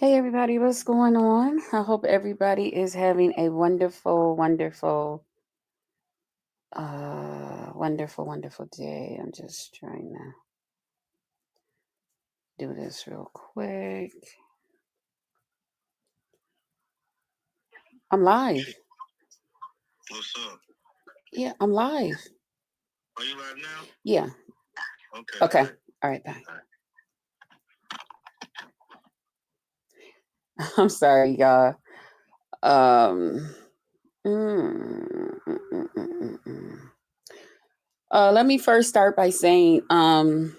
Hey everybody, what's going on? I hope everybody is having a wonderful day. I'm just trying to do this real quick. I'm live. What's up? Yeah, I'm live. Are you live now? Yeah. Okay. Okay. All right, bye. I'm sorry, y'all. Um mm, mm, mm, mm, mm, let me first start by saying let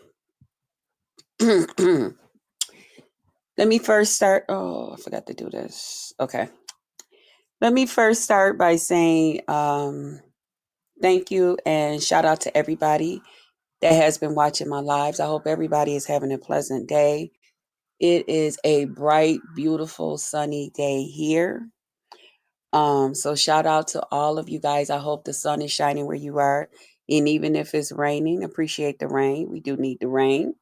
me first start. Oh, I forgot to do this. Okay. Let me first start by saying thank you and shout out to everybody that has been watching my lives. I hope everybody is having a pleasant day. It is a bright, beautiful, sunny day here. So shout out to all of you guys. I hope the sun is shining where you are. And even if it's raining, appreciate the rain. We do need the rain.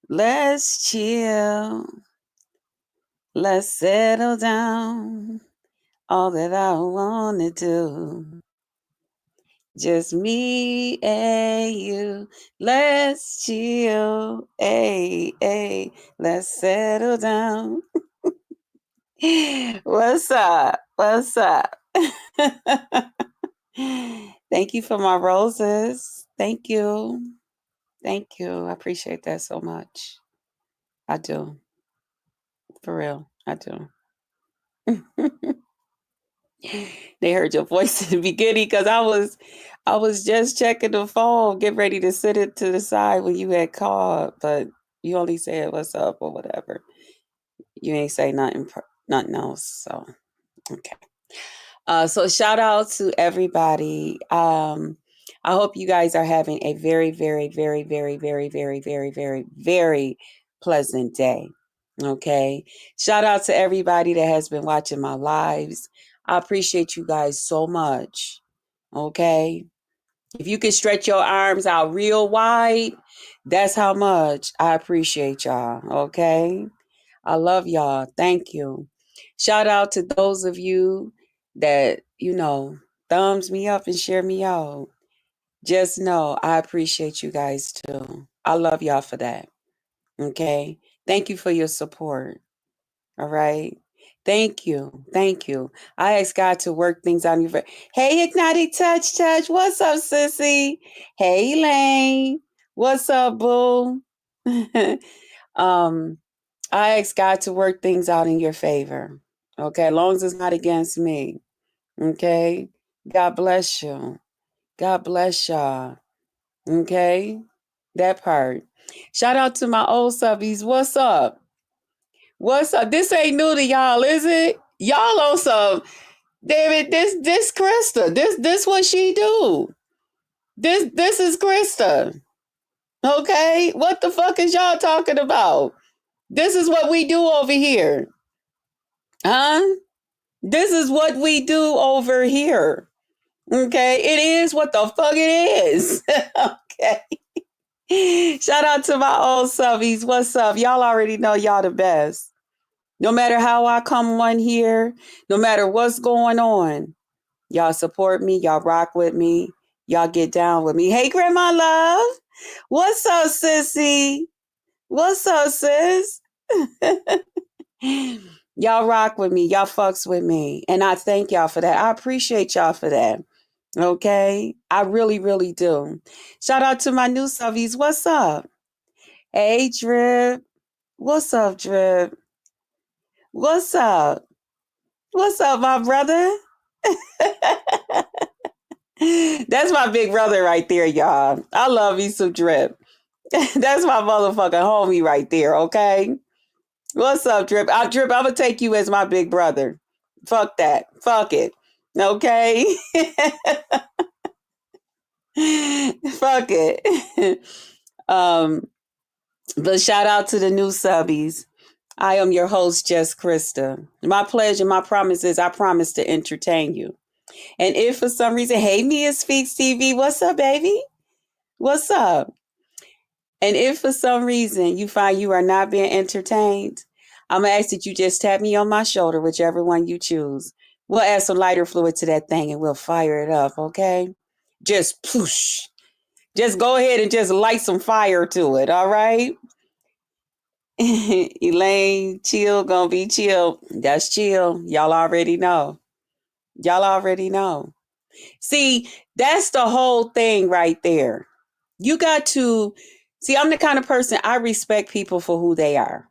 Let's chill. Let's settle down. All that I want to do. Just me and you. Let's chill. Hey, hey, let's settle down. What's up? What's up? Thank you for my roses. Thank you. Thank you. I appreciate that so much. I do. For real. I do. They heard your voice in the beginning because I was just checking the phone, getting ready to sit it to the side when you had called, but you only said what's up or whatever. You ain't say nothing else. So okay. So shout out to everybody. I hope you guys are having a very pleasant day. Okay. Shout out to everybody that has been watching my lives. I appreciate you guys so much. Okay. If you can stretch your arms out real wide, that's how much I appreciate y'all. Okay. I love y'all. Thank you. Shout out to those of you that, thumbs me up and share me out. Just know I appreciate you guys too. I love y'all for that. Okay. Thank you for your support. All right. Thank you. Thank you. I ask God to work things out in your favor. Hey, Ignited Touch. What's up, sissy? Hey, Elaine. What's up, boo? um, I ask God to work things out in your favor. Okay. As long as it's not against me. Okay. God bless you. God bless y'all. Okay. That part. Shout out to my old subbies. What's up? What's up? This ain't new to y'all, is it? Y'all on some David, this Krista. This what she do. This is Krista. Okay? What the fuck is y'all talking about? This is what we do over here. Huh? This is what we do over here. Okay? It is what the fuck it is. Okay. Shout out to my old subbies. What's up? Y'all already know y'all the best. No matter how I come on here, no matter what's going on, y'all support me, y'all rock with me, y'all get down with me. Hey, Grandma Love. What's up, sissy? What's up, sis? Y'all rock with me. Y'all fucks with me. And I thank y'all for that. I appreciate y'all for that. Okay? I really, really do. Shout out to my new subbies. What's up? Hey, Drip. What's up, Drip? What's up? What's up, my brother? That's my big brother right there, y'all. I love me some Drip. That's my motherfucking homie right there, okay? What's up, Drip? Drip, I'm going to take you as my big brother. Fuck that. Fuck it. Okay? Fuck it. um, but shout out to the new subbies. I am your host, Jess Krista. My pleasure, my promise is I promise to entertain you. And if for some reason, hey, Mia Speaks TV, what's up, baby? What's up? And if for some reason you find you are not being entertained, I'm going to ask that you just tap me on my shoulder, whichever one you choose. We'll add some lighter fluid to that thing and we'll fire it up, okay? Just poosh. Just go ahead and just light some fire to it, all right? Elaine, chill, gonna be chill. That's chill. Y'all already know. Y'all already know. See, that's the whole thing right there. You got to see, I'm the kind of person I respect people for who they are.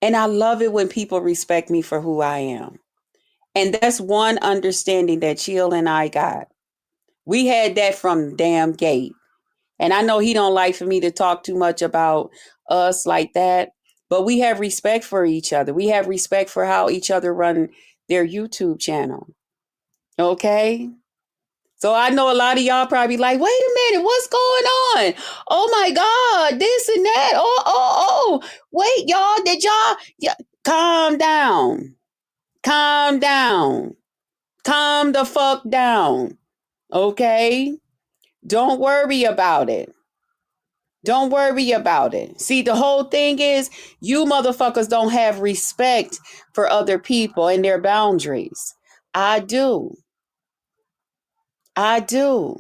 And I love it when people respect me for who I am. And that's one understanding that Chill and I got. We had that from the damn gate. And I know he don't like for me to talk too much about us like that, but we have respect for each other. We have respect for how each other run their YouTube channel. Okay? So I know a lot of y'all probably like, wait a minute, what's going on? Oh my God, this and that. Oh. Wait, y'all, did y'all calm down. Calm down. Calm the fuck down. Okay? Don't worry about it. Don't worry about it. See, the whole thing is you motherfuckers don't have respect for other people and their boundaries. I do. I do.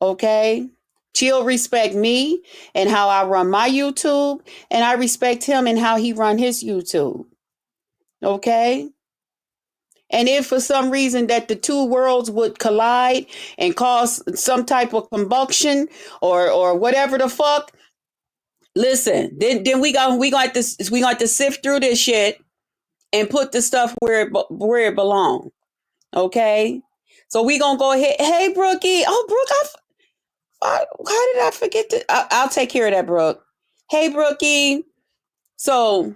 Okay? Chill respect me and how I run my YouTube, and I respect him and how he run his YouTube. Okay? And if for some reason that the two worlds would collide and cause some type of combustion or whatever the fuck, listen, then we gonna have to sift through this shit and put the stuff where it belongs. Okay? So we gonna go ahead. Hey, Brookie. Oh, Brooke, how did I forget to? I'll take care of that, Brooke. Hey, Brookie. So,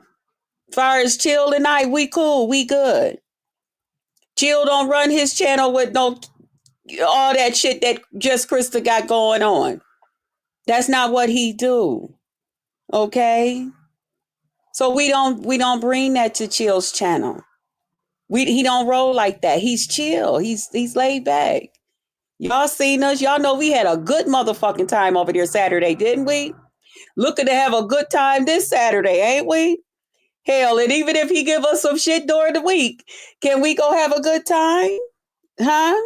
far as Chill and I, we cool, we good. Chill don't run his channel with no all that shit that just Krista got going on. That's not what he do. Okay? So we don't bring that to Chill's channel. He don't roll like that. He's chill. He's laid back. Y'all seen us. Y'all know we had a good motherfucking time over there Saturday, didn't we? Looking to have a good time this Saturday, ain't we? Hell, and even if he give us some shit during the week, can we go have a good time? Huh?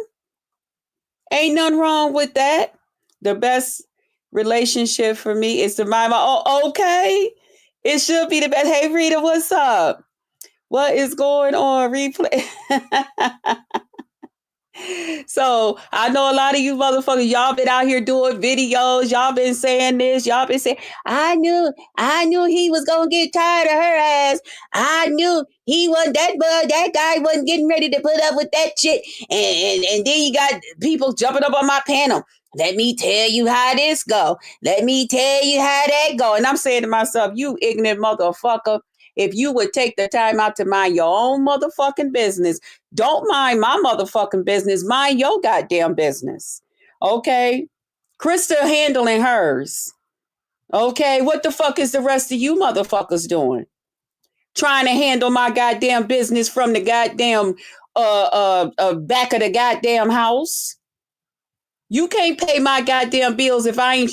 Ain't nothing wrong with that. The best relationship for me is to mind my oh, okay. It should be the best. Hey Rita, what's up? What is going on? Replay. So I know a lot of you motherfuckers, y'all been out here doing videos. Y'all been saying this. Y'all been saying, I knew he was gonna get tired of her ass. I knew he wasn't that guy wasn't getting ready to put up with that shit. And then you got people jumping up on my panel. Let me tell you how this go. Let me tell you how that go. And I'm saying to myself, you ignorant motherfucker, if you would take the time out to mind your own motherfucking business, don't mind my motherfucking business. Mind your goddamn business. Okay? Krista handling hers. Okay? What the fuck is the rest of you motherfuckers doing? Trying to handle my goddamn business from the goddamn back of the goddamn house. You can't pay my goddamn bills if I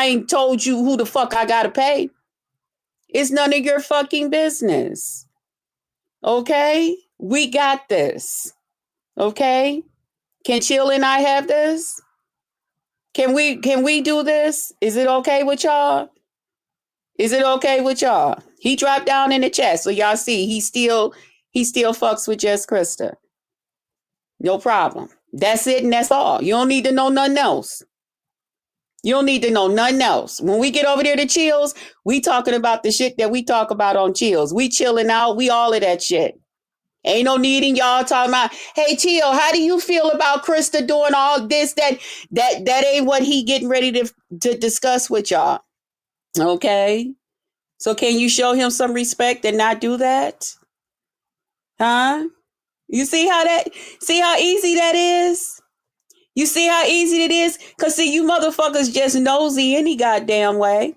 ain't told you who the fuck I gotta pay. It's none of your fucking business. Okay? We got this. Okay? Can Chill and I have this? Can we do this? Is it okay with y'all? Is it okay with y'all? He dropped down in the chat, so y'all see he still fucks with Just Krista. No problem. That's it and that's all. You don't need to know nothing else. You don't need to know nothing else. When we get over there to Chills, we talking about the shit that we talk about on Chills. We chilling out. We all of that shit. Ain't no needing y'all talking about, hey, Chill, how do you feel about Krista doing all this? That ain't what he getting ready to discuss with y'all. Okay? So can you show him some respect and not do that? Huh? You see how easy that is? You see how easy it is? Because see, you motherfuckers just nosy any goddamn way.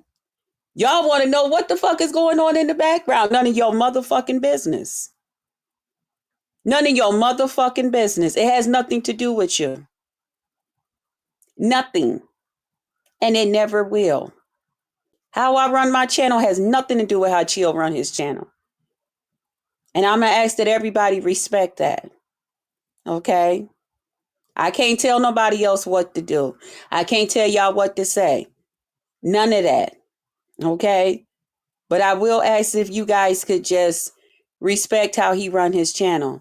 Y'all want to know what the fuck is going on in the background. None of your motherfucking business. None of your motherfucking business. It has nothing to do with you. Nothing. And it never will. How I run my channel has nothing to do with how Chill run his channel. And I'm going to ask that everybody respect that. Okay? I can't tell nobody else what to do. I can't tell y'all what to say. None of that. Okay? But I will ask if you guys could just respect how he run his channel.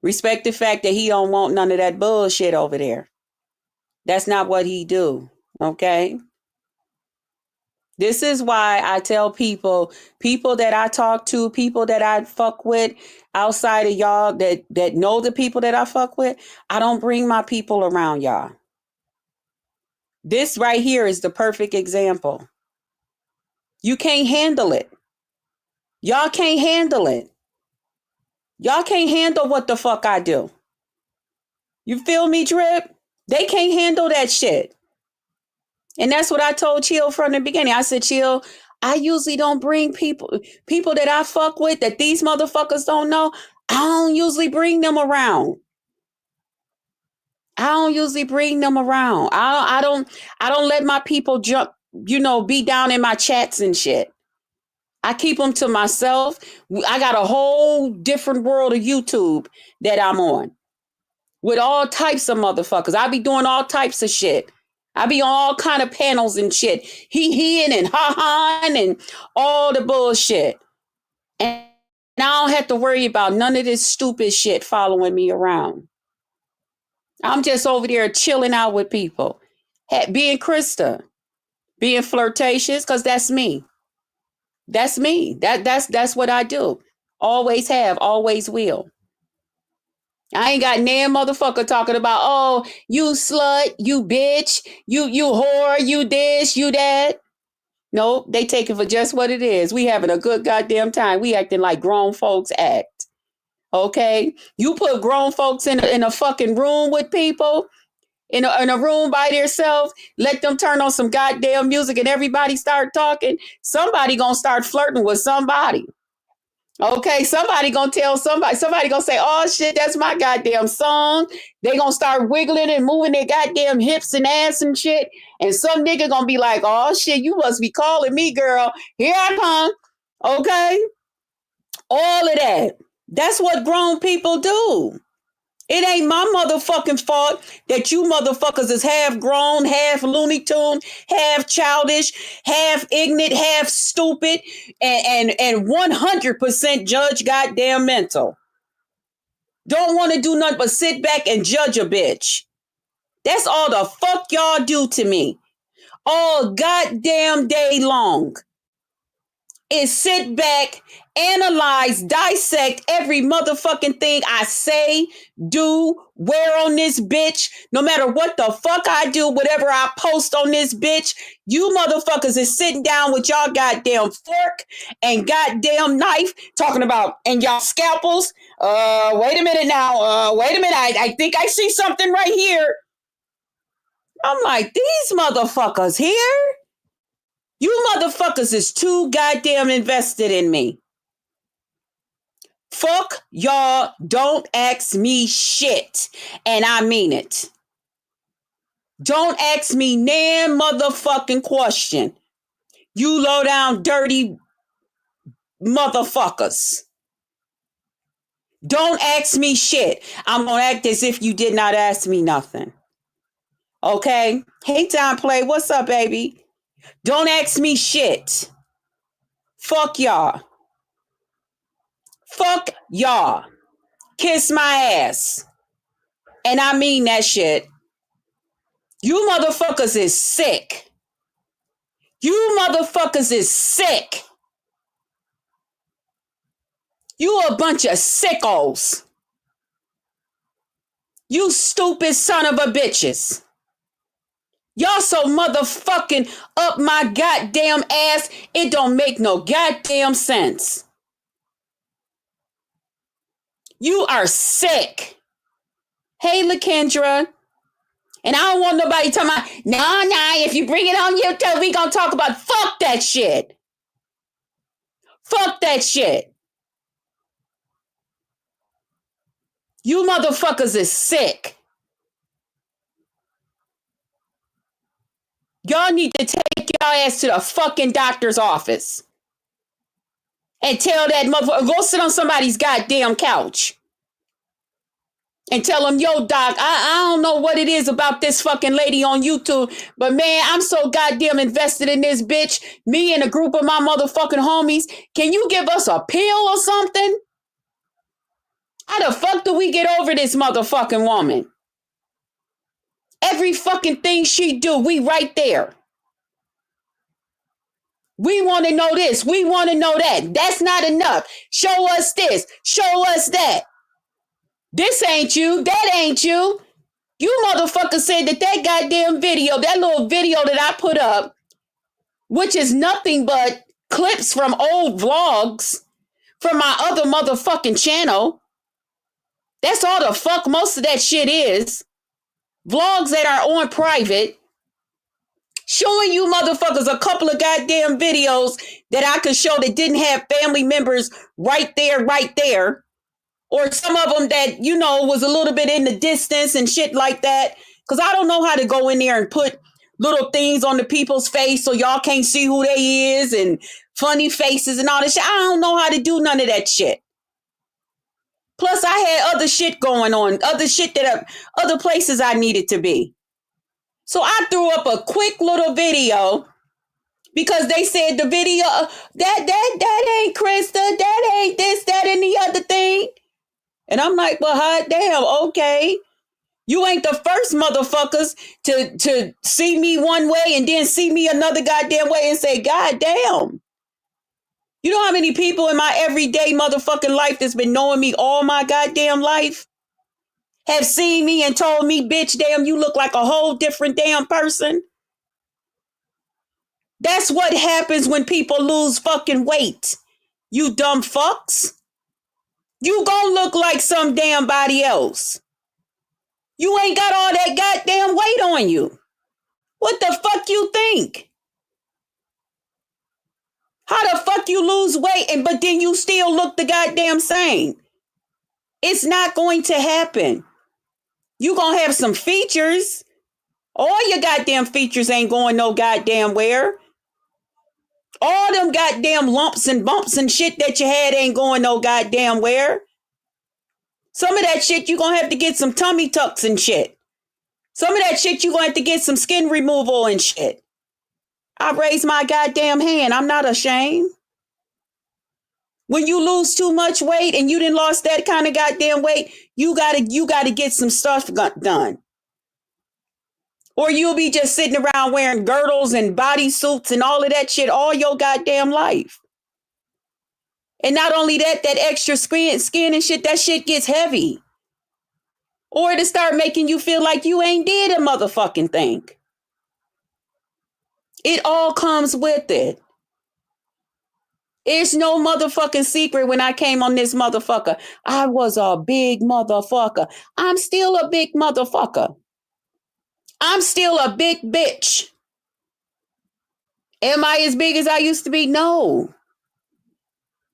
Respect the fact that he don't want none of that bullshit over there. That's not what he do. Okay? This is why I tell people that I talk to, people that I fuck with outside of y'all that know the people that I fuck with, I don't bring my people around y'all. This right here is the perfect example. You can't handle it. Y'all can't handle it. Y'all can't handle what the fuck I do. You feel me, Drip? They can't handle that shit. And that's what I told Chill from the beginning. I said, Chill, I usually don't bring people that I fuck with that these motherfuckers don't know. I don't usually bring them around. I don't usually bring them around. I don't let my people jump, be down in my chats and shit. I keep them to myself. I got a whole different world of YouTube that I'm on with all types of motherfuckers. I be doing all types of shit. I be on all kind of panels and shit. He and ha-ha and all the bullshit. And I don't have to worry about none of this stupid shit following me around. I'm just over there chilling out with people. Being Krista. Being flirtatious, because that's me. That's me. That's what I do. Always have, always will. I ain't got nan motherfucker talking about, oh, you slut, you bitch, you whore, you this, you that. Nope, they take it for just what it is. We having a good goddamn time. We acting like grown folks act. Okay? You put grown folks in a fucking room with people, in a room by themselves, let them turn on some goddamn music and everybody start talking. Somebody gonna start flirting with somebody. Okay, somebody gonna tell somebody gonna say, oh shit, that's my goddamn song. They gonna start wiggling and moving their goddamn hips and ass and shit. And some nigga gonna be like, oh shit, you must be calling me, girl. Here I come. Okay? All of that. That's what grown people do. It ain't my motherfucking fault that you motherfuckers is half grown, half Looney Tune, half childish, half ignorant, half stupid, and 100% judge goddamn mental. Don't want to do nothing but sit back and judge a bitch. That's all the fuck y'all do to me. All goddamn day long. Is sit back, analyze, dissect every motherfucking thing I say, do, wear on this bitch. No matter what the fuck I do, whatever I post on this bitch, you motherfuckers is sitting down with y'all goddamn fork and goddamn knife talking about, and y'all scalpels. Wait a minute now. Wait a minute. I think I see something right here. I'm like, these motherfuckers here? You motherfuckers is too goddamn invested in me. Fuck y'all, don't ask me shit. And I mean it. Don't ask me nan motherfucking question. You low down dirty motherfuckers. Don't ask me shit. I'm gonna act as if you did not ask me nothing. Okay? Hey, Time Play, what's up, baby? Don't ask me shit. Fuck y'all. Fuck y'all. Kiss my ass. And I mean that shit. You motherfuckers is sick. You motherfuckers is sick. You a bunch of sickos. You stupid son of a bitches. Y'all so motherfucking up my goddamn ass, it don't make no goddamn sense. You are sick. Hey, LaKendra. And I don't want nobody talking about, nah, if you bring it on YouTube, we gonna talk about, fuck that shit. Fuck that shit. You motherfuckers is sick. Y'all need to take ass to the fucking doctor's office and tell that motherfucker, go sit on somebody's goddamn couch and tell them, yo, doc, I don't know what it is about this fucking lady on YouTube, but man, I'm so goddamn invested in this bitch. Me and a group of my motherfucking homies. Can you give us a pill or something? How the fuck do we get over this motherfucking woman? Every fucking thing she do, we right there. We want to know this. We want to know that. That's not enough. Show us this. Show us that. This ain't you. That ain't you. You motherfucker said that goddamn video, that little video that I put up, which is nothing but clips from old vlogs from my other motherfucking channel. That's all the fuck most of that shit is. Vlogs that are on private. Showing you motherfuckers a couple of goddamn videos that I could show that didn't have family members right there. Or some of them that, you know, was a little bit in the distance and shit like that. Because I don't know how to go in there and put little things on the people's face so y'all can't see who they is and funny faces and all this shit. I don't know how to do none of that shit. Plus, I had other shit going on, other shit other places I needed to be. So I threw up a quick little video because they said the video, that ain't Krista, that ain't this, that, and the other thing. And I'm like, well, hot damn, okay. You ain't the first motherfuckers to see me one way and then see me another goddamn way and say, God damn. You know how many people in my everyday motherfucking life that's been knowing me all my goddamn life have seen me and told me, bitch, damn, you look like a whole different damn person? That's what happens when people lose fucking weight. You dumb fucks. You gonna look like some damn body else. You ain't got all that goddamn weight on you. What the fuck you think? How the fuck you lose weight but then you still look the goddamn same? It's not going to happen. You gonna have some features. All your goddamn features ain't going no goddamn where. All them goddamn lumps and bumps and shit that you had ain't going no goddamn where. Some of that shit you gonna have to get some tummy tucks and shit. Some of that shit you gonna have to get some skin removal and shit. I raised my goddamn hand. I'm not ashamed. When you lose too much weight and you done lost that kind of goddamn weight, you gotta get some stuff done. Or you'll be just sitting around wearing girdles and bodysuits and all of that shit all your goddamn life. And not only that extra skin and shit, that shit gets heavy. Or to start making you feel like you ain't did a motherfucking thing. It all comes with it. It's no motherfucking secret when I came on this motherfucker. I was a big motherfucker. I'm still a big motherfucker. I'm still a big bitch. Am I as big as I used to be? No.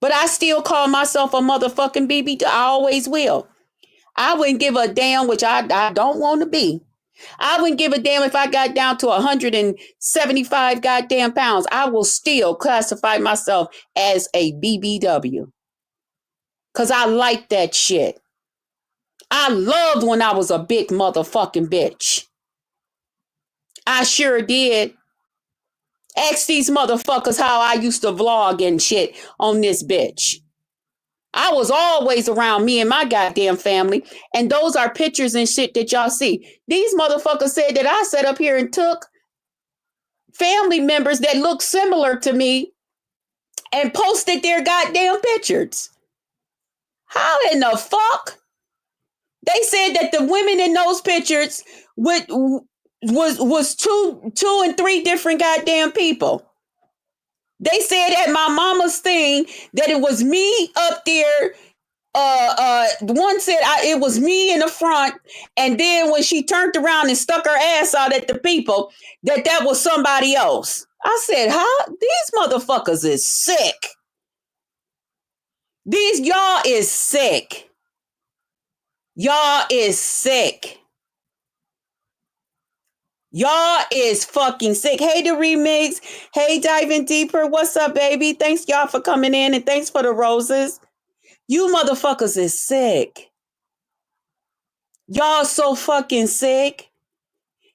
But I still call myself a motherfucking BB. I always will. I wouldn't give a damn, which I don't want to be. I wouldn't give a damn if I got down to 175 goddamn pounds. I will still classify myself as a BBW. Because I like that shit. I loved when I was a big motherfucking bitch. I sure did. Ask these motherfuckers how I used to vlog and shit on this bitch. I was always around me and my goddamn family. And those are pictures and shit that y'all see. These motherfuckers said that I sat up here and took family members that look similar to me and posted their goddamn pictures. How in the fuck? They said that the women in those pictures was two and three different goddamn people. They said at my mama's thing that it was me up there. One said it was me in the front, and then when she turned around and stuck her ass out at the people, that was somebody else. I said, "Huh? These motherfuckers is sick. Y'all is sick. Y'all is sick." Y'all is fucking sick. Hey, the remix. Hey, diving deeper. What's up, baby? Thanks, y'all, for coming in, and thanks for the roses. You motherfuckers is sick. Y'all so fucking sick.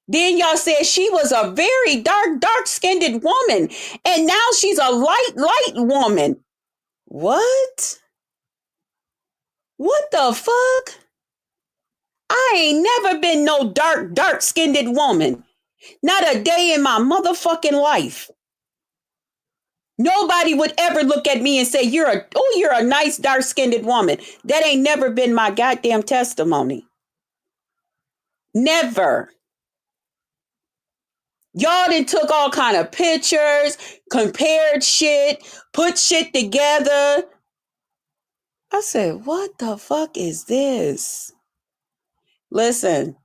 Then y'all said she was a very dark-skinned woman, and now she's a light woman. What? What the fuck? I ain't never been no dark-skinned woman. Not a day in my motherfucking life. Nobody would ever look at me and say, you're a nice dark-skinned woman. That ain't never been my goddamn testimony. Never. Y'all done took all kind of pictures, compared shit, put shit together. I said, what the fuck is this? Listen,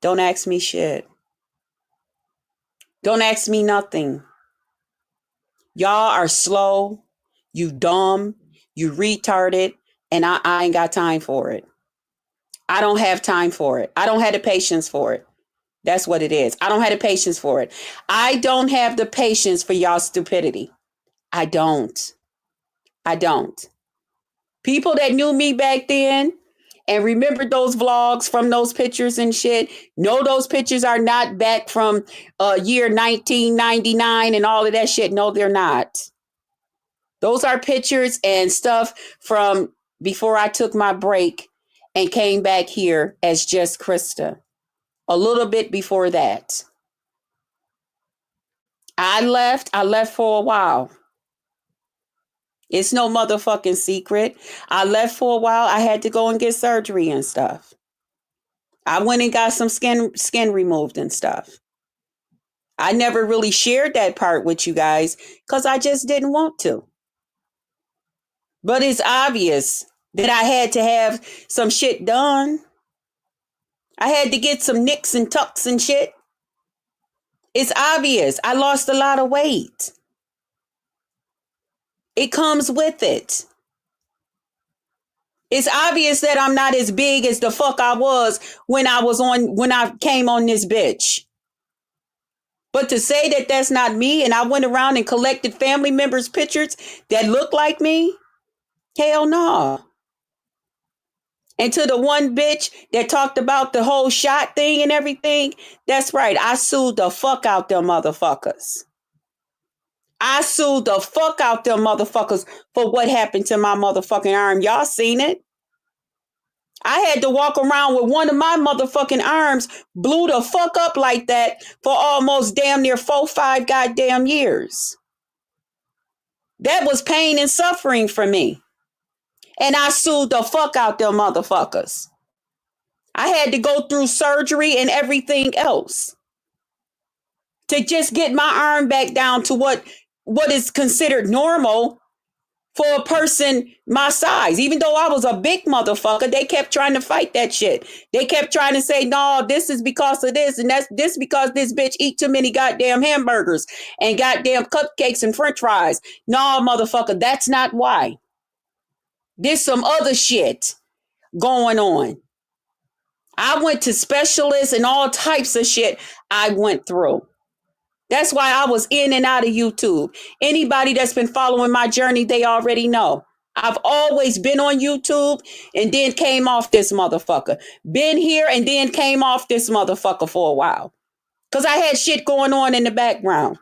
don't ask me shit. Don't ask me nothing. Y'all are slow, you dumb, you retarded, and I ain't got time for it. I don't have time for it. I don't have the patience for it. That's what it is. I don't have the patience for it. I don't have the patience for y'all stupidity. I don't. I don't. People that knew me back then and remember those vlogs from those pictures and shit, know those pictures are not back from year 1999 and all of that shit. No, they're not. Those are pictures and stuff from before I took my break and came back here as just Krista. A little bit before that. I left for a while. It's no motherfucking secret. I left for a while. I had to go and get surgery and stuff. I went and got some skin removed and stuff. I never really shared that part with you guys because I just didn't want to. But it's obvious that I had to have some shit done. I had to get some nicks and tucks and shit. It's obvious. I lost a lot of weight. It comes with it. It's obvious that I'm not as big as the fuck I was when I came on this bitch. But to say that that's not me and I went around and collected family members' pictures that look like me, hell no. And to the one bitch that talked about the whole shot thing and everything, that's right. I sued the fuck out them motherfuckers. I sued the fuck out them motherfuckers for what happened to my motherfucking arm. Y'all seen it? I had to walk around with one of my motherfucking arms blew the fuck up like that for almost damn near 4-5 goddamn years. That was pain and suffering for me. And I sued the fuck out them motherfuckers. I had to go through surgery and everything else to just get my arm back down to what is considered normal for a person my size. Even though I was a big motherfucker, they kept trying to fight that shit. They kept trying to say, no, this is because of this, and that's this because this bitch eat too many goddamn hamburgers and goddamn cupcakes and french fries. No, motherfucker, that's not why. There's some other shit going on. I went to specialists and all types of shit I went through. That's why I was in and out of YouTube. Anybody that's been following my journey, they already know. I've always been on YouTube and then came off this motherfucker. Been here and then came off this motherfucker for a while. Because I had shit going on in the background.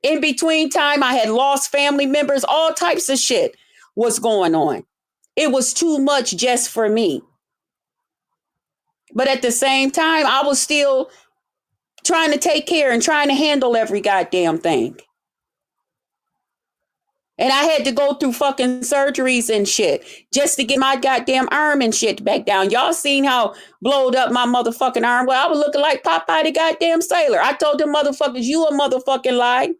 In between time, I had lost family members. All types of shit was going on. It was too much just for me. But at the same time, I was still trying to take care and trying to handle every goddamn thing. And I had to go through fucking surgeries and shit just to get my goddamn arm and shit back down. Y'all seen how blowed up my motherfucking arm? Well, I was looking like Popeye the goddamn sailor. I told them motherfuckers, you a motherfucking lie.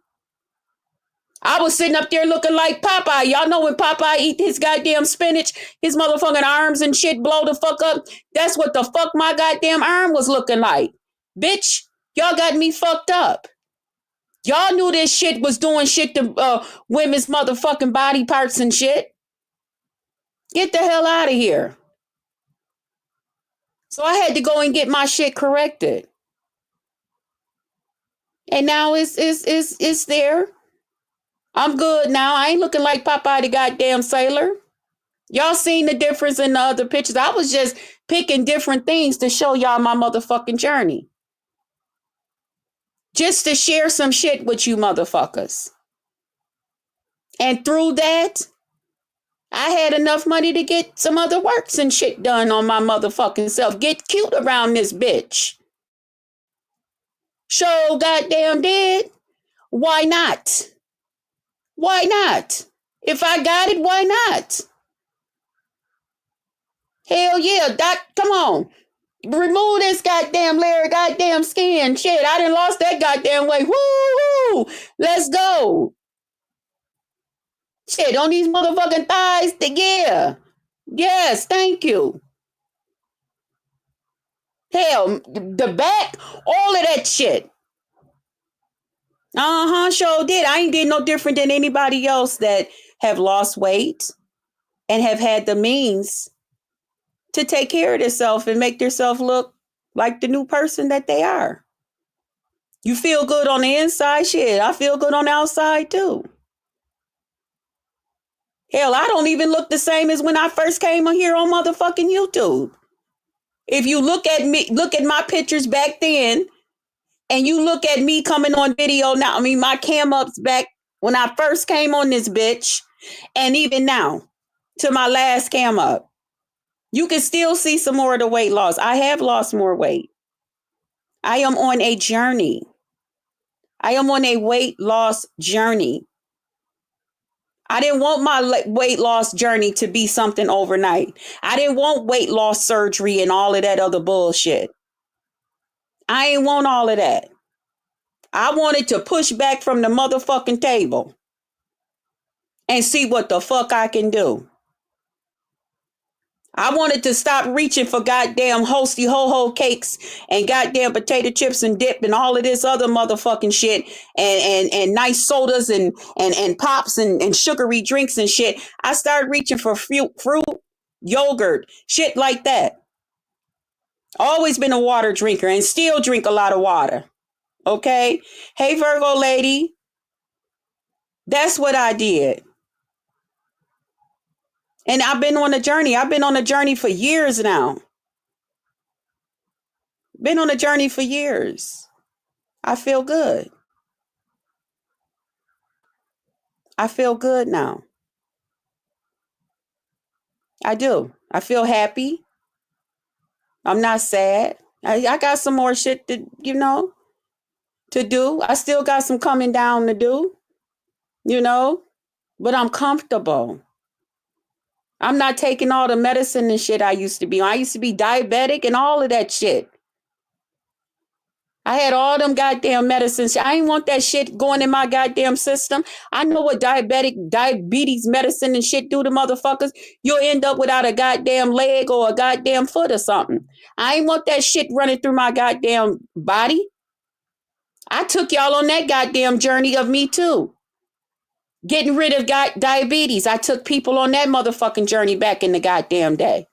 I was sitting up there looking like Popeye. Y'all know when Popeye eat his goddamn spinach, his motherfucking arms and shit blow the fuck up. That's what the fuck my goddamn arm was looking like. Bitch, y'all got me fucked up. Y'all knew this shit was doing shit to women's motherfucking body parts and shit. Get the hell out of here. So I had to go and get my shit corrected. And now it's there. I'm good now. I ain't looking like Popeye the goddamn sailor. Y'all seen the difference in the other pictures. I was just picking different things to show y'all my motherfucking journey. Just to share some shit with you motherfuckers. And through that, I had enough money to get some other works and shit done on my motherfucking self. Get cute around this bitch. Show goddamn did. Why not? Why not? If I got it, why not? Hell yeah, Doc, come on. Remove this goddamn layer of goddamn skin. Shit, I done lost that goddamn weight. Woo! Let's go. Shit, on these motherfucking thighs. Yeah. Yes, thank you. Hell, the back, all of that shit. Sure did. I ain't did no different than anybody else that have lost weight and have had the means to take care of themselves and make themselves look like the new person that they are. You feel good on the inside, shit. I feel good on the outside too. Hell, I don't even look the same as when I first came on here on motherfucking YouTube. If you look at me, look at my pictures back then, and you look at me coming on video now, I mean, my cam ups back when I first came on this bitch, and even now to my last cam up, you can still see some more of the weight loss. I have lost more weight. I am on a journey. I am on a weight loss journey. I didn't want my weight loss journey to be something overnight. I didn't want weight loss surgery and all of that other bullshit. I ain't want all of that. I wanted to push back from the motherfucking table and see what the fuck I can do. I wanted to stop reaching for goddamn hosty ho-ho cakes and goddamn potato chips and dip and all of this other motherfucking shit and nice sodas and pops and sugary drinks and shit. I started reaching for fruit, yogurt, shit like that. Always been a water drinker and still drink a lot of water. Okay? Hey, Virgo lady. That's what I did. And I've been on a journey. I've been on a journey for years now. Been on a journey for years. I feel good. I feel good now. I do. I feel happy. I'm not sad. I got some more shit to do. I still got some coming down to do, but I'm comfortable. I'm not taking all the medicine and shit I used to be on. I used to be diabetic and all of that shit. I had all them goddamn medicines. I ain't want that shit going in my goddamn system. I know what diabetes medicine and shit do to motherfuckers. You'll end up without a goddamn leg or a goddamn foot or something. I ain't want that shit running through my goddamn body. I took y'all on that goddamn journey of me too. Getting rid of diabetes. I took people on that motherfucking journey back in the goddamn day.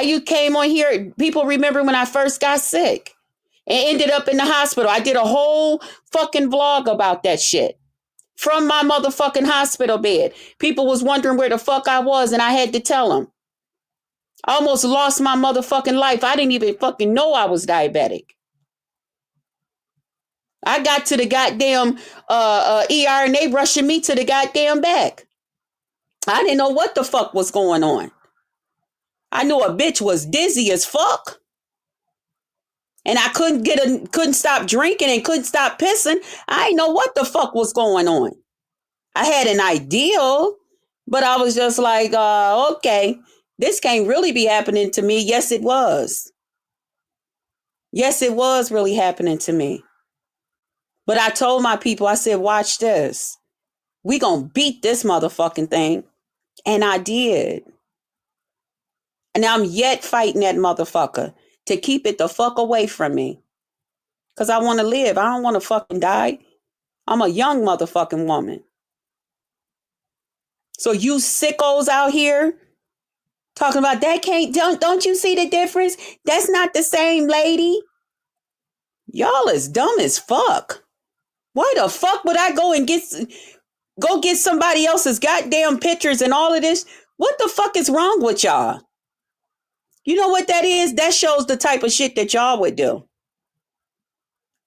You came on here. People remember when I first got sick and ended up in the hospital. I did a whole fucking vlog about that shit. From my motherfucking hospital bed. People was wondering where the fuck I was and I had to tell them. I almost lost my motherfucking life. I didn't even fucking know I was diabetic. I got to the goddamn ER and they rushing me to the goddamn back. I didn't know what the fuck was going on. I knew a bitch was dizzy as fuck. And I couldn't stop drinking and couldn't stop pissing. I didn't know what the fuck was going on. I had an ideal, but I was just like, okay, this can't really be happening to me. Yes, it was. Yes, it was really happening to me. But I told my people, I said, watch this. We gonna beat this motherfucking thing. And I did. And I'm yet fighting that motherfucker to keep it the fuck away from me. Because I want to live. I don't want to fucking die. I'm a young motherfucking woman. So you sickos out here talking about that don't you see the difference? That's not the same lady. Y'all is dumb as fuck. Why the fuck would I go get somebody else's goddamn pictures and all of this? What the fuck is wrong with y'all? You know what that is? That shows the type of shit that y'all would do.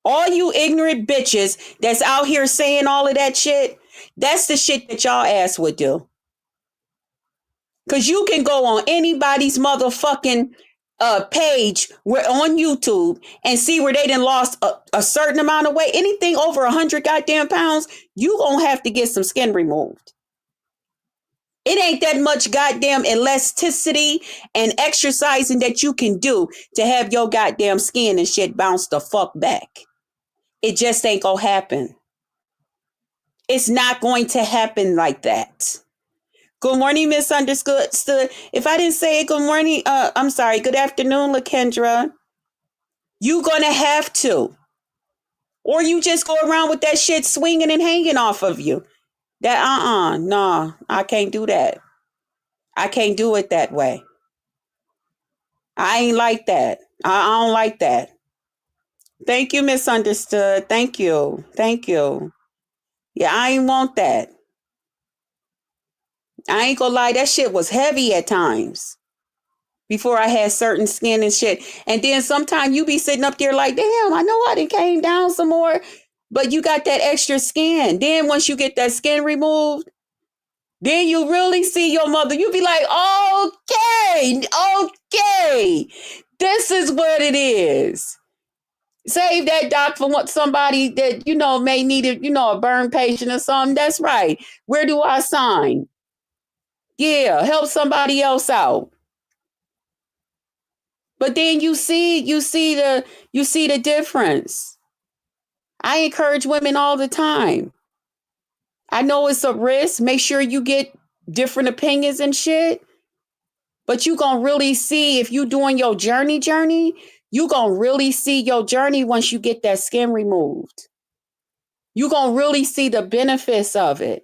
All you ignorant bitches that's out here saying all of that shit, that's the shit that y'all ass would do. Because you can go on anybody's motherfucking page on YouTube and see where they done lost a certain amount of weight. Anything over 100 goddamn pounds, you gonna have to get some skin removed. It ain't that much goddamn elasticity and exercising that you can do to have your goddamn skin and shit bounce the fuck back. It just ain't gonna happen. It's not going to happen like that. Good morning, misunderstood. If I didn't say it, good morning. I'm sorry. Good afternoon, LaKendra. You gonna have to, or you just go around with that shit swinging and hanging off of you. That no, I can't do that. I can't do it that way. I ain't like that. I don't like that. Thank you, misunderstood. Thank you. Yeah, I ain't want that. I ain't gonna lie, that shit was heavy at times before I had certain skin and shit. And then sometimes you be sitting up there like, damn, I know I done came down some more, but you got that extra skin. Then once you get that skin removed, then you really see your mother. You be like, okay, this is what it is. Save that doc for what somebody that, may need it, a burn patient or something. That's right. Where do I sign? Yeah, help somebody else out. But then you see the difference. I encourage women all the time. I know it's a risk. Make sure you get different opinions and shit. But you gonna really see if you doing your journey, you gonna really see your journey once you get that skin removed. You gonna really see the benefits of it.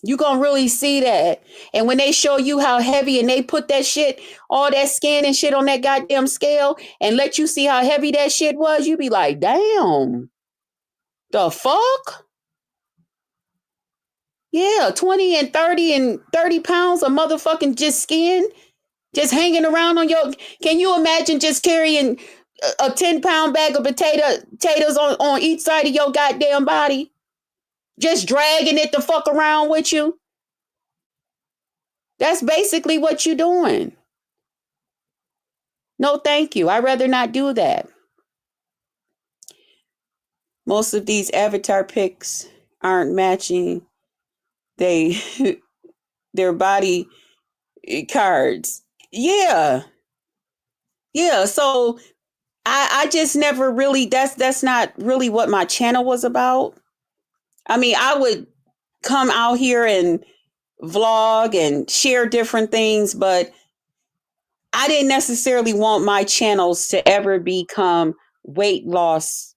You gonna really see that. And when they show you how heavy and they put that shit, all that skin and shit on that goddamn scale and let you see how heavy that shit was, you be like, damn, the fuck? Yeah, 20 and 30 pounds of motherfucking just skin, just hanging around on your, can you imagine just carrying a 10-pound bag of potatoes on each side of your goddamn body? Just dragging it the fuck around with you? That's basically what you're doing. No, thank you. I'd rather not do that. Most of these avatar pics aren't matching their body cards. Yeah. So I just never really, that's not really what my channel was about. I mean, I would come out here and vlog and share different things, but I didn't necessarily want my channels to ever become weight loss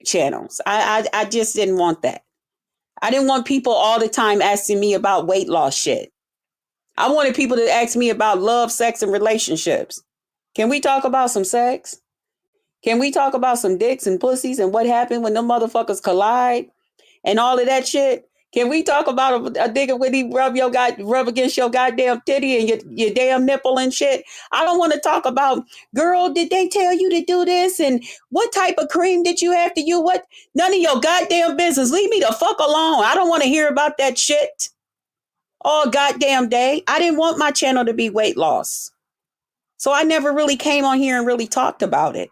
channels. I just didn't want that. I didn't want people all the time asking me about weight loss shit. I wanted people to ask me about love, sex, and relationships. Can we talk about some sex? Can we talk about some dicks and pussies and what happened when them motherfuckers collide and all of that shit? Can we talk about a nigga when he rub against your goddamn titty and your damn nipple and shit? I don't want to talk about, girl, did they tell you to do this? And what type of cream did you have to use? What? None of your goddamn business. Leave me the fuck alone. I don't want to hear about that shit all goddamn day. I didn't want my channel to be weight loss. So I never really came on here and really talked about it.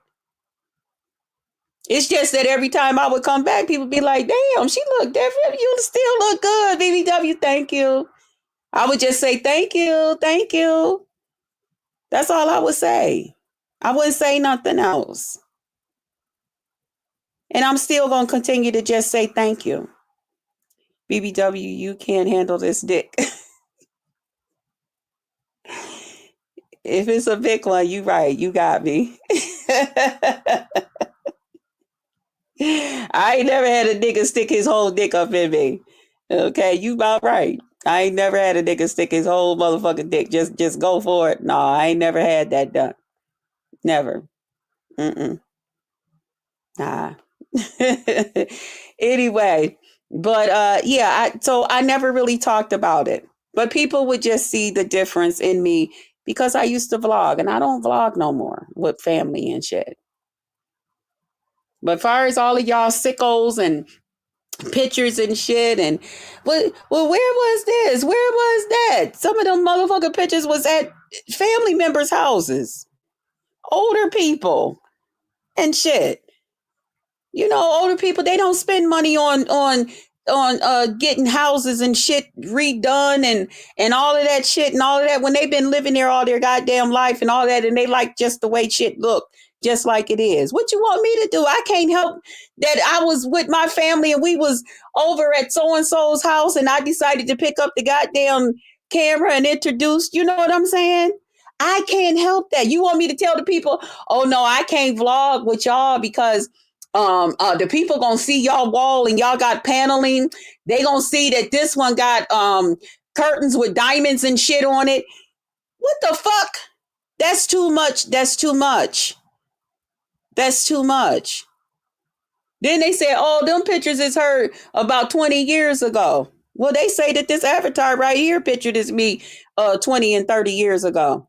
It's just that every time I would come back, people be like, damn, she look different. You still look good, BBW. Thank you. I would just say, thank you. That's all I would say. I wouldn't say nothing else. And I'm still going to continue to just say thank you. BBW, you can't handle this dick. If it's a big one, you right. You got me. I ain't never had a nigga stick his whole dick up in me. Okay, you about right. I ain't never had a nigga stick his whole motherfucking dick. Just go for it. No, I ain't never had that done. Never. Mm-mm. Nah. Anyway, but so I never really talked about it. But people would just see the difference in me because I used to vlog and I don't vlog no more with family and shit. But as far as all of y'all sickos and pictures and shit and well, where was this? Where was that? Some of them motherfucking pictures was at family members' houses. Older people and shit. You know, older people, they don't spend money on getting houses and shit redone and all of that shit and all of that when they've been living there all their goddamn life and all that and they like just the way shit look just like it is. What you want me to do? I can't help that I was with my family and we was over at so and so's house and I decided to pick up the goddamn camera and introduce, you know what I'm saying? I can't help that. You want me to tell the people, "Oh no, I can't vlog with y'all because the people gonna see y'all wall and y'all got paneling. They gonna see that this one got curtains with diamonds and shit on it. What the fuck? That's too much. That's too much. That's too much." Then they say, "Oh, them pictures is her about 20 years ago." Well, they say that this avatar right here pictured is me 20 and 30 years ago.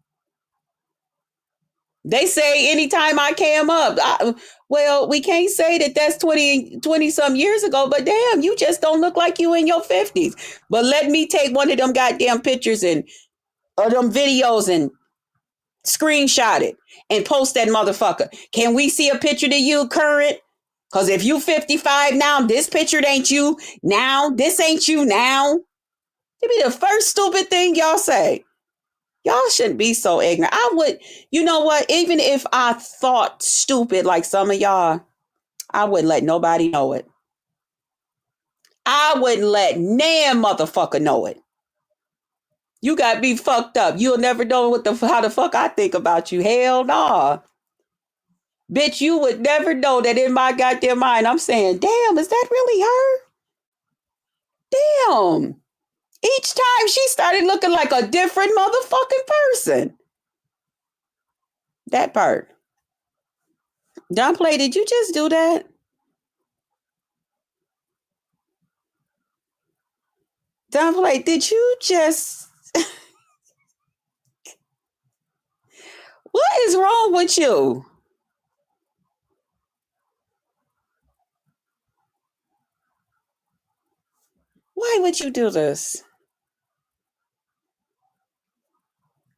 They say anytime I came up, well, we can't say that that's 20 some years ago, but damn, you just don't look like you in your 50s. But let me take one of them goddamn pictures and or them videos and screenshot it and post that motherfucker. Can we see a picture of you current? Because if you 55 now, this picture ain't you now. This ain't you now. It'd be the first stupid thing y'all say. Y'all shouldn't be so ignorant. I would, you know what? Even if I thought stupid like some of y'all, I wouldn't let nobody know it. I wouldn't let nan motherfucker know it. You got me fucked up. You'll never know how the fuck I think about you. Hell nah. Bitch, you would never know that in my goddamn mind I'm saying, damn, is that really her? Damn. Each time she started looking like a different motherfucking person. That part. Dunplay, did you just do that? Dunplay, did you just what is wrong with you? Why would you do this?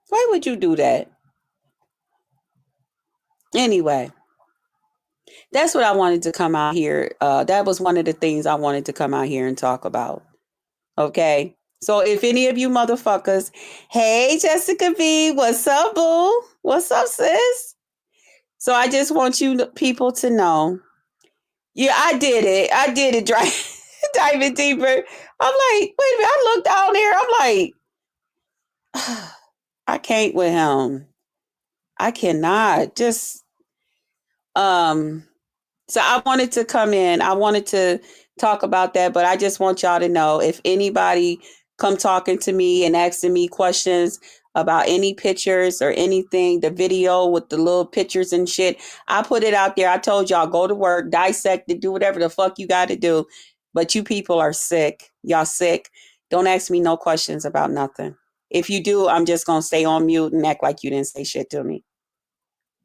Why would you do that? Anyway, that's what I wanted to come out here. That was one of the things I wanted to come out here and talk about. Okay. So if any of you motherfuckers, hey Jessica V, what's up, boo? What's up, sis? So I just want you people to know. Yeah, I did it. I did it. Diving deeper. I'm like, wait a minute. I look down there. I'm like, I can't with him. I cannot. Just so I wanted to come in. I wanted to talk about that, but I just want y'all to know if anybody come talking to me and asking me questions about any pictures or anything, the video with the little pictures and shit, I put it out there. I told y'all go to work, dissect it, do whatever the fuck you got to do. But you people are sick. Y'all sick. Don't ask me no questions about nothing. If you do, I'm just going to stay on mute and act like you didn't say shit to me.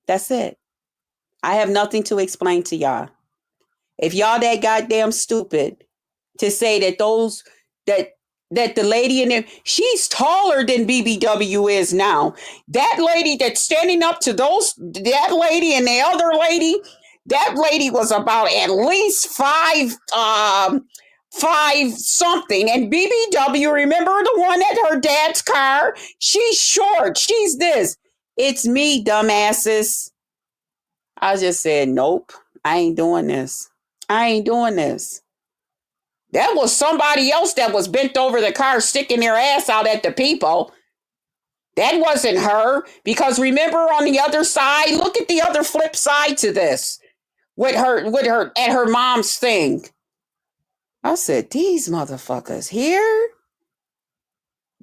That's it. I have nothing to explain to y'all. If y'all that goddamn stupid to say that that the lady in there, she's taller than BBW is now. That lady that's standing up to that lady and the other lady, that lady was about at least five something. And BBW, remember the one at her dad's car? She's short. She's this. It's me, dumbasses. I just said, nope, I ain't doing this. I ain't doing this. That was somebody else that was bent over the car sticking their ass out at the people. That wasn't her. Because remember on the other side, look at the other flip side to this. With her at her mom's thing. I said, these motherfuckers here?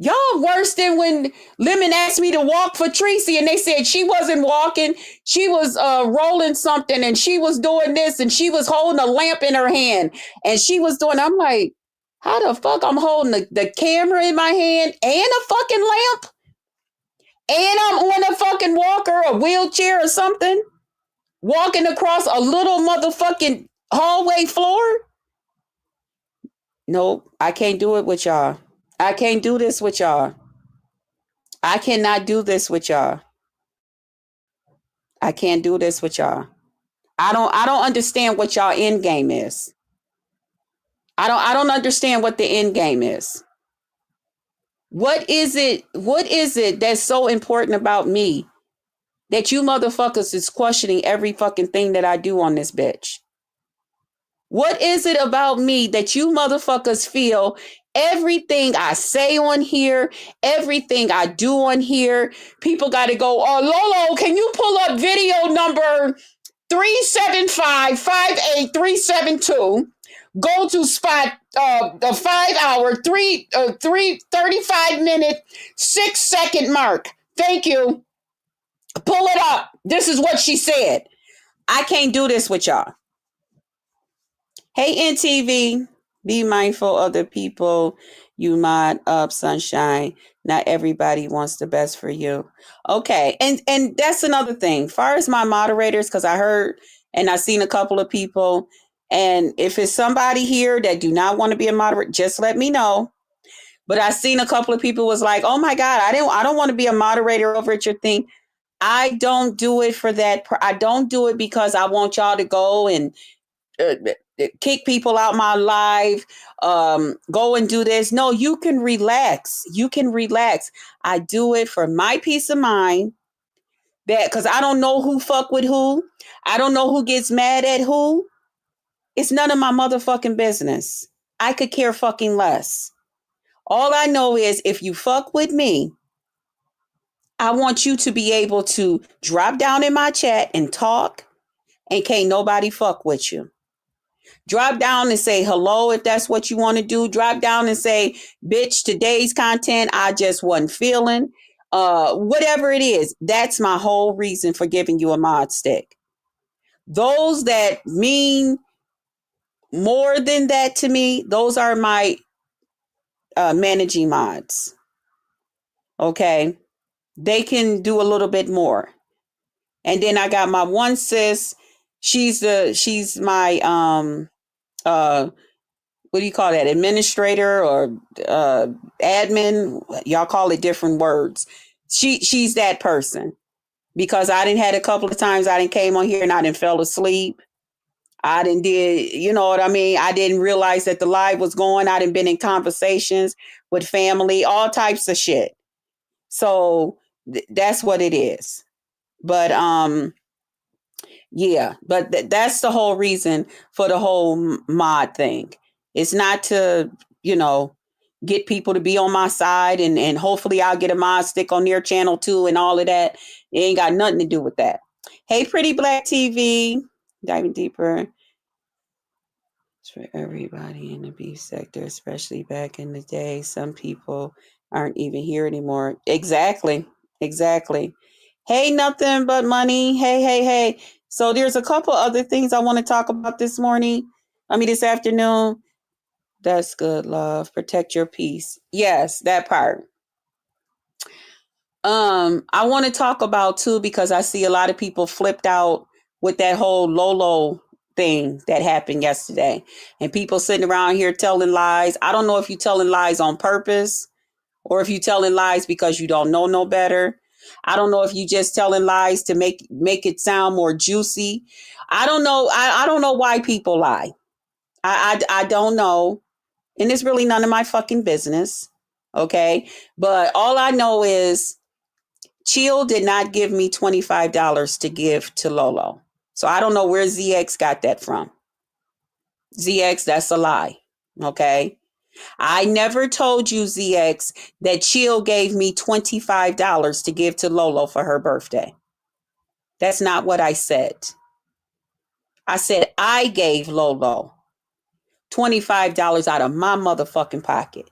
Y'all worse than when Lemon asked me to walk for Tracy and they said she wasn't walking. She was rolling something and she was doing this and she was holding a lamp in her hand and she was doing, I'm like, how the fuck I'm holding the camera in my hand and a fucking lamp? And I'm on a fucking walker, a wheelchair or something, walking across a little motherfucking hallway floor? Nope, I can't do it with y'all. I can't do this with y'all. I cannot do this with y'all. I can't do this with y'all. I don't understand what y'all end game is. I don't understand what the end game is. What is it that's so important about me that you motherfuckers is questioning every fucking thing that I do on this bitch? What is it about me that you motherfuckers feel everything I say on here, everything I do on here, people got to go, oh, Lolo, can you pull up video number 375-58372? Go to spot the 5 hour, 35 minute, 6 second mark. Thank you. Pull it up. This is what she said. I can't do this with y'all. Hey, NTV, be mindful of the people you mod up, sunshine. Not everybody wants the best for you. Okay, and that's another thing. Far as my moderators, because I heard and I seen a couple of people, and if it's somebody here that do not want to be a moderator, just let me know. But I seen a couple of people was like, "Oh my God, I don't want to be a moderator over at your thing." I don't do it for that. I don't do it because I want y'all to go and kick people out my life, go and do this. No, you can relax. You can relax. I do it for my peace of mind, that because I don't know who fuck with who. I don't know who gets mad at who. It's none of my motherfucking business. I could care fucking less. All I know is if you fuck with me, I want you to be able to drop down in my chat and talk, and can't nobody fuck with you. Drop down and say hello if that's what you want to do. Drop down and say, bitch, today's content I just wasn't feeling. Whatever it is, that's my whole reason for giving you a mod stick. Those that mean more than that to me, those are my managing mods. Okay. They can do a little bit more. And then I got my one sis. She's my what do you call that? Administrator or admin? Y'all call it different words. She's that person, because I didn't had a couple of times I didn't came on here and I didn't fell asleep. I didn't did, you know what I mean? I didn't realize that the live was going. I didn't been in conversations with family, all types of shit. So that's what it is. But yeah, but that's the whole reason for the whole mod thing. It's not to, you know, get people to be on my side, and hopefully I'll get a mod stick on their channel too and all of that. It ain't got nothing to do with that. Hey, Pretty Black TV, diving deeper. It's for everybody in the beef sector, especially back in the day. Some people aren't even here anymore. Exactly. Exactly. Hey, nothing but money. Hey, hey, hey. So there's a couple other things I want to talk about this morning. This afternoon. That's good, love. Protect your peace. Yes, that part. I want to talk about too, because I see a lot of people flipped out with that whole Lolo thing that happened yesterday, and people sitting around here telling lies. I don't know if you're telling lies on purpose or if you're telling lies because you don't know no better. I don't know if you just telling lies to make it sound more juicy. I don't know. I don't know why people lie. I don't know. And it's really none of my fucking business. Okay. But all I know is Chill did not give me $25 to give to Lolo. So I don't know where ZX got that from. ZX, that's a lie. Okay. I never told you, ZX, that Chill gave me $25 to give to Lolo for her birthday. That's not what I said. I said I gave Lolo $25 out of my motherfucking pocket.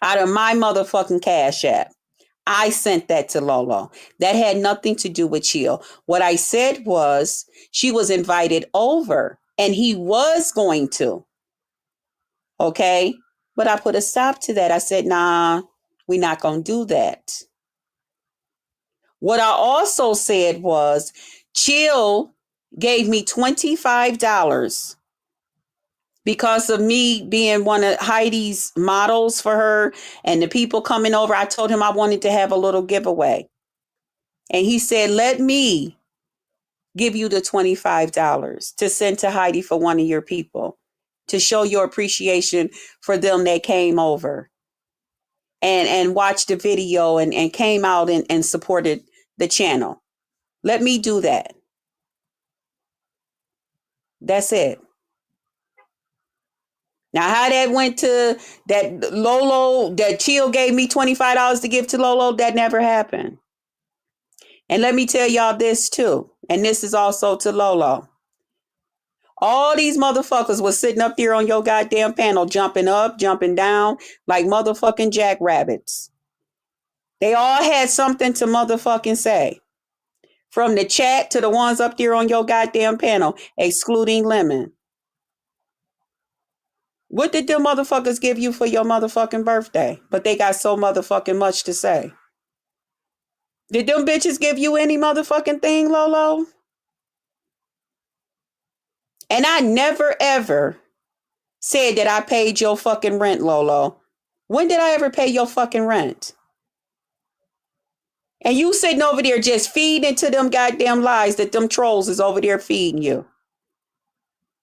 out of my motherfucking Cash App. I sent that to Lolo. That had nothing to do with Yall. What I said was she was invited over and he was going to. Okay. But I put a stop to that. I said, nah, we're not going to do that. What I also said was Yall gave me $25 because of me being one of Heidi's models for her and the people coming over. I told him I wanted to have a little giveaway. And he said, let me give you the $25 to send to Heidi for one of your people to show your appreciation for them that came over and watched the video and came out and supported the channel. Let me do that. That's it. Now, how that went to that Lolo, that Chill gave me $25 to give to Lolo, that never happened. And let me tell y'all this too. And this is also to Lolo. All these motherfuckers was sitting up there on your goddamn panel, jumping up, jumping down, like motherfucking jackrabbits. They all had something to motherfucking say. From the chat to the ones up there on your goddamn panel, excluding Lemon. What did them motherfuckers give you for your motherfucking birthday? But they got so motherfucking much to say. Did them bitches give you any motherfucking thing, Lolo? And I never ever said that I paid your fucking rent, Lolo. When did I ever pay your fucking rent? And you sitting over there just feeding into them goddamn lies that them trolls is over there feeding you.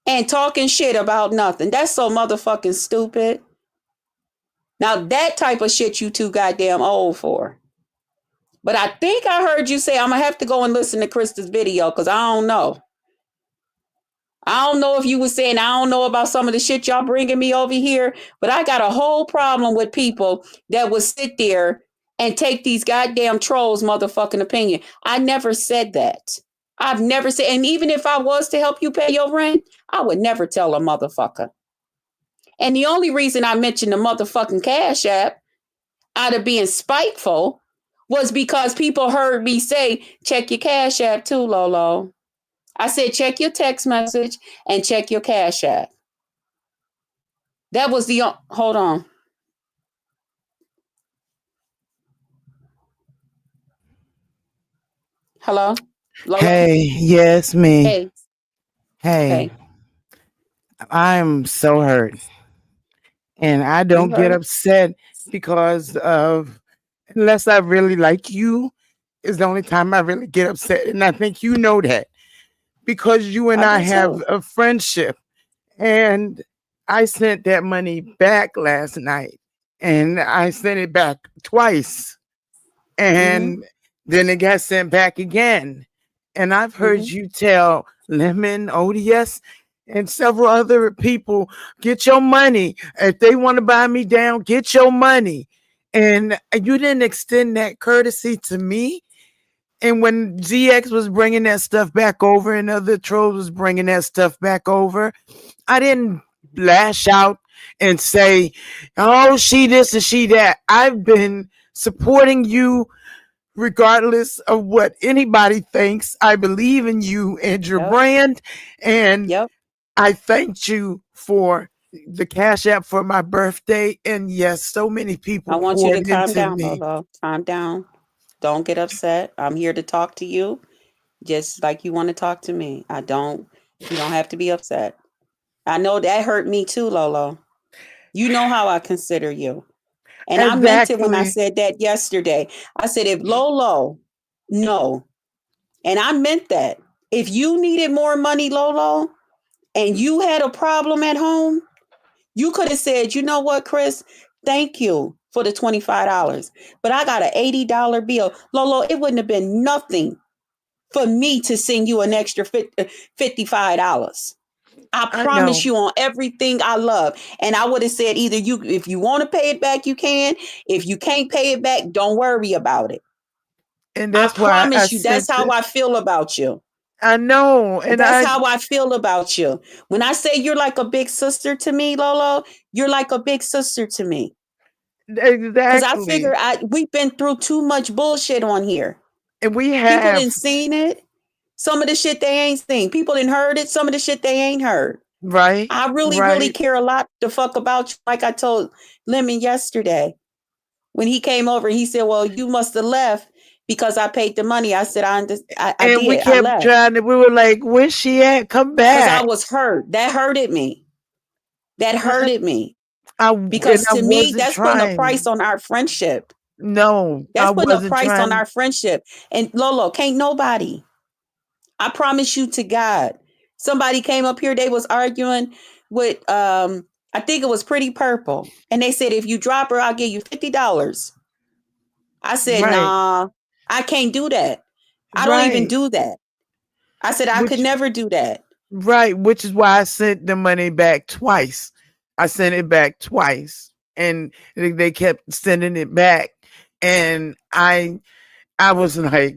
And talking shit about nothing. That's so motherfucking stupid. Now that type of shit you too goddamn old for. But I think I heard you say I'm going to have to go and listen to Krista's video because I don't know. I don't know if you were saying I don't know about some of the shit y'all bringing me over here, but I got a whole problem with people that would sit there and take these goddamn trolls motherfucking opinion. I never said that. I've never said, and even if I was to help you pay your rent, I would never tell a motherfucker. And the only reason I mentioned the motherfucking Cash App out of being spiteful was because people heard me say, check your Cash App too, Lolo. I said, check your text message and check your Cash App. That was the, hold on. Hello? Lolo? Hey, yes, me. Hey, Hey, hey, I'm so hurt. And I you don't get heard? upset because of, unless I really like you, is the only time I really get upset. And I think you know that because you and I I do have too. a friendship. And I sent that money back last night and I sent it back twice. Mm-hmm, And then it got sent back again. And I've heard mm-hmm. you tell Lemon, ODS, and several other people, get your money. If they want to buy me down, get your money. And you didn't extend that courtesy to me. And when GX was bringing that stuff back over and other trolls was bringing that stuff back over, I didn't lash out and say, oh, she this and she that. I've been supporting you regardless of what anybody thinks. I believe in you and your Yep, brand. And yep. I thanked you for the Cash App for my birthday. And yes, so many I people want you to poured calm into down, me. Lolo. Calm down. Don't get upset. I'm here to talk to you just like you want to talk to me. You don't have to be upset. I know that hurt me too, Lolo. You know how I consider you. And I meant it when I Exactly. said that yesterday. I said, if Lolo, no. And I meant that. If you needed more money, Lolo, and you had a problem at home, you could have said, you know what, Chris? Thank you for the $25. But I got an $80 bill. Lolo, it wouldn't have been nothing for me to send you an extra $55. I I promise know. you on everything I love. And I would have said either you, if you want to pay it back, you can. If you can't pay it back, don't worry about it. And I that's why I promise you, that's sent how it. I feel about you. I know. And That's I, how I feel about you. When I say you're like a big sister to me, Lolo, you're like a big sister to me. Because I figure Exactly. we've been through too much bullshit on here. And we People have, didn't seen it. Some of the shit they ain't seen. People didn't heard it. Some of the shit they ain't heard. right, I really, really right. care a lot the fuck about you. Like I told Lemon yesterday when he came over, he said, "Well, you must have left because I paid the money." I said, I And we did. I kept left trying to, we were like, where's she at? Come because I back. was hurt. That hurted me. That Uh-uh. hurted me And because I to me, wasn't that's putting a price trying. on our friendship. No, I That's putting a wasn't price on trying. our friendship. And Lolo, can't nobody. I promise you to God. Somebody came up here, they was arguing with I think it was Pretty Purple. And they said, if you drop her, I'll give you $50. I said, Right, nah, I can't do that. I don't even right. do that. I said, I could Which, never do that. right, which is why I sent the money back twice. I sent it back twice. And they kept sending it back. And I was like,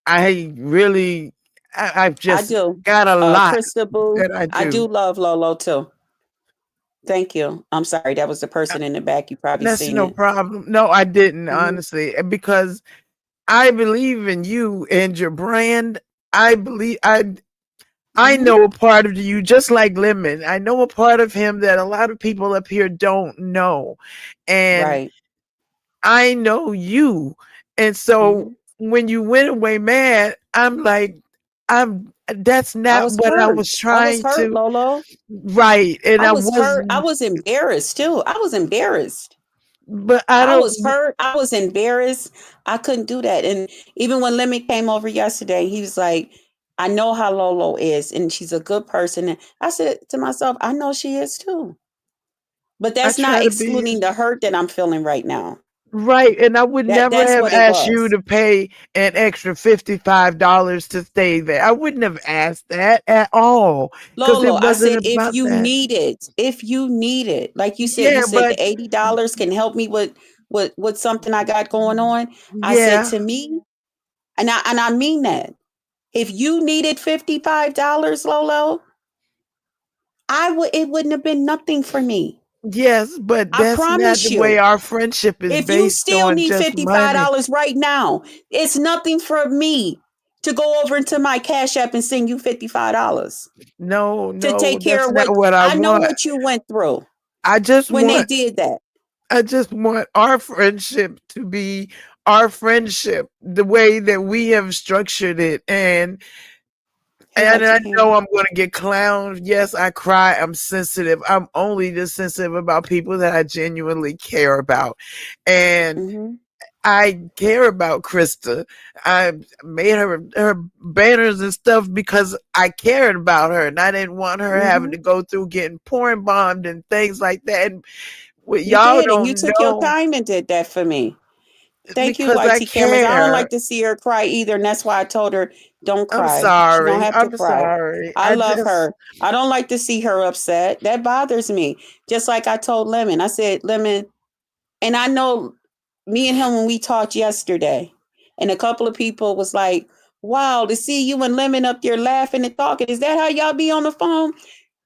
I really, I've I just do. got a lot Krista Boo, that I I do do. love Lolo too. Thank you. I'm sorry. That was the Uh, person in the back. You probably That's seen no it. problem. No, I didn't, Mm-hmm. honestly, because I believe in you and your brand. I believe I Mm-hmm. know a part of you, just like Lemon. I know a part of him that a lot of people up here don't know. And Right. I know you. And so Mm-hmm. when you went away mad, I'm like, that's I not was what I hurt. was I was trying hurt, to. Lolo. Right. And I I was hurt. I wasn't, was embarrassed too. I was embarrassed. but I I was don't, hurt. I was embarrassed. I couldn't do that. And even when Lemmy came over yesterday, he was like, I know how Lolo is, and she's a good person. And I said to myself, I know she is too. But I that's try not to be excluding the hurt that I'm feeling right now. right. And I would never That's have what it asked you was. to pay an extra $55 to stay there. I wouldn't have asked that at all because Lolo, it I wasn't said, about that. if you need it, like you Yeah, said but the $80 can help me with something I got going on. I said yeah, to me, and I mean that. If you needed $55, Lolo, it wouldn't have been nothing for me. yes, but I that's not promise the way you. our friendship is If you based still on need just money. $55 right now, it's nothing for me to go over into my Cash App and send you $55 No, to no, take care that's of not what what I I know want. what you went through I just when they want did that. I just want our friendship to be our friendship the way that we have structured it. He And liked I your know hair. I'm going to get clowned. Yes, I cry. I'm sensitive. I'm only this sensitive about people that I genuinely care about. And Mm-hmm. I care about Krista. I made her banners and stuff because I cared about her and I didn't want her having Mm-hmm. to go through getting porn bombed and things like that. And what You y'all did, and you don't took your know time and did that for me. Thank you, because I YT Cameras. I don't care. like to see her cry either, and that's why I told her don't I'm cry. She don't sorry. have to I'm cry. sorry. I I love just her. I don't like to see her upset. That bothers me. Just like I told Lemon. I said, Lemon, and I know me and him when we talked yesterday, and a couple of people was like, wow, to see you and Lemon up there laughing and talking. Is that how y'all be on the phone?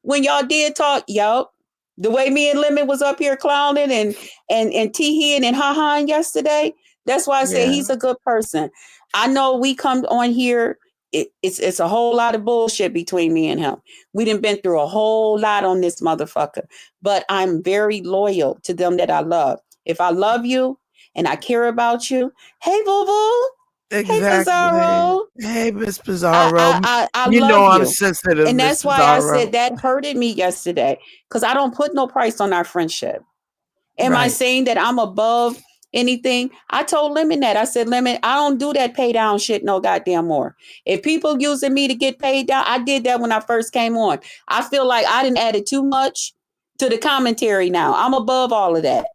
When y'all did talk, yup. The way me and Lemon was up here clowning and tee-heeing and ha-haing yesterday, that's why I say yeah. he's a good person. I know we come on here, it's a whole lot of bullshit between me and him. We done been through a whole lot on this motherfucker, but I'm very loyal to them that I love. If I love you and I care about you, hey boo boo, hey Exactly. Pizarro, Hey, Miss Pizarro. I You know love I'm you. sensitive, And Miss that's why I said Pizarro. that hurted me yesterday because I don't put no price on our friendship. Am I Right. saying that I'm above anything? I told Lemon that. I said, Lemon, I don't do that pay down shit no goddamn more. If people using me to get paid down, I did that when I first came on. I feel like I didn't add it too much to the commentary now. I'm above all of that.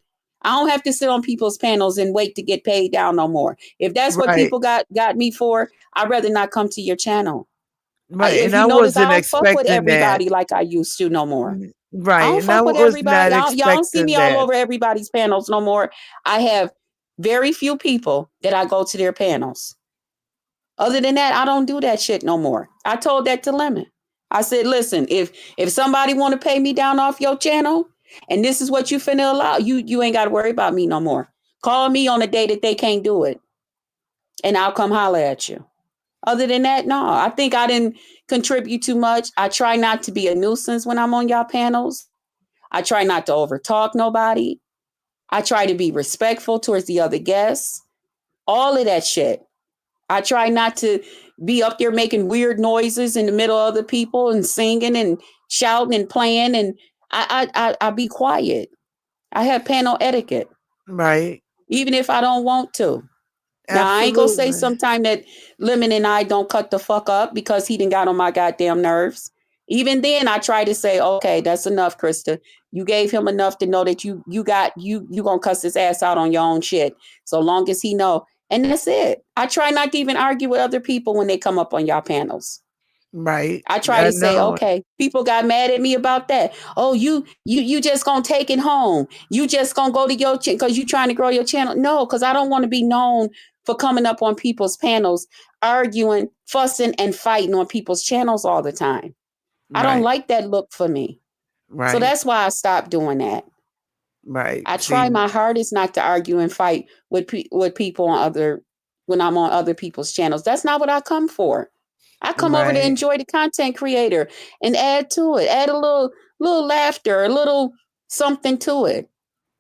I don't have to sit on people's panels and wait to get paid down no more. If that's what Right. people got me for, I'd rather not come to your channel. Right. If And you I notice, I wasn't don't fuck with expecting that. everybody like I used to no more. I Right. don't And I fuck with was everybody. not Y'all don't see expecting me all that. over everybody's panels no more. I have very few people that I go to their panels. Other than that, I don't do that shit no more. I told that to Lemon. I said, listen, if somebody want to pay me down off your channel, And this is what you finna allow. You ain't got to worry about me no more. Call me on the day that they can't do it, and I'll come holler at you. Other than that, no. I think I didn't contribute too much. I try not to be a nuisance when I'm on y'all panels. I try not to overtalk nobody. I try to be respectful towards the other guests. All of that shit. I try not to be up there making weird noises in the middle of other people and singing and shouting and playing. And I be quiet. I have panel etiquette, Right. even if I don't want to. Now, I ain't gonna say Absolutely. sometime that Lemon and I don't cut the fuck up because he done got on my goddamn nerves. Even then, I try to say, okay, that's enough, Krista. You gave him enough to know that you gonna cuss his ass out on your own shit. So long as he know, and that's it. I try not to even argue with other people when they come up on y'all panels. Right. I try I to say, know. okay, people got mad at me about that. Oh, you just gonna take it home. You just gonna go to your because you trying to grow your channel. No, because I don't want to be known for coming up on people's panels, arguing, fussing, and fighting on people's channels all the time. I don't Right. like that look for me. So Right. that's why I stopped doing that. Right. I try See. my hardest not to argue and fight with people on other when I'm on other people's channels. That's not what I come for. I come over to Right. enjoy the content creator and add to it, add a little laughter, a little something to it.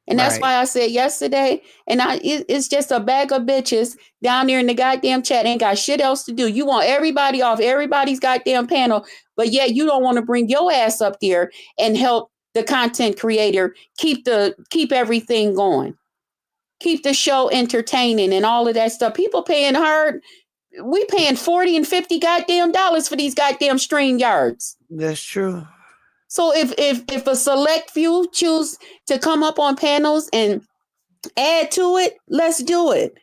And that's Right. why I said yesterday, and it's just a bag of bitches down there in the goddamn chat ain't got shit else to do. You want everybody off everybody's goddamn panel, but yet you don't want to bring your ass up there and help the content creator keep everything going, keep the show entertaining and all of that stuff. People paying hard. We paying 40 and 50 goddamn dollars for these goddamn stream yards. That's true. So if a select few choose to come up on panels and add to it, let's do it.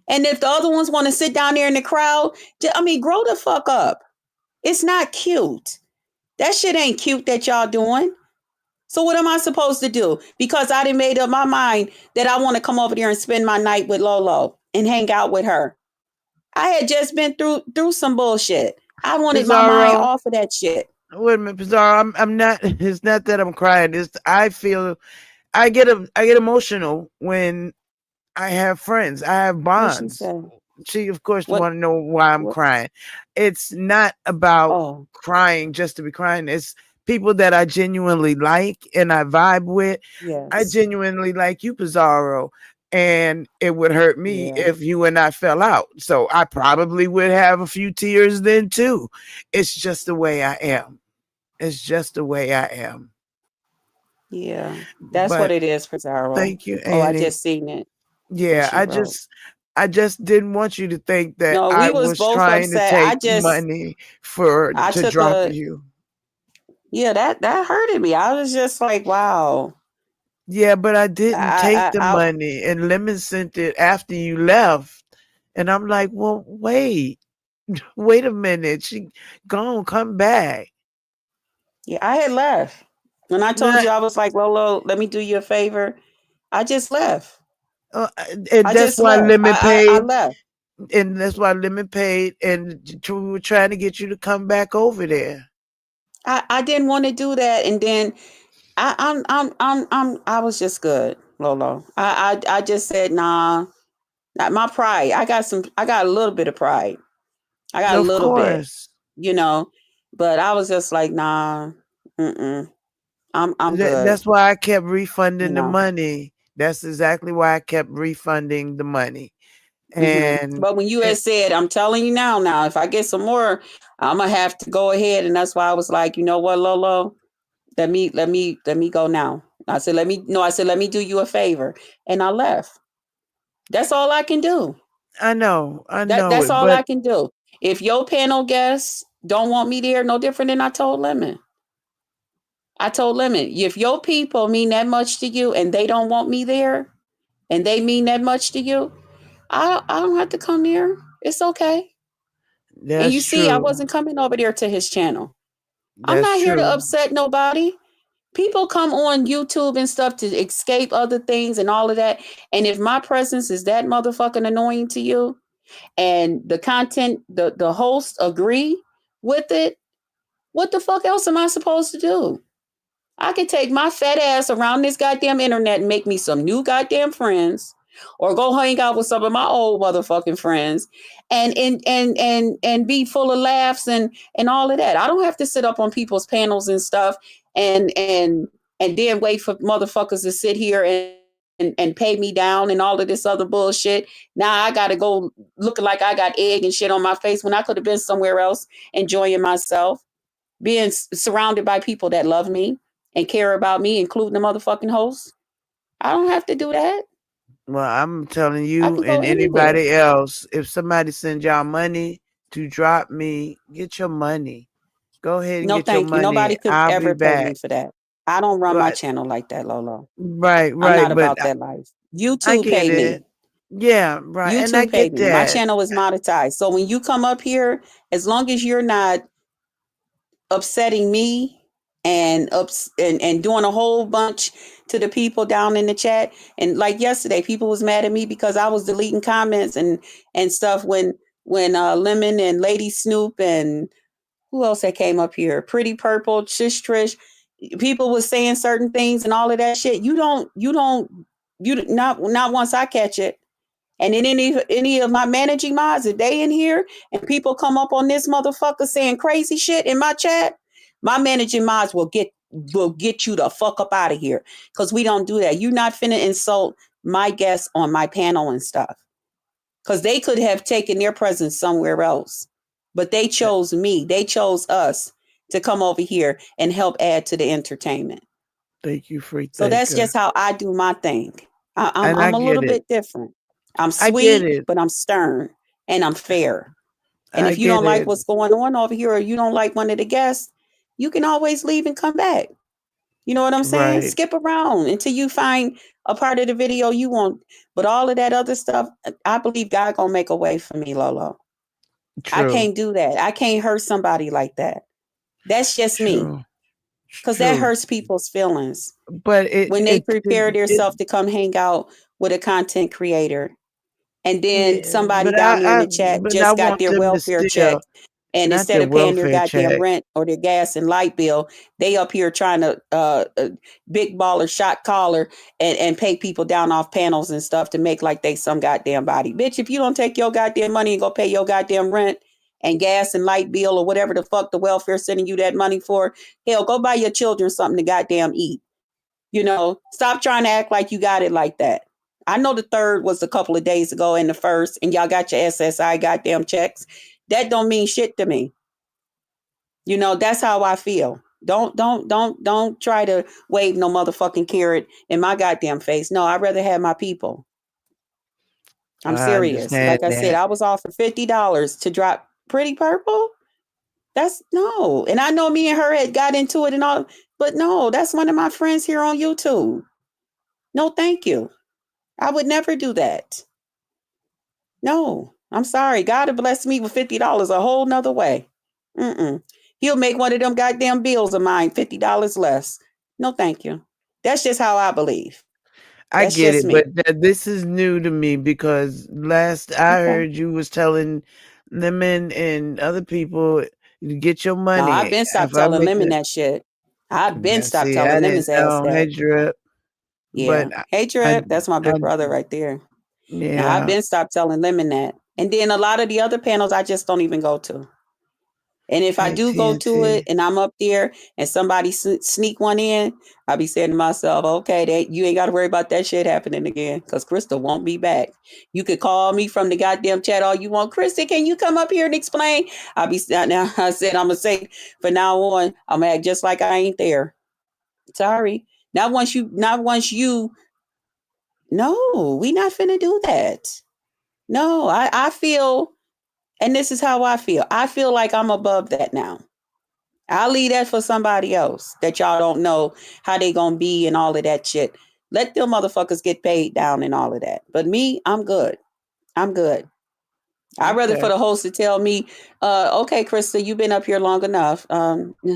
And if the other ones want to sit down there in the crowd, grow the fuck up. It's not cute. That shit ain't cute that y'all doing. So what am I supposed to do? Because I done made up my mind that I want to come over there and spend my night with Lolo and hang out with her. I had just been through some bullshit. I wanted my mind Pizarro. off of that shit. Wait a minute, Pizarro. I'm not. It's not that I'm crying. It's I feel. I get emotional when I have friends. I have What she bonds. said? She, of course, What? want to know why I'm What? crying. It's not about Oh, crying just to be crying. It's people that I genuinely like and I vibe with. I yes. genuinely like you, Pizarro. And it would hurt me Yeah. if you and I fell out. So I probably would have a few tears then too. It's just the way I am. It's just the way I am. Yeah. That's what But it is, Pizarro. thank you, Oh, I Annie. just seen it. What Yeah, she wrote. I just didn't want you to think that No, we I was was both trying to upset. take money for I to took drop a you. yeah, that hurted me. I was just like, wow. Yeah, but I didn't take the I money and Lemon sent it after you left. And I'm like, well, wait a minute. She gone, come back. yeah, I had left. When I told Nah, you I was like, Lolo, let me do you a favor. I just left. uh, and I that's just why left. Lemon I paid. left. And that's why Lemon paid. And we were trying to get you to come back over there. I didn't want to do that, and then I was just good, Lolo. I just said nah. Not my pride. I got a little bit of pride. I got a Of little bit, course. you know. But I was just like, nah, mm-mm. I'm good, That's why I kept you refunding the know. money. That's exactly why I kept refunding the money. And But when you had said, I'm telling you now, if I get some more, I'm gonna have to go ahead. And that's why I was like, you know what, Lolo, let me go now. I said, let me no, I said, let me do you a favor. And I left. That's all I can do. I That know that's it, all I but can do. If your panel guests don't want me there, no different than I told Lemon. I told Lemon, if your people mean that much to you and they don't want me there and they mean that much to you, I don't have to come there. It's okay. And that's you see, I true. wasn't coming over there to his channel. I'm That's not here to true. upset nobody. People come on YouTube and stuff to escape other things and all of that. And if my presence is that motherfucking annoying to you and the content, the hosts agree with it, what the fuck else am I supposed to do? I can take my fat ass around this goddamn internet and make me some new goddamn friends, or go hang out with some of my old motherfucking friends, and be full of laughs and all of that. I don't have to sit up on people's panels and stuff and then wait for motherfuckers to sit here and pay me down and all of this other bullshit. Now I gotta go looking like I got egg and shit on my face when I could have been somewhere else enjoying myself, being surrounded by people that love me and care about me, including the motherfucking host. I don't have to do that. Well, I'm telling I you can go and anywhere. anybody else, if somebody sends y'all money to drop me, get your money. Go ahead and No, get your thank you. Nobody money. could I'll be ever pay me back. for that. I don't run my But channel like that, Lolo. right, I'm right. not But about that life. I YouTube get pay me. it. Yeah, right. And I YouTube pay get me. My that. channel is monetized. So when you come up here, as long as you're not upsetting me and doing a whole bunch to the people down in the chat, and like yesterday people was mad at me because I was deleting comments and stuff when Lemon and Lady Snoop and who else that came up here, Pretty Purple, Shish Trish, people was saying certain things and all of that shit. You not once I catch it. And in any of my managing mods, if they in here and people come up on this motherfucker saying crazy shit in my chat, my managing mods will get you the fuck up out of here. Cause we don't do that. You not finna insult my guests on my panel and stuff. Cause they could have taken their presence somewhere else. But they chose me. They chose us to come over here and help add to the entertainment. Thank you, free So that's thinker. just how I do my thing. I'm And I I'm a little get it. bit different. I'm I get sweet, it. but I'm stern and I'm fair. And I if you get don't like it. what's going on over here or you don't like one of the guests, you can always leave and come back. You know what I'm saying? Right. Skip around until you find a part of the video you want. But all of that other stuff, I believe God gonna make a way for me, Lolo. I True. can't do that. I can't hurt somebody like that. That's just me. True. Because that True. hurts people's feelings But when they prepare themselves to come hang out with a content creator. And then yeah, somebody down there in the chat but I just got want their them to welfare check. still And not instead their of paying their welfare goddamn check. rent or their gas and light bill, they up here trying to big baller shot caller and pay people down off panels and stuff to make like they some goddamn body. Bitch, if you don't take your goddamn money and go pay your goddamn rent and gas and light bill or whatever the fuck the welfare sending you that money for, hell, go buy your children something to goddamn eat. Stop trying to act like you got it like that. I know the third was a couple of days ago and the first, and y'all got your SSI goddamn checks. That don't mean shit to me. That's how I feel. Don't try to wave no motherfucking carrot in my goddamn face. No, I'd rather have my people. I'm I serious. understand Like I said, that. I was offered $50 to drop Pretty Purple. That's no. And I know me and her had got into it and all, but no, that's one of my friends here on YouTube. No, thank you. I would never do that. No, I'm sorry. God will bless me with $50 a whole nother way. Mm-mm. He'll make one of them goddamn bills of mine $50 less. No, thank you. That's just how I believe. I That's get just it, but me. this is new to me because last I Okay. heard you was telling Lemon and other people to get your No, I've money. been If stopped I telling make Lemon it, that shit. I've been now stopped see, telling I didn't Lemon's ass know. Hey, that. drip, but Yeah. Hey, I, Trip. That's my I, big brother right there. Now, I've yeah. been stopped telling Lemon that. And then a lot of the other panels I just don't even go to. And if I Hey, do go to it TNT. and I'm up there and somebody sneak one in, I'll be saying to myself, okay, you ain't got to worry about that shit happening again because Krista won't be back. You could call me from the goddamn chat all you want. Krista, can you come up here and explain? I'll be now. I said, I'm going to say from now on, I'm going to act just like I ain't there. Sorry. No, we not finna do that. No, I feel, and this is how I feel. I feel like I'm above that now. I'll leave that for somebody else that y'all don't know how they gonna be and all of that shit. Let them motherfuckers get paid down and all of that. But me, I'm good. I'm good. I'd rather for Okay. the host to tell me, okay, Krista, you've been up here long enough.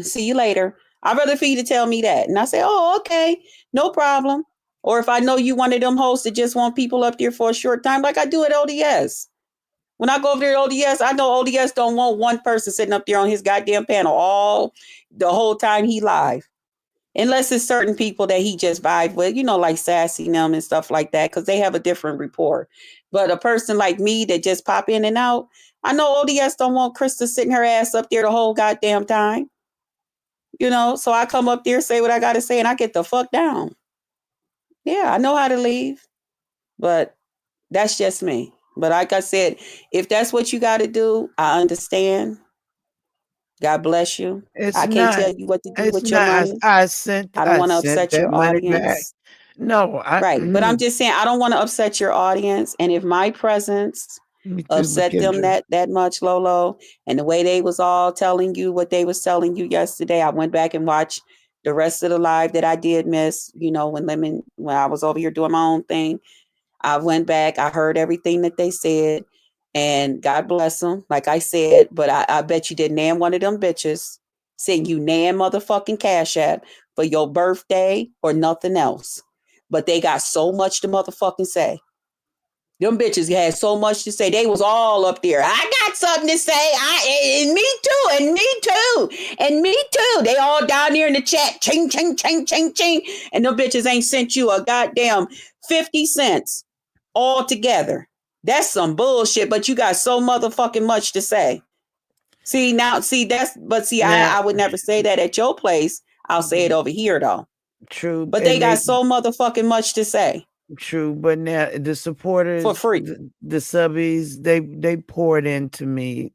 See you later. I'd rather for you to tell me that. And I say, oh, okay, no problem. Or if I know you one of them hosts that just want people up there for a short time, like I do at ODS. When I go over there to ODS, I know ODS don't want one person sitting up there on his goddamn panel all the whole time he live. Unless it's certain people that he just vibe with, like Sassy them and stuff like that, because they have a different rapport. But a person like me that just pop in and out, I know ODS don't want Krista sitting her ass up there the whole goddamn time. So I come up there, say what I got to say, and I get the fuck down. Yeah, I know how to leave, but that's just me. But like I said, if that's what you got to do, I understand. God bless you. It's I can't not. tell you what to do It's with your not. money. I don't I want to sent upset that your money back. audience. No, Right. But I'm just saying, I don't want to upset your audience. And if my presence me too, upset them Kendra. that much, Lolo, and the way they was all telling you what they was telling you yesterday, I went back and watched the rest of the live that I did miss, when I was over here doing my own thing. I went back, I heard everything that they said, and God bless them, like I said, but I bet you didn't name one of them bitches send you nan motherfucking cash app for your birthday or nothing else. But they got so much to motherfucking say. Them bitches had so much to say. They was all up there. I got something to say. And me too, and me too, and me too. They all down there in the chat. Ching, ching, ching, ching, ching. And them bitches ain't sent you a goddamn 50 cents all together. That's some bullshit, but you got so motherfucking much to say. Now, I would never say that at your place. I'll say it over here though. true, But they and got so motherfucking much to say true, but now the for supporters, free. the subbies, they poured into me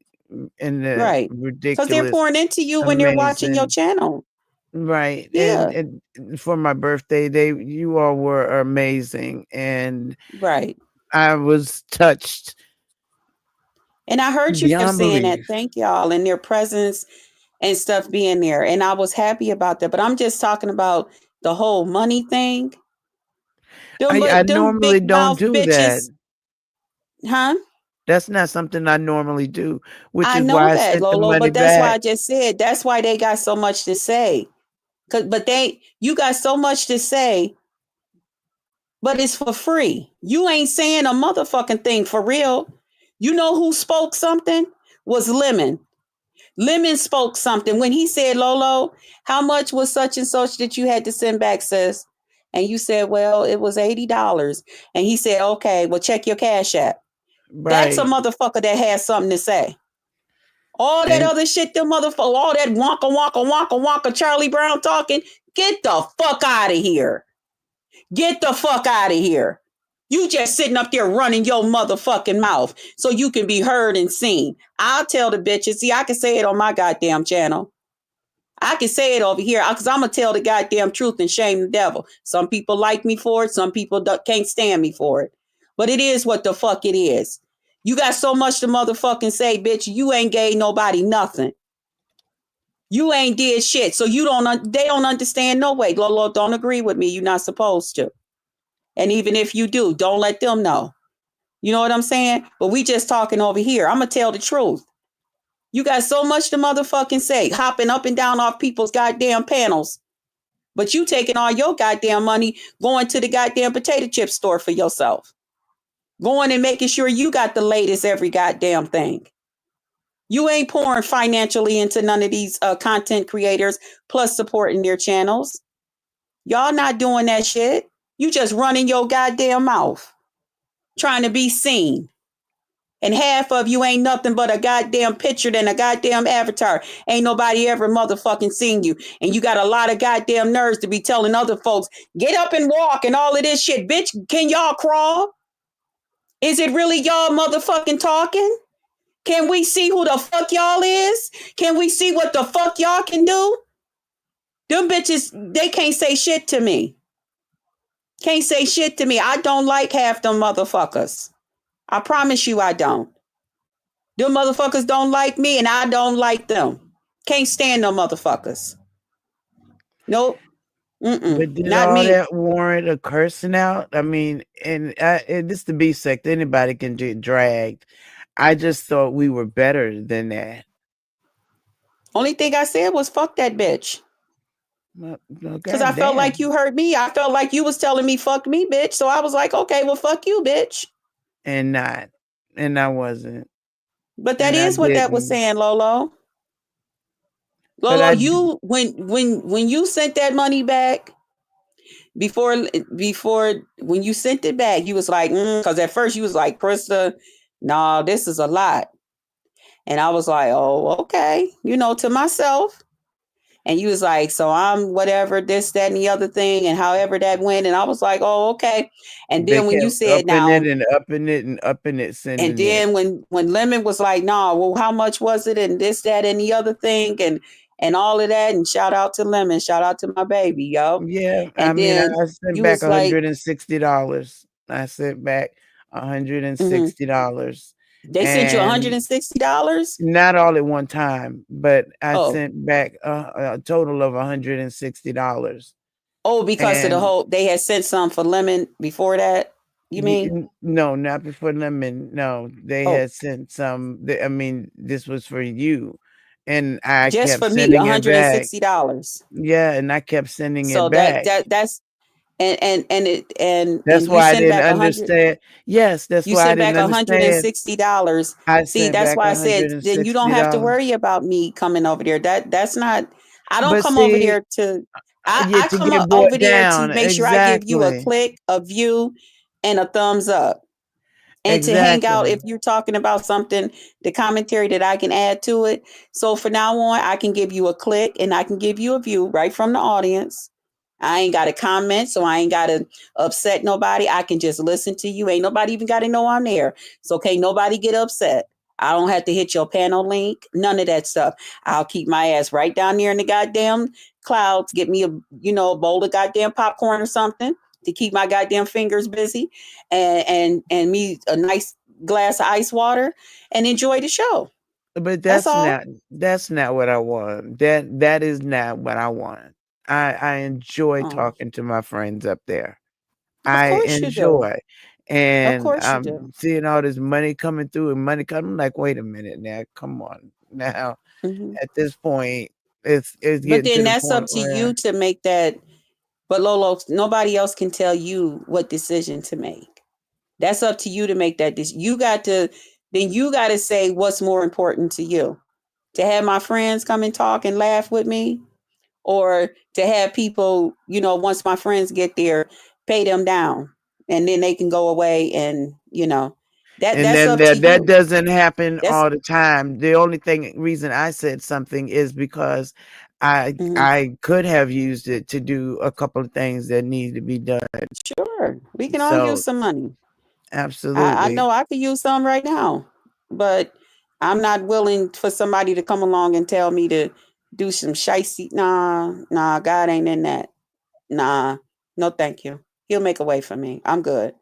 in the Right. Because they're ridiculous, pouring into you when they're watching your amazing, channel. right? Yeah. And for my birthday, you all were amazing, and Right. I was touched And I heard you beyond saying that. belief. Thank y'all and their presence and stuff being there. And I was happy about that. But I'm just talking about the whole money thing. I Them normally big don't mouth do that. bitches. Huh? That's not something I normally do, which I is know why I that, sent the Lolo, money but that's why back. I just said that's why they got so much to say. But you got so much to say, but it's for free. You ain't saying a motherfucking thing for real. You know who spoke something? Was Lemon. Lemon spoke something when he said, Lolo, how much was such and such that you had to send back, sis? And you said, well, it was $80. And he said, okay, well, check your cash app. That's a Right. motherfucker that has something to say. All that And other shit, them motherfucker, all that wonka, Charlie Brown talking, get the fuck out of here. Get the fuck out of here. You just sitting up there running your motherfucking mouth so you can be heard and seen. I'll tell the bitches. See, I can say it on my goddamn channel. I can say it over here because I'm going to tell the goddamn truth and shame the devil. Some people like me for it. Some people can't stand me for it. But it is what the fuck it is. You got so much to motherfucking say, bitch. You ain't gave nobody nothing. You ain't did shit. So they don't understand no way. Lolo, don't agree with me. You're not supposed to. And even if you do, don't let them know. You know what I'm saying? But we just talking over here. I'm going to tell the truth. You got so much to motherfucking say, hopping up and down off people's goddamn panels. But you taking all your goddamn money, going to the goddamn potato chip store for yourself. Going and making sure you got the latest every goddamn thing. You ain't pouring financially into none of these content creators, plus supporting their channels. Y'all not doing that shit. You just running your goddamn mouth, trying to be seen. And half of you ain't nothing but a goddamn picture and a goddamn avatar. Ain't nobody ever motherfucking seen you. And you got a lot of goddamn nerves to be telling other folks, get up and walk and all of this shit. Bitch, can y'all crawl? Is it really y'all motherfucking talking? Can we see who the fuck y'all is? Can we see what the fuck y'all can do? Them bitches, they can't say shit to me. Can't say shit to me. I don't like half them motherfuckers. I promise you I don't. Them motherfuckers don't like me and I don't like them. Can't stand them motherfuckers. Nope. but did Not all me. that warrant a cursing out? I mean, and this the B sect. Anybody can get dragged. I just thought we were better than that. Only thing I said was fuck that bitch. Well, Because I felt like goddamn. you heard me. I felt like you was telling me fuck me, bitch. So I was like, okay, well, fuck you, bitch. And not. And I wasn't. But that And I is what that was didn't. saying, Lolo. but Lolo, you when you sent that money back before when you sent it back, you was like, because at first you was like, Krista, nah, this is a lot. And I was like, oh, okay, to myself. And you was like, so I'm whatever, this, that, and the other thing, and however that went. And I was like, oh, okay. And they then when you kept said upping it now, and upping it and upping it, and sending it. then when Lemon was like, nah, well, how much was it? And this, that, and the other thing, and all of that. And shout out to Lemon, shout out to my baby, yo. Yeah, I And mean, then I sent you back was like, $160. I sent back mhm. $160, They sent you and $160. not all at one time, but I Oh, sent back a total of $160. oh, because of the And whole, they had sent some for Lemon before that. You mean? no, not before Lemon. No, they Oh, had sent some. I mean, this was for you, and I just kept for me, sending it back. $160. Yeah, and I kept sending it So back. that's and That's you why I send didn't back 100. understand. Yes, that's You why I sent didn't back understand. $160. I See, sent that's back why I said then you don't have to $160. worry about me coming over there. That's not. I don't But come over see, there to. yeah, I to come get over brought there to down. make sure I give you a Exactly. click, a view, and a thumbs up. And to hang out Exactly. if you're talking about something, the commentary that I can add to it. So for now on, I can give you a click and I can give you a view right from the audience. I ain't got to comment, so I ain't got to upset nobody. I can just listen to you. Ain't nobody even got to know I'm there. So can't nobody get upset. I don't have to hit your panel link, none of that stuff. I'll keep my ass right down there in the goddamn clouds. Get me a bowl of goddamn popcorn or something to keep my goddamn fingers busy, and me a nice glass of ice water and enjoy the show. But That's all. that's not what I want. That is not what I want. I enjoy Oh, talking to my friends up there. of I course you do. enjoy, Of and course you I'm do. seeing all this money coming through and money coming. I'm like, wait a minute now, come on. Now, Hmm. at this point, it's But getting to then the that's up point to you where to make that. But Lolo, nobody else can tell you what decision to make. That's up to you to make that decision. You got to say what's more important to you. To have my friends come and talk and laugh with me, or to have people, once my friends get there, pay them down and then they can go away and, and that's then up to that you. doesn't happen That's all the time. The only reason I said something is because mhm. I could have used it to do a couple of things that need to be done. Sure. We can all So use some money. I absolutely. know I could use some right now, but I'm not willing for somebody to come along and tell me to do some shicey. Nah, God ain't in that. Nah, no, thank you. He'll make a way for me. I'm good.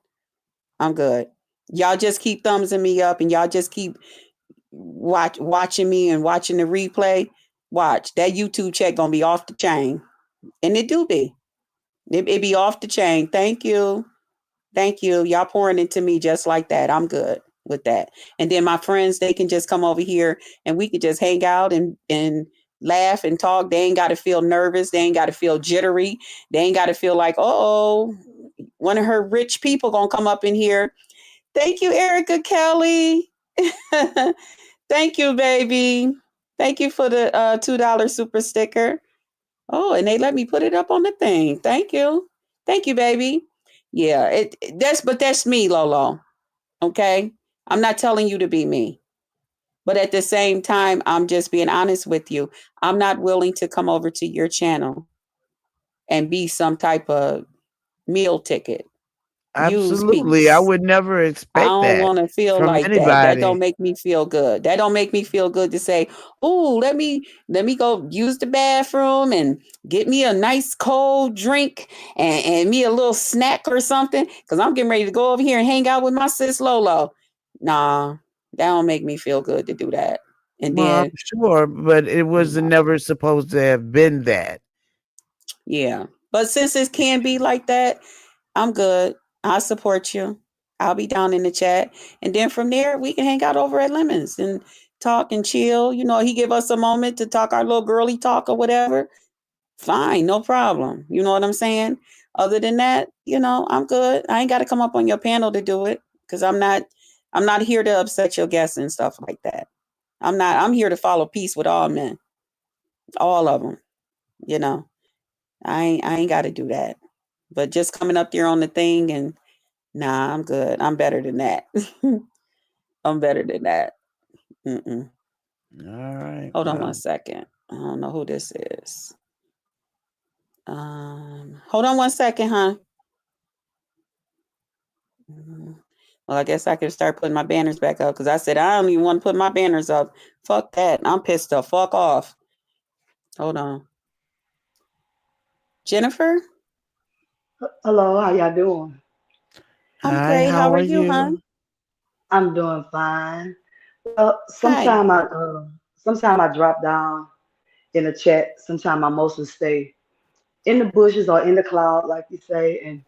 I'm good. Y'all just keep thumbsing me up and y'all just keep watching me and watching the replay. Watch that YouTube check gonna be off the chain, and it do be. It be off the chain. Thank you. Thank you. Y'all pouring into me just like that. I'm good with that. And then my friends, they can just come over here and we could just hang out and laugh and talk. They ain't got to feel nervous. They ain't got to feel jittery. They ain't got to feel like, oh, one of her rich people gonna come up in here. Thank you, Erica Kelly. Thank you, baby. Thank you for the $2 super sticker. Oh, and they let me put it up on the thing. Thank you. Thank you, baby. Yeah, that's me, Lolo. Okay? I'm not telling you to be me. But at the same time, I'm just being honest with you. I'm not willing to come over to your channel and be some type of meal ticket. Use Absolutely. I peace. would never I expect don't that want to feel from like that. That don't anybody. make me feel good. That don't make me feel good to say, "Oh, let me go use the bathroom and get me a nice cold drink and me a little snack or something cuz I'm getting ready to go over here and hang out with my sis Lolo." Nah, that don't make me feel good to do that. And Well, I'm then sure, but it was no. never supposed to have been that. Yeah. But since it can be like that, I'm good. I'll support you. I'll be down in the chat. And then from there, we can hang out over at Lemons and talk and chill. He give us a moment to talk our little girly talk or whatever. Fine, no problem. You know what I'm saying? Other than that, I'm good. I ain't got to come up on your panel to do it because I'm not here to upset your guests and stuff like that. I'm here to follow peace with all men. all of them. You know, I ain't got to do that. But just coming up there on the thing and nah, I'm good. I'm better than that. I'm better than that. Mm-mm. All right. Hold on one Well, second. I don't know who this is. Hold on one second, huh? Mhm. Well, I guess I could start putting my banners back up because I said I don't even want to put my banners up. Fuck that. I'm pissed the fuck off. Hold on. Jennifer? Hello, how y'all doing? I'm hi. great. How How are are you, hon? you? I'm doing fine. Well, Hi. sometime I drop down in the chat. Sometime I mostly stay in the bushes or in the cloud, like you say, and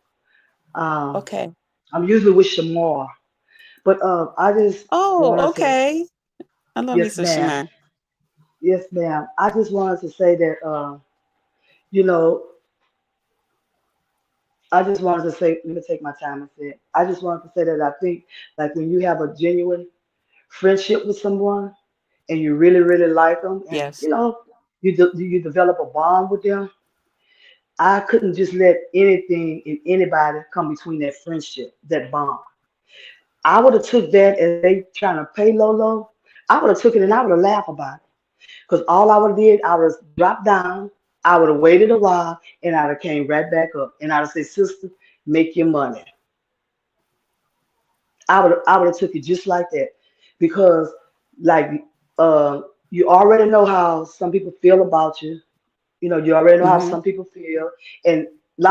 um, Okay. I'm usually with Shamar. But I just Oh, wanted to, okay. I love me yes, some ma'am, Shemar. yes, ma'am. I just wanted to say that, you know, I just wanted to say, let me take my time and say it. I just wanted to say that I think, like, when you have a genuine friendship with someone and you really, really like them, and Yes. you develop a bond with them. I couldn't just let anything and anybody come between that friendship, that bond. I would have took that as they trying to pay Lolo. I would have took it and I would have laughed about it. Because all I would have did, I would have dropped down, I would have waited a while, and I'd have came right back up. And I'd have said, sister, make your money. I would have took it just like that. Because like you already know how some people feel about you. You already know how Mm-hmm. some people feel, and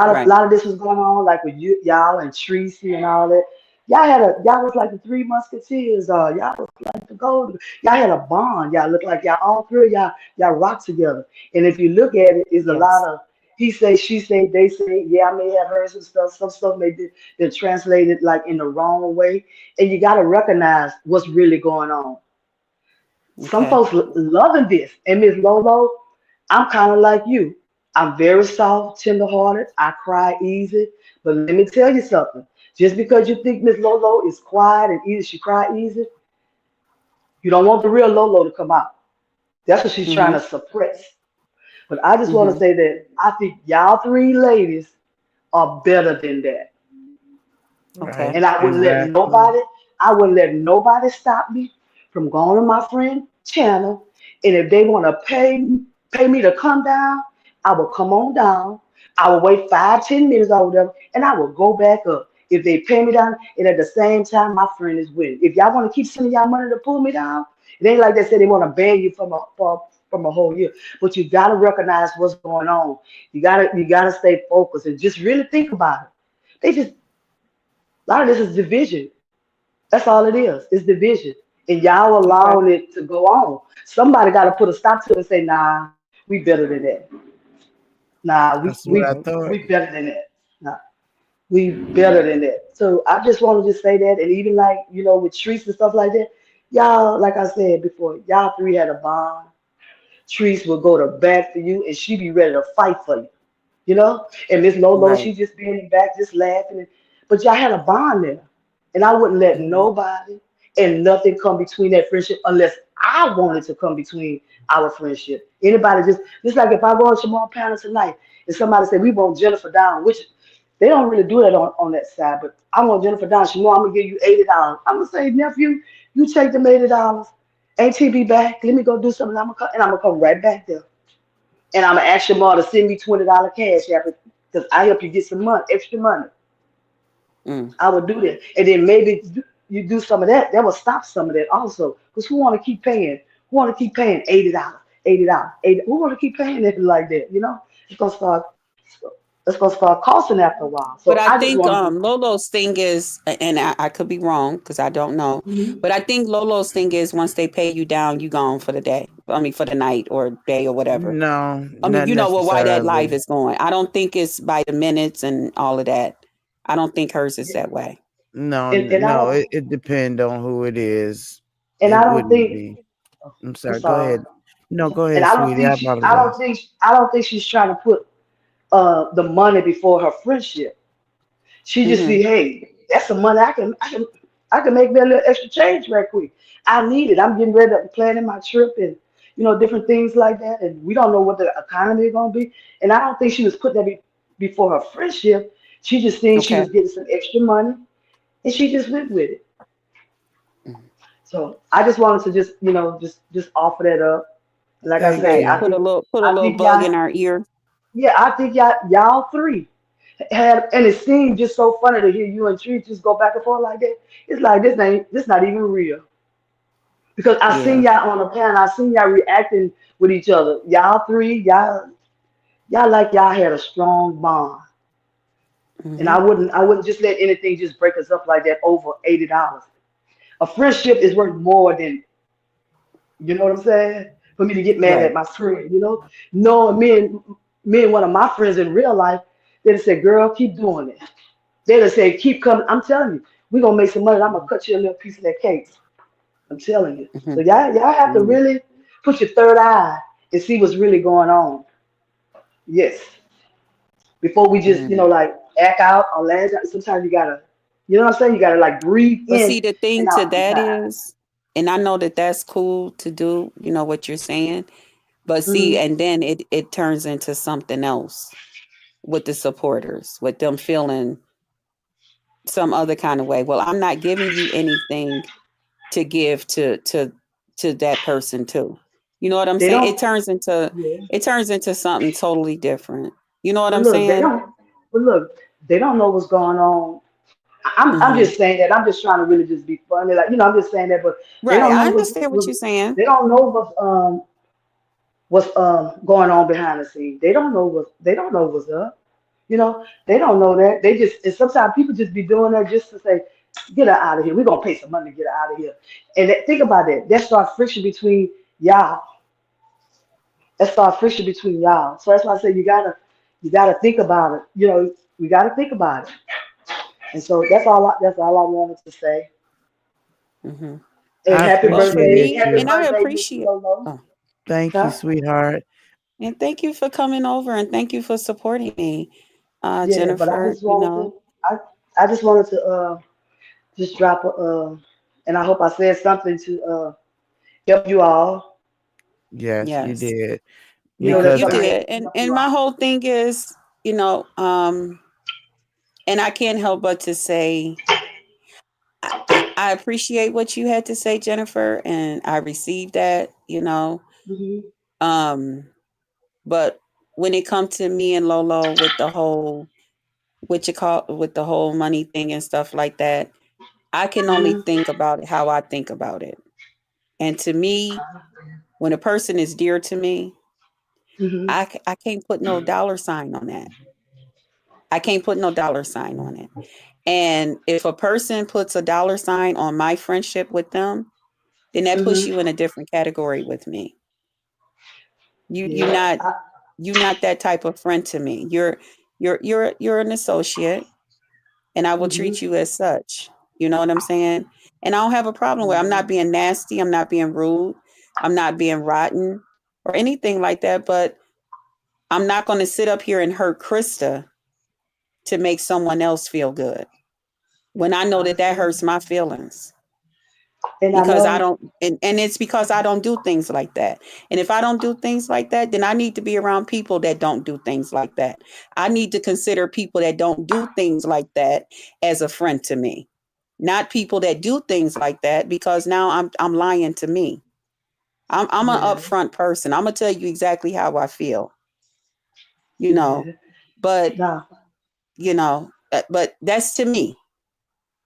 Right. lot of this was going on, like with you, y'all and Tracy and all that. Y'all was like the Three Musketeers. Y'all was like the gold. Y'all had a bond. Y'all looked like y'all all three of y'all rock together. And if you look at it, it's a lot Yes. of he say, she say, they say. Yeah, I may have heard some stuff. Some stuff may be been translated like in the wrong way, and you got to recognize what's really going on. Some Okay. folks loving this. And Miss Lolo, I'm kind of like you. I'm very soft, tender-hearted. I cry easy. But let me tell you something. Just because you think Miss Lolo is quiet and easy, she cry easy, you don't want the real Lolo to come out. That's what she's trying Mm-hmm. to suppress. But I just want to Mm-hmm. say that I think y'all three ladies are better than that. Okay. right. And Exactly. I wouldn't let nobody stop me from going to my friend channel. And if they want to pay me to come down, I will come on down. I will wait 5, 10 minutes over them, and I will go back up. If they pay me down, and at the same time, my friend is winning. If y'all want to keep sending y'all money to pull me down, it ain't like they said they want to ban you from a whole year. But you gotta recognize what's going on. You gotta stay focused and just really think about it. They just A lot of this is division. That's all it is. It's division. And y'all Okay. allowing it to go on. Somebody got to put a stop to it and say, nah, we better than that. Nah, we That's what I we thought. we better than that. Nah, we better than that. So I just want to just say that. And even like, with streets and stuff like that, y'all, like I said before, y'all three had a bond. Trees will go to bat for you and she be ready to fight for you. And Miss Lolo, Right. she just being in the back, just laughing. But y'all had a bond there. And I wouldn't let Mm-hmm. nobody and nothing come between that friendship unless I wanted to come between our friendship. Anybody just like if I go on Jamal panel tonight and somebody say we want Jennifer down, which they don't really do that on that side, but I want Jennifer down. Jamal, I'm gonna give you $80. I'm gonna say, nephew, you take them $80. ATB back. Let me go do something. I'm gonna come right back there. And I'm gonna ask your mom to send me $20 cash after because I help you get some money, extra money. Mm. I would do that, and then maybe you do some of that. That will stop some of that also. Because who want to keep paying? Who want to keep paying $80, $80, 80? Who want to keep paying it like that? It's gonna start. It's gonna start costing after a while. But So I I just think want to just. Lolo's thing is, and I could be wrong because I don't know, Mhm. but I think Lolo's thing is once they pay you down, you gone for the day. I mean, for the night or day or whatever. No, I mean, not you know well, why that life necessarily. is going. I don't think it's by the minutes and all of that. I don't think hers is Yeah. that way. No, And I no. don't It depends on who it is. and It I don't wouldn't think. be. Oh, I'm I'm sorry. Go sorry. ahead. No, go And ahead, I don't sweetie. I think apologize. I don't think she's trying to put the money before her friendship. She just Mm-hmm. see, hey, that's some money I can make me a little extra change right quick. I need it. I'm getting ready to planning my trip, and different things like that. And we don't know what the economy is gonna be. And I don't think she was putting that before her friendship. She just thinks she Okay. was getting some extra money, and she just went with it. Mhm. So I just wanted to just just offer that up. Like I Thank say, Right. you. Put a I little think bug in y'all, our ear. yeah, I think y'all three had, and it seemed just so funny to hear you and Tree just go back and forth like that. It's like this not even real. Because I seen Yeah. y'all on the panel, I seen y'all reacting with each other. Y'all three, y'all like y'all had a strong bond. And Hmm. I wouldn't just let anything just break us up like that over $80. A friendship is worth more than, you know what I'm saying? For me to get mad at Right. my friend. Knowing me and one of my friends in real life, they'd have said, girl, keep doing it. They'd have said, keep coming. I'm telling you, we're gonna make some money. I'm gonna cut you a little piece of that cake. I'm telling you. Hmm. So y'all have to really put your third eye and see what's really going on. Yes. Before we just, Hmm. like act out or lash out. Sometimes you gotta, you know what I'm saying? You gotta like breathe But in see, the and thing to out that sometimes. is, and I know that that's cool to do, what you're saying. But see, Hmm. and then it turns into something else with the supporters, with them feeling some other kind of way. Well, I'm not giving you anything to give to that person too. You know what I'm They saying? don't. Yeah. It turns into something totally different. You know what But I'm look, they saying? don't. But look, they don't know what's going on. I'm Hmm. just saying that. I'm just trying to really just be funny, like I'm just saying that. But they Right. don't know I understand what what you're saying. they don't know what's going on behind the scenes. They don't know what's up. They don't know that. They just and sometimes people just be doing that just to say, get her out of here. We're gonna pay some money to get her out of here. And think about that. That starts friction between y'all. That starts friction between y'all. So that's why I say you gotta think about it. We gotta think about it. And so that's all I wanted to say. Hmm. And I Well, for appreciate me, happy you. and I birthday, Miss appreciate. Lolo. Oh, Thank you, Huh? sweetheart. and thank you for coming over, and thank you for supporting me, Yeah, but I Jennifer. just wanted to I just wanted to just drop a and I hope I said something to help you all. Yes, you Yes, did. That's Because you something I, did, that can and help you and my all. whole thing is, and I can't help but to say I appreciate what you had to say, Jennifer, and I received that, Hmm. Um, but when it comes to me and Lolo with the whole what you call with the whole money thing and stuff like that, I can only Hmm. think about it how I think about it. And to me, when a person is dear to me, Hmm. I can't put no dollar sign on that. I can't put no dollar sign on it. And if a person puts a dollar sign on my friendship with them, then that puts you Hmm. in a different category with me. You you're Yeah. not you're not that type of friend to me. You're an associate, and I will Hmm. treat you as such. You know what I'm saying? And I don't have a problem with. I'm not being nasty. I'm not being rude. I'm not being rotten or anything like that. But I'm not going to sit up here and hurt Krista to make someone else feel good when I I know that that understand. hurts my feelings. And I Because I know. don't, and it's because I don't do things like that. And if I don't do things like that, then I need to be around people that don't do things like that. I need to consider people that don't do things like that as a friend to me, not people that do things like that, because now I'm lying to me. I'm an Yeah. upfront person. I'm gonna tell you exactly how I feel, you know. Yeah. But Nah. but that's to me.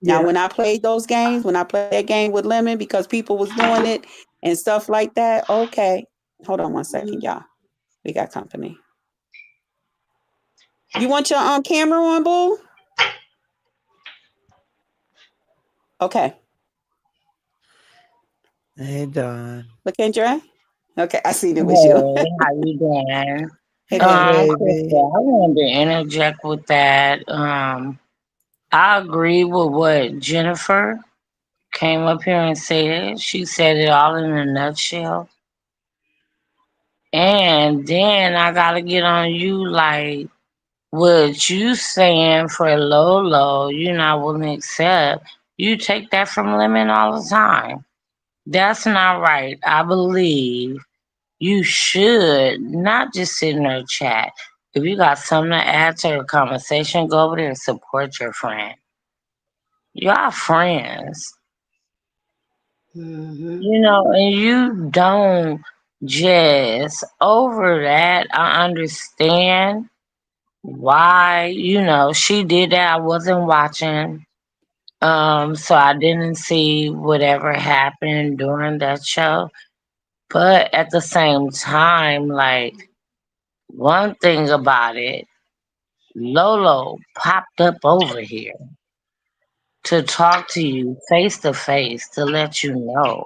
Now, Yeah. when I played those games, when I played that game with Lemon because people was doing it and stuff like that, okay. Hold on one second, Hmm. y'all. We got company. You want your camera on, boo? Okay. hey Don. LaKendra? Okay, I seen it was you. Hey, how you doing? Hey, Hey baby. Krista, baby. I wanted to interject with that. I agree with what Jennifer came up here and said. She said it all in a nutshell. And then I gotta get on you like what you saying for Lolo, you're not willing to accept. You take that from Lemon all the time. That's not right. I believe you should not just sit in there and chat. If you got something to add to the conversation, go over there and support your friend. Y'all friends, Mhm. and you don't just over that. I understand why, she did that. I wasn't watching. So I didn't see whatever happened during that show. But at the same time, like, one thing about it, Lolo popped up over here to talk to you face to face to let you know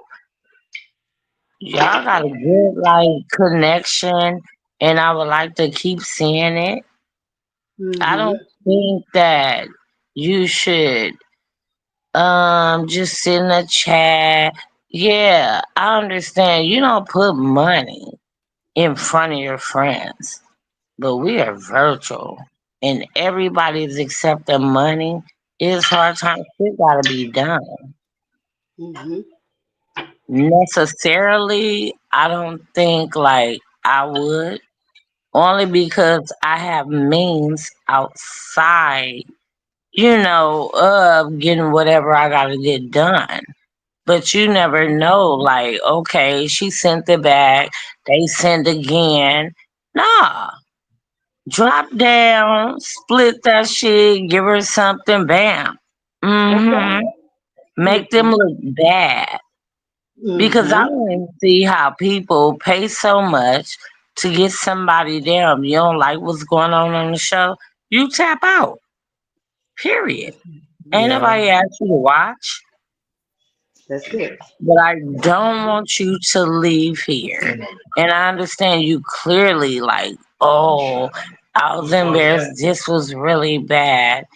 y'all got a good like connection, and I would like to keep seeing it. I don't Mhm. think that you should just sit in the chat. Yeah, I understand you don't put money in front of your friends, but we are virtual and everybody's accepting money. It's hard time shit gotta be done. Mhm. Necessarily, I don't think like I would, only because I have means outside, of getting whatever I gotta get done. But you never know, like, okay, she sent it back, they sent again. Nah, drop down, split that shit, give her something, bam. Okay. Mm-hmm. Make them Mhm. look bad. Because I Mhm. don't see how people pay so much to get somebody down. You don't like what's going on the show, you tap out. Period. Ain't Yeah. nobody asked you to watch. That's it. But I don't want you to leave here. And I understand you clearly like, oh, I was embarrassed. This was really bad.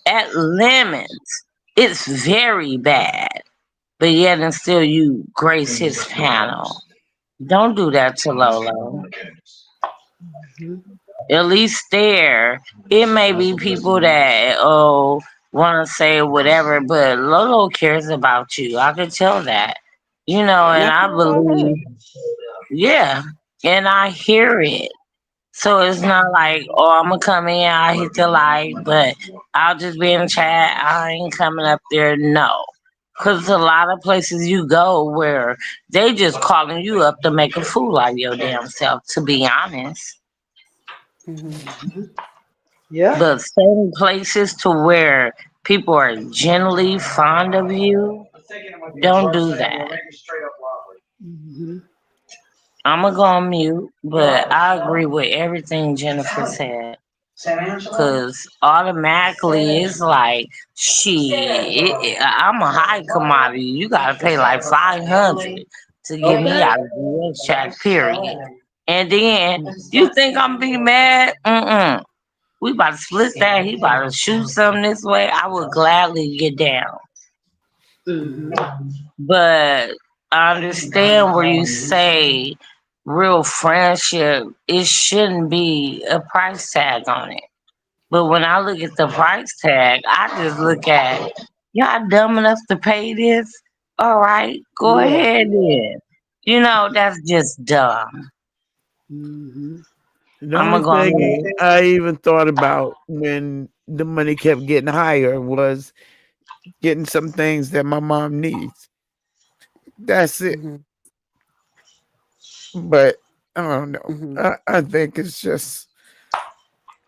At limits, it's very bad. But yet and still you grace his panel. Don't do that to Lolo. Mhm. At least there, it may be people that want to say whatever, but Lolo cares about you. I could tell that, and That's I what I believe, heard. yeah, and I hear it. So it's not like, oh, I'm gonna come in, I hit the light, but I'll just be in the chat. I ain't coming up there. No. Cause a lot of places you go where they just calling you up to make a fool out of your damn self, to be honest. Hmm. Mhm. Yeah. But certain places to where people are genuinely fond of you, don't do that. Mhm. I'm gonna go on mute, but I agree with everything Jennifer said. Cause automatically it's like, I'm a high commodity. You gotta pay like 500 to get me Okay. out of the chat. Period. And then you think I'm be mad? Mm-mm. We about to split that. He about to shoot something this way. I would gladly get down. Mhm. But I understand where you say real friendship, it shouldn't be a price tag on it. But when I look at the price tag, I just look at, y'all dumb enough to pay this? All right, go Yeah. ahead then. That's just dumb. Mhm. The I'm only gonna go on thing mute. I even thought about when the money kept getting higher was getting some things that my mom needs. That's it. Hmm. But I don't know. Hmm. I think it's just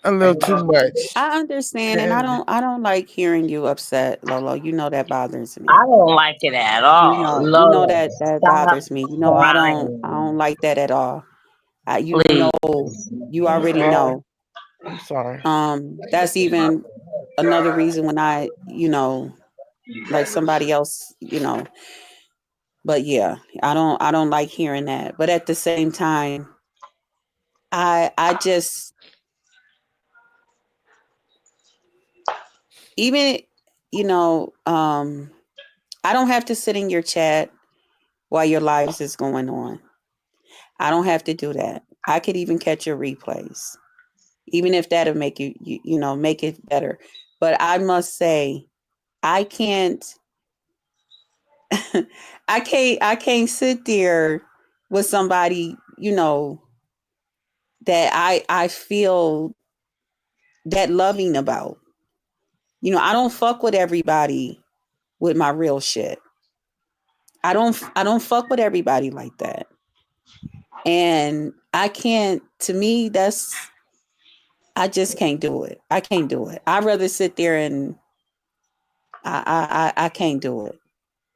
a little too much. I understand, and I And don't. I don't like hearing you upset, Lolo. You know that bothers I me. don't like it at all. You know Lola, that that stop bothers me. I don't. I don't crying, like that at all. please. You already oh, know. I'm sorry. That's even another reason when like somebody else, But yeah, I don't like hearing that. But at the same time, I just even you know, I don't have to sit in your chat while your lives is going on. I don't have to do that. I could even catch your replays, even if that'll make make it better. But I must say, I can't, I can't sit there with somebody, that I feel that loving about. I don't fuck with everybody with my real shit. I don't fuck with everybody like that. And I can't, to me, I just can't do it. I can't do it. I'd rather sit there and I can't do it.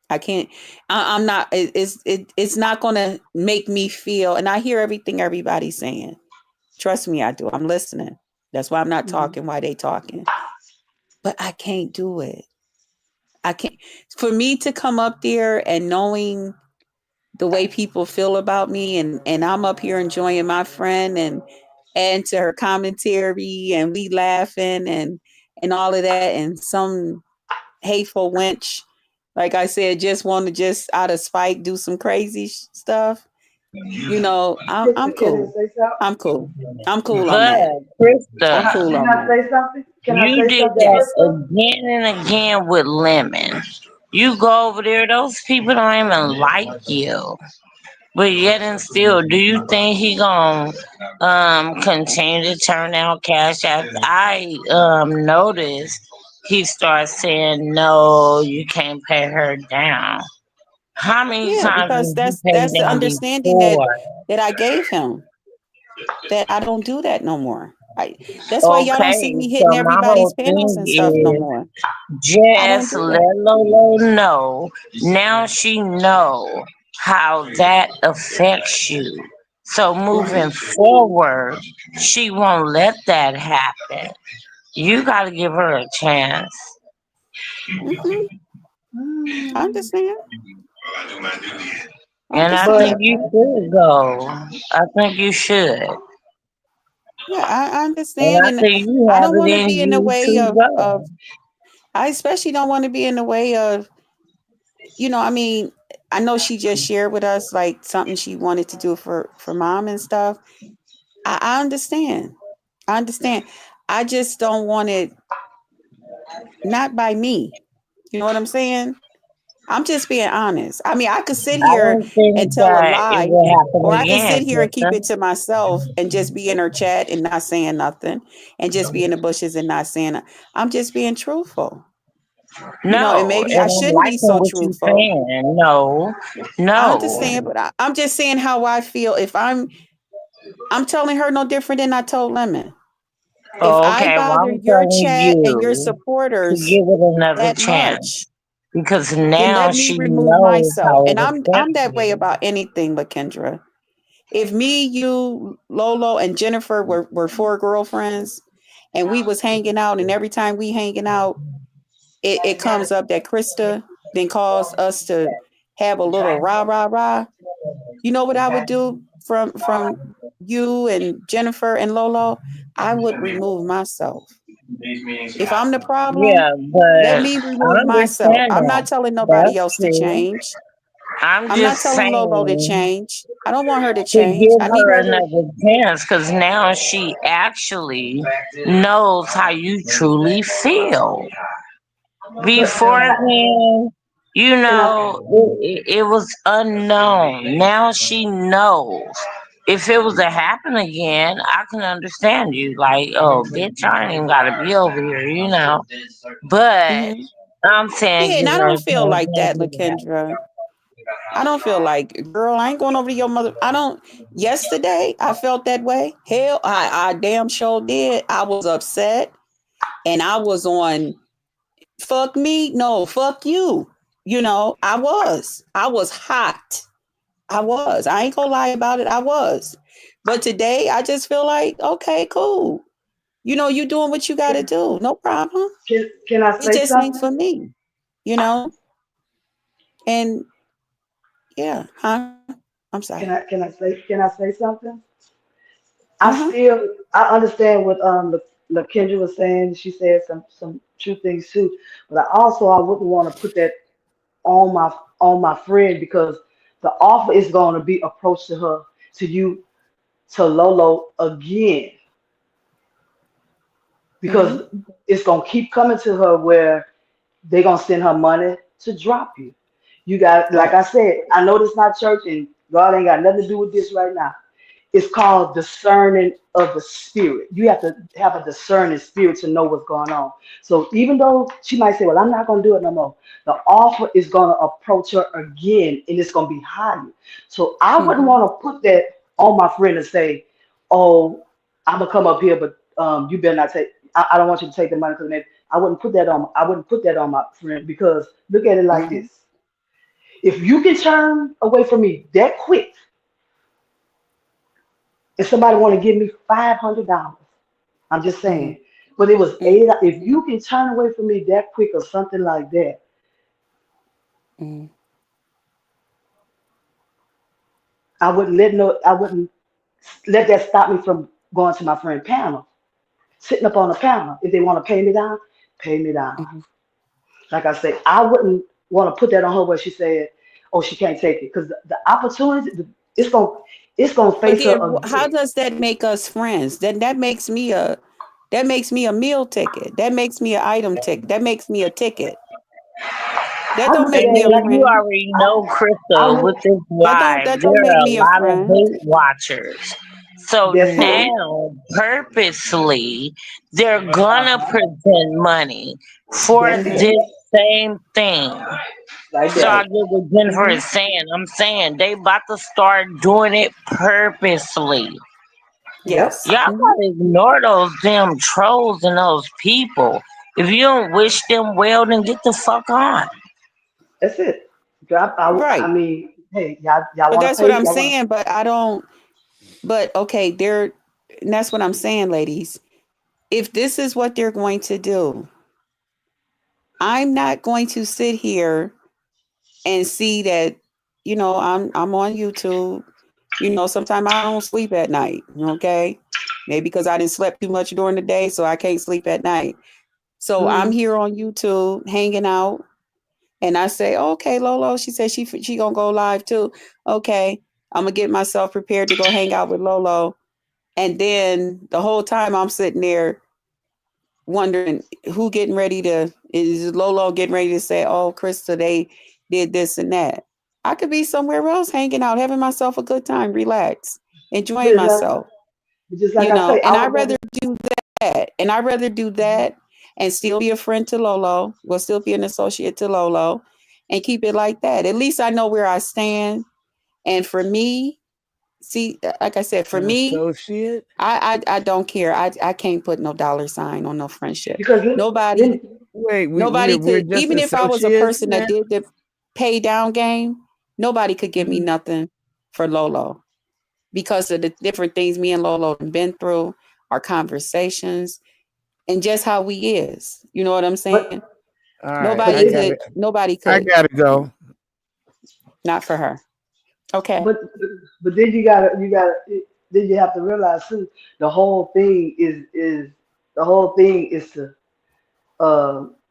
I can't. I'm not. It's not gonna make me feel. And I hear everything everybody's saying. Trust me, I do. I'm listening. That's why I'm not Mhm. talking while they talking. But I can't do it. I can't. For me to come up there and knowing the way people feel about me, and I'm up here enjoying my friend and to her commentary, and we laughing and all of that, and some hateful wench, like I said, just want to just out of spite do some crazy stuff. I'm Sister, can I cool. say something? I'm cool. I'm cool on But that. I'm Can I, Krista, cool can on I that. say something? Can I you say did something, that Krista? again and again with Lemon. You go over there, those people don't even like you. But yet and still, do you think he gonna continue to turn out cash after I noticed he starts saying no, you can't pay her down. How many Yeah, times because did you that's pay that's the down understanding that before? that I gave him. That I don't do that no more. That's why y'all don't see Okay, me so hitting my everybody's whole panels thing and stuff no is more. I don't just do that. let Lolo know. Now she know how that affects you. So moving Hmm. forward, she won't let that happen. You got to give her a chance. Hmm. I Mm. understand. I And I But think understand. you should go. I think you should. And Yeah, I understand, I and think you I have don't it want to in be in the you way to of. go. I especially don't want to be in the way of. I mean, I know she just shared with us like something she wanted to do for mom and stuff. I understand. I understand. I just don't want it not by me. You know what I'm saying? I'm just being honest. I mean, I could sit I here don't and think tell a that it lie, will happen or I could sit again, here and keep it Kristen. to myself and just be in her chat and not saying nothing and just be in the bushes and not saying it. I'm just being truthful. And No, maybe I and I'm shouldn't be liking so what you're truthful. saying. No, I no. understand, but I'm just saying how I feel. If I'm telling her no different than I told Lemon. If I Okay, well, bother I'm your telling chat and your you to supporters give it another that chance much, because then now let me she remove knows myself. how And it I'm affects that way you. about anything, LaKendra. If me, you, Lolo, and Jennifer were four girlfriends and we was hanging out, and every time we hanging out, it comes up that Krista then calls us to have a little rah rah rah. You know what I would do from you and Jennifer and Lolo? I would remove myself. If I'm the problem, Yeah, let but me I remove myself. understand I'm that. not telling nobody That's else to true. change. I'm I'm not just telling Lolo to saying change. I don't want her to to change. give I need her her to. another chance because now she actually knows how you truly feel. but can I Beforehand, can I it was unknown. Now she knows. If it was to happen again, I can understand you. Like, oh, bitch, I ain't even gotta be over here. But Hmm. I'm saying Yeah, and give I her a don't chance feel like and that, give it LaKendra. I don't feel like, girl, I ain't going over to your mother. I don't. Yesterday, I felt that way. Hell, I damn sure did. I was upset, and I was on fuck me, no, fuck you. I was hot. I was. I ain't gonna lie about it. I was. But today, I just feel like, okay, cool. You doing what you got to do. No problem. can I It say just ain't something? for me. You know. And yeah, huh? I'm sorry. Can I say something? Uh huh. I understand what Kendra was saying. She said some true things too, but I wouldn't want to put that on my friend because the offer is going to be approached to her, to you, to Lolo again, Mm-hmm. because it's going to keep coming to her where they're going to send her money to drop you. You got, like Right. I said, I know this not church, and God ain't got nothing to do with this right now. It's called discerning of the spirit. You have to have a discerning spirit to know what's going on. So even though she might say, "Well, I'm not going to do it no more," the offer is going to approach her again, and it's going to be higher. So I wouldn't Mm-hmm. want to put that on my friend and say, "Oh, I'm gonna come up here, but you better not take. I don't want you to take the money because I wouldn't put that on. I wouldn't put that on my friend because look at it like Mm-hmm. this: if you can turn away from me that quick, if somebody want to give me $500, I'm just Mm-hmm. saying. But it was Mm-hmm. 8. If you can turn away from me that quick or something like that, Mm-hmm. I wouldn't let that stop me from going to my friend panel, sitting up on the panel. If they want to pay me down, pay me down. Mm-hmm. Like I said, I wouldn't want to put that on her where she said, "Oh, she can't take it," because the opportunity, it's gonna, it's gonna But face her then, how again. does that make us friends? Then that makes me a meal ticket. That makes me an item ticket. That makes me a ticket. That I don't look at make And me it a then like you friend. already I, know, I Crystal, look. with this live, That don't there make are a me a lot of friend. hate watchers. So That's Mm-hmm. true. now, purposely, they're gonna Uh-huh. present money for That's it. Mm-hmm. this same thing. Right So I there. Right. get what Jennifer Mm-hmm. is saying. I'm saying they about to start doing it purposely. Yep. Yes. Y'all Mm-hmm. gotta ignore those damn trolls and those people. If you don't wish them well, then get the fuck on. That's it. I Right. mean, hey, y'all But want to that's what pay? I'm Y'all want saying. But I don't. But okay, and that's what I'm saying, ladies. If this is what they're going to do, I'm not going to sit here and see that, I'm on YouTube. Sometimes I don't sleep at night. Okay. Maybe because I didn't sleep too much during the day, so I can't sleep at night. to? So I'm here on YouTube hanging out, and I say, okay, Lolo. She said she gonna go live too. Okay, I'm gonna get myself prepared to go hang out with Lolo, and then the whole time I'm sitting there wondering who getting ready to is Lolo getting ready to say, oh, Krista, they did this and that. I could be somewhere else hanging out, having myself a good time, relax, But enjoying it's like, myself, but just like I say, and I I'd would rather rather. do that. And I'd rather do that and still be a friend to Lolo, will still be an associate to Lolo, and keep it like that. At least I know where I stand. And for me, see, like I said, for An me, associate. I don't care. I can't put no dollar sign on no friendship. Because Nobody let Wait, nobody we're could, just even if I was a associates person now. that did the pay down game, nobody could give me mhm. nothing for Lolo because of the different things me and Lolo have been through, our conversations, and just how we is. You know what I'm saying? but All right, but Nobody then could, nobody I could, gotta go. not for her. Okay. but but then you gotta then you have to realize too the whole thing is the whole thing is to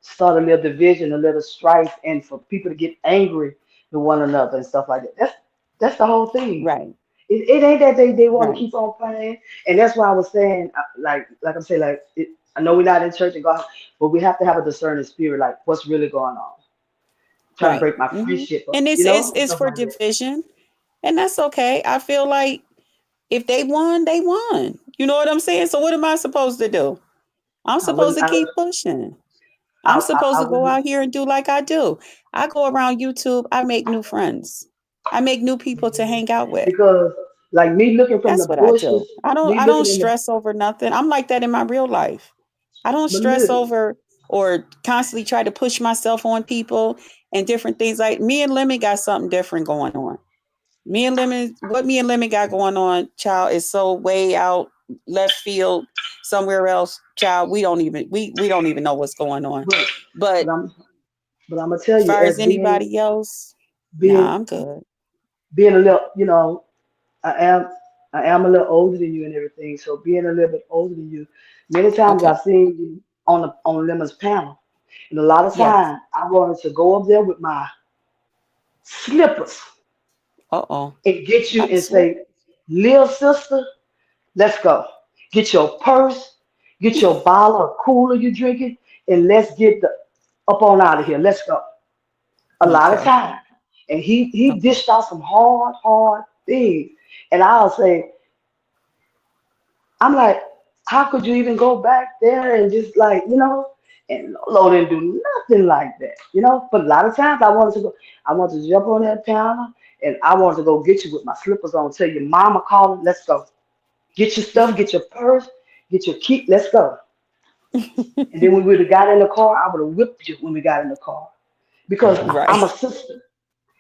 start a little division, a little strife, and for people to get angry with one another and stuff like that. That's the whole thing. Right. It ain't that they want to Right. keep on playing, and that's why I was saying, like I'm saying, like I know we're not in church and God, but we have to have a discerning spirit, like what's really going on, trying to Right. break my Hmm. friendship up, And you know, and it's stuff for like that. division, and that's okay. I feel like if they won, they won. You know what I'm saying? So what am I supposed to do? I'm I supposed wouldn't, to keep pushing. I'm I supposed to go wouldn't, out here and do like I do. I go around YouTube, I make new friends. I make new people to hang out with. because like me looking from the That's what I do. bushes, I me don't looking in the, stress over nothing. I'm like that in my real life. I don't but stress look, over or constantly try to push myself on people and different things. Like me and Lemon got something different going on. What me and Lemon got going on, child, is so way out left field somewhere else, child. We don't even know what's going on. but but But I'm but I'm gonna tell as you, far as as being anybody else, being nah, I'm good. being a little, you know, I am I am a little older than you and everything. So being a little bit older than you, many times Okay. I've seen you on Lemon's panel, and a lot of Yes. times I wanted to go up there with my slippers Uh-oh. and get you Not the and slip. say, "Little sister, let's go. Get your purse, get your bottle of cooler you drinking, and let's get the up on out of here. Let's go." A lot of Okay. times. and he dished out some hard things. And I'll say, I'm like, how could you even go back there and just like, and Lolo didn't do nothing like that, But a lot of times I wanted to jump on that piano and I wanted to go get you with my slippers on, tell your mama calling, let's go. Get your stuff, get your purse, get your key, let's go. And then when we would have got in the car, I would have whipped you when we got in the car. Because I'm a Right. sister.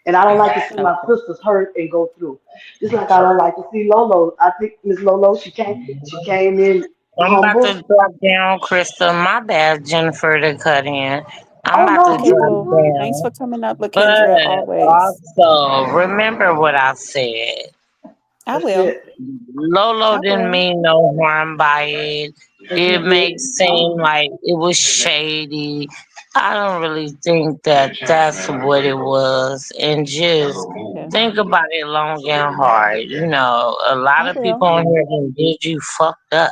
And I don't like to see my Okay. sisters hurt and go through. Just like I don't like to see Lolo. I think Miss Lolo, she came in I'm about to humble. drop down, Crystal. My bad, Jennifer, to cut in. I'm Oh about to no, Okay, you drop well, good. thanks down. for coming up, Lakendra, But always. also, remember what I said. I That's will. it. Lolo I didn't will. mean no harm by it. You It did. makes seem like it was shady. I don't really think that that's what it was. And just Okay. think about it long and hard. A lot I of will. people on here can did you fucked up.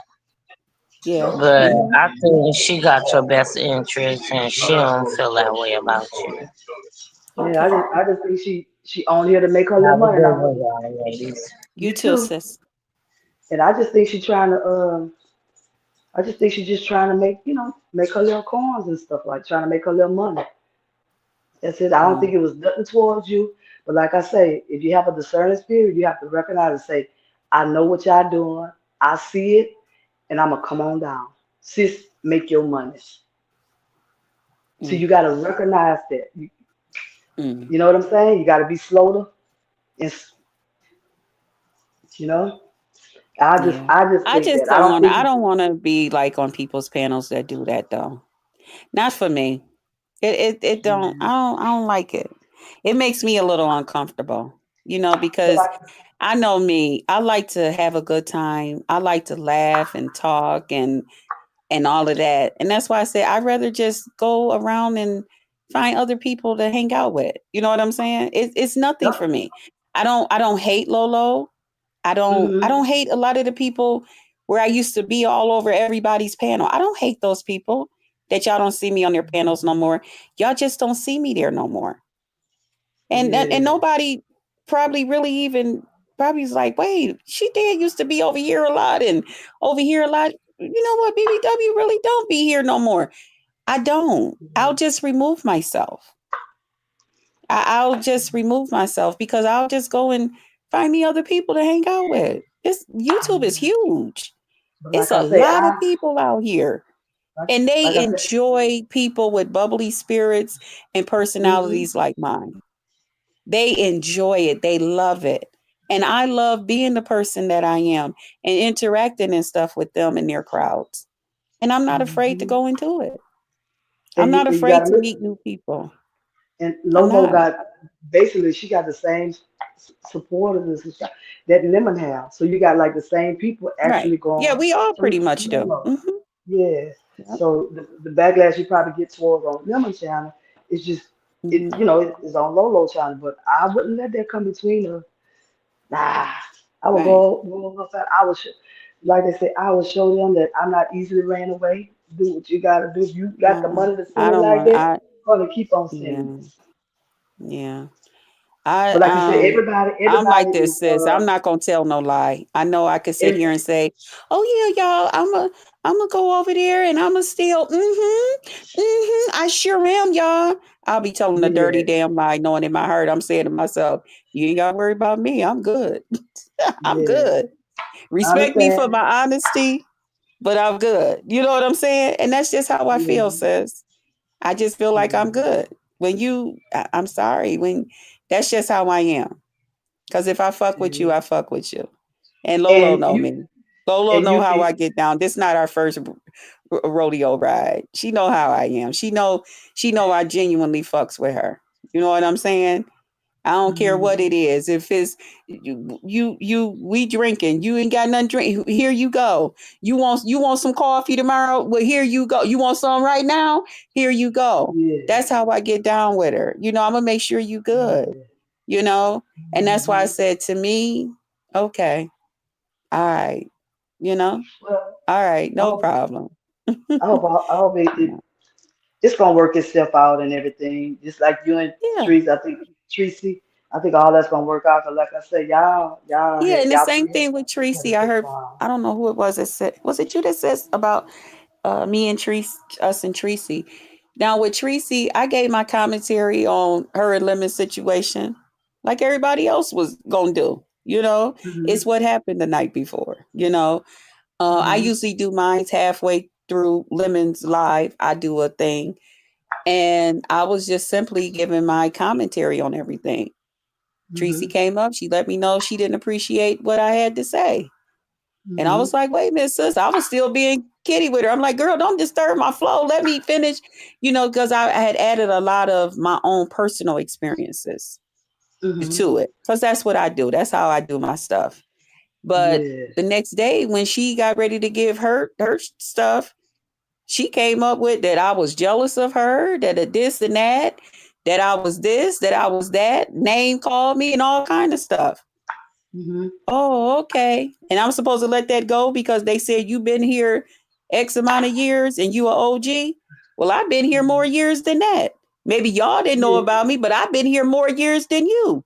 Yeah. But Mm-hmm. I think she got your best interest and she don't feel that way about you. Yeah, I Okay. just I just think she on here to make her little Have a money. And good I one, y'all, ladies. You you too, too. sis. And I just think she's trying to I just think she's just trying to make her little coins and stuff, like trying to make her little money. That's it. I don't Mm, think it was nothing towards you. But like I say, if you have a discerning spirit, you have to recognize and say, I know what y'all doing. I see it, and I'm gonna come on down. Sis, make your money. So mm, you gotta recognize that. mm. You know what I'm saying? You gotta be slow to, and you know. Yeah. I just I think just that. I don't don't want to, I think. don't want to be like on people's panels that do that though. Not for me. It don't, Mhm. I don't like it. It makes me a little uncomfortable, But because I know me. I like to have a good time. I like to laugh and talk and all of that. And that's why I say I'd rather just go around and find other people to hang out with. You know what I'm saying? It's nothing for yep. me. I don't hate Lolo. I Hmm. don't hate a lot of the people where I used to be all over everybody's panel. I don't hate those people that y'all don't see me on their panels no more. Y'all just don't see me there no more. And Yeah. nobody probably really even probably is like, wait, she did used to be over here a lot and over here a lot. You know what? BBW really don't be here no more. I don't. I'll just remove myself. I'll just remove myself because I'll just go and find me other people to hang out with. It's YouTube is huge. But It's like a I say, lot of people out here. like, And they like I said. enjoy people with bubbly spirits and Hmm. personalities like mine. They enjoy it. They love it. And I love being the person that I am and interacting and stuff with them and their crowds. And I'm not afraid to Hmm. go into it. I'm And not you afraid gotta to look. meet new people. And I'm Lomo not. got basically she got the same supporters and stuff that Lemon have. So you got like the same people Right. actually Yeah, going we all to pretty much do. Lemon. Hmm. Yeah. Yep. So the backlash you probably get towards on Lemon channel is just Hmm. it's on Lolo channel, but I wouldn't let that come between us. Nah, I would Right. go outside. Like they say, I will show them that I'm not easily ran away. Do what you gotta do. If you got the No, money to send I me don't like want, that, gonna keep on yeah, sending me. yeah. I But like you said, I'm like everybody this, is sis. I'm not gonna tell no lie. I know I could sit every, here and say, "Oh yeah, y'all, I'm gonna go over there and I'm gonna steal." I sure am, y'all. I'll be telling a dirty yeah, damn lie, knowing in my heart I'm saying to myself, "You ain't gotta worry about me. I'm good. I'm yeah. good. I Respect me for understand. my honesty, but I'm good." You know what I'm saying? And that's just how I feel, Yeah, sis. I just feel like I'm yeah, good. I'm sorry. When that's just how I am. Because if I fuck with you, yeah. I fuck with you. And Lolo And know you me. Lolo and know you how I and, get down. This not our first rodeo ride. She know how I am. She know I genuinely fucks with her. You know what I'm saying? I don't care what it mhm, is. If it's we drinking, you ain't got nothing to drink. Here you go. You want some coffee tomorrow? Well, here you go. You want some right now? Here you go. yeah, That's how I get down with her. I'm gonna make sure you good. yeah. You know, and that's why I Mhm. said to me, okay, all right, you know, Well, all right, I no hope problem. I hope You know, it's gonna work itself out and everything. Just like you and yeah, Trees, I think Tracy. I think all that's gonna work out. Cause like I said, Yeah, and the y'all same three thing with had a Tracy. I good heard, bond. I don't know who it was that said, was it you that says about me and Tracy, us and Tracy? Now with Tracy, I gave my commentary on her and Lemon's situation, like everybody else was gonna do. It's Mhm. what happened the night before. I Mhm. usually do mine halfway through Lemon's live. I do a thing, and I was just simply giving my commentary on everything. Tracy Mhm. came up. She let me know she didn't appreciate what I had to say. And I Mhm. was like, wait a minute, sis. I was still being kitty with her. I'm like, girl, don't disturb my flow. Let me finish, because I had added a lot of my own personal experiences Mhm. to it. Because that's what I do. That's how I do my stuff. But Yes. the next day, when she got ready to give her stuff, she came up with that I was jealous of her, that a this and that I was this, that I was that, name called me and all kind of stuff. Mhm. Oh, okay. And I'm supposed to let that go because they said you've been here X amount of years and you are OG. Well, I've been here more Mhm. years than that. Maybe y'all didn't know Yeah. about me, but I've been here more years than you.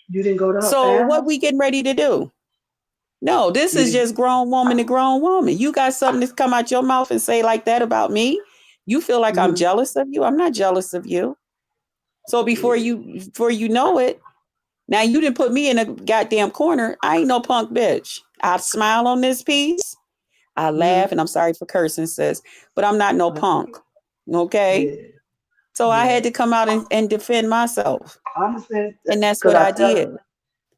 You didn't go to her So what panel. we getting ready to do? No, this You is didn't. just grown woman to grown woman. You got something to come out your mouth and say like that about me? You feel like I'm Mhm. jealous of you? I'm not jealous of you. So Yeah. before you know it, now you didn't put me in a goddamn corner. I ain't no punk bitch. I smile on this piece. I laugh, Mhm. and I'm sorry for cursing, sis, but I'm not no That's punk. okay. Okay? Yeah. So I had Yeah. to come out and defend myself. I understand that And that's because what I did.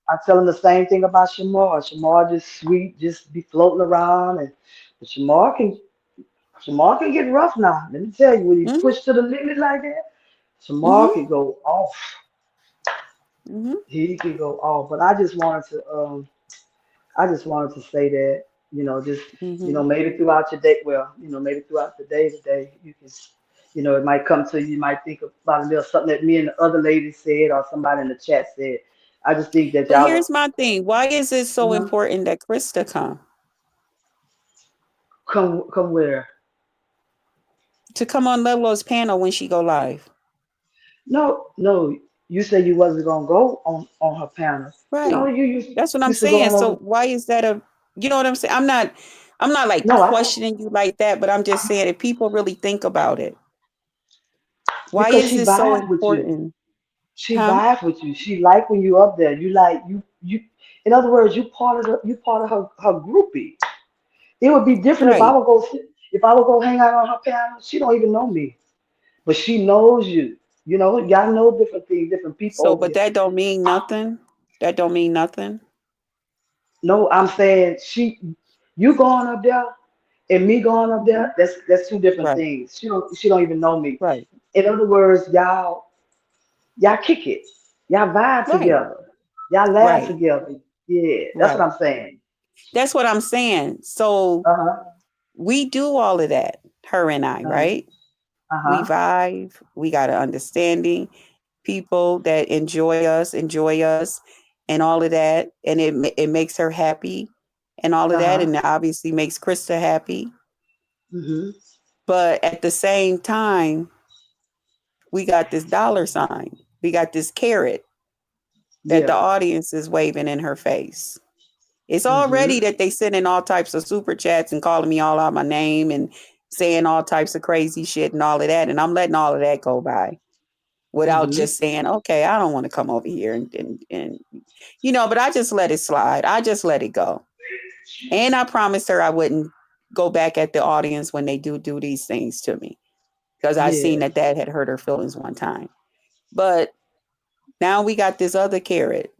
I tell them the same thing about Shamar. Shamar just sweet, just be floating around, and Shamar can get rough now. Let me tell you, when he's Mm-hmm. pushed to the limit like that, Shamar Mm-hmm. can go off. Mm-hmm. He can go off. But I just wanted to say that, just Mm-hmm. maybe throughout your day, well, maybe throughout the day today, you can, it might come to you, you might think about a little something that me and the other lady said or somebody in the chat said. I just think that But y'all would here's my thing. Why is it so uh important that Krista come? come where. To come on Lelo's panel when she go live. No, no, you said you wasn't gonna go on her panel. Right. You That's what I'm used to go saying. on So over. why is that you know what I'm saying? I'm not like No, questioning you like that, but I'm just saying if people really think about it, why because is she it so vibes with you. important? She Huh? vibes with you. She like when you up there. You like you. In other words, you part of her groupie. It would be different if I Right. would go hang out on her panel. She don't even know me, but she knows you. Y'all know different things, different people So over but here. that don't mean nothing. That don't mean nothing. No, I'm saying you going up there and me going up Hmm. there. That's two different Right. things. She don't even know me. Right. In other words, y'all kick it. Y'all vibe Right. together. Y'all laugh Right. together. Yeah, that's what Right. I'm saying. That's what I'm saying. So Uh-huh. we do all of that, her and I, Uh-huh. right? We Uh-huh. vibe. We got an understanding. People that enjoy us, and all of that, and it makes her happy, and all of that, Uh-huh. and it obviously makes Krista happy. Mm-hmm. But at the same time, we got this dollar sign. We got this carrot that the Yeah. audience is waving in her face. It's already Mm-hmm. that they sending all types of super chats and calling me all out my name and saying all types of crazy shit and all of that. And I'm letting all of that go by without Mm-hmm. just saying, okay, I don't want to come over here and but I just let it slide. I just let it go. And I promised her I wouldn't go back at the audience when they do these things to me because I seen Yes. that had hurt her feelings one time. But now we got this other carrot.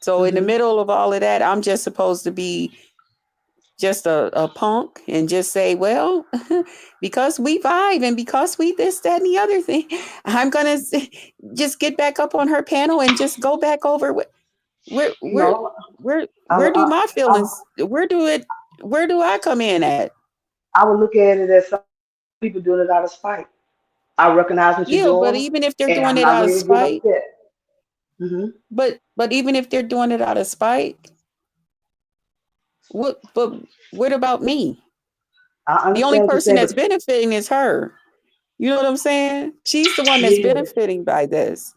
So in the Mm-hmm. middle of all of that, I'm just supposed to be just a punk and just say, well, because we vibe and because we this, that, and the other thing, I'm gonna just get back up on her panel and just go back over where where No, I, where do I, my I, feelings where do I come in at? I would look at it as some people doing it out of spite. I recognize what you're Yeah, but doing, even if they're and doing I'm it not out of ready to get spite, upset. Mm-hmm. but even if they're doing it out of spite, but what about me? I The only understand what you're person saying, but that's benefiting is her. You know what I'm saying? She's the one that's yeah, benefiting by this.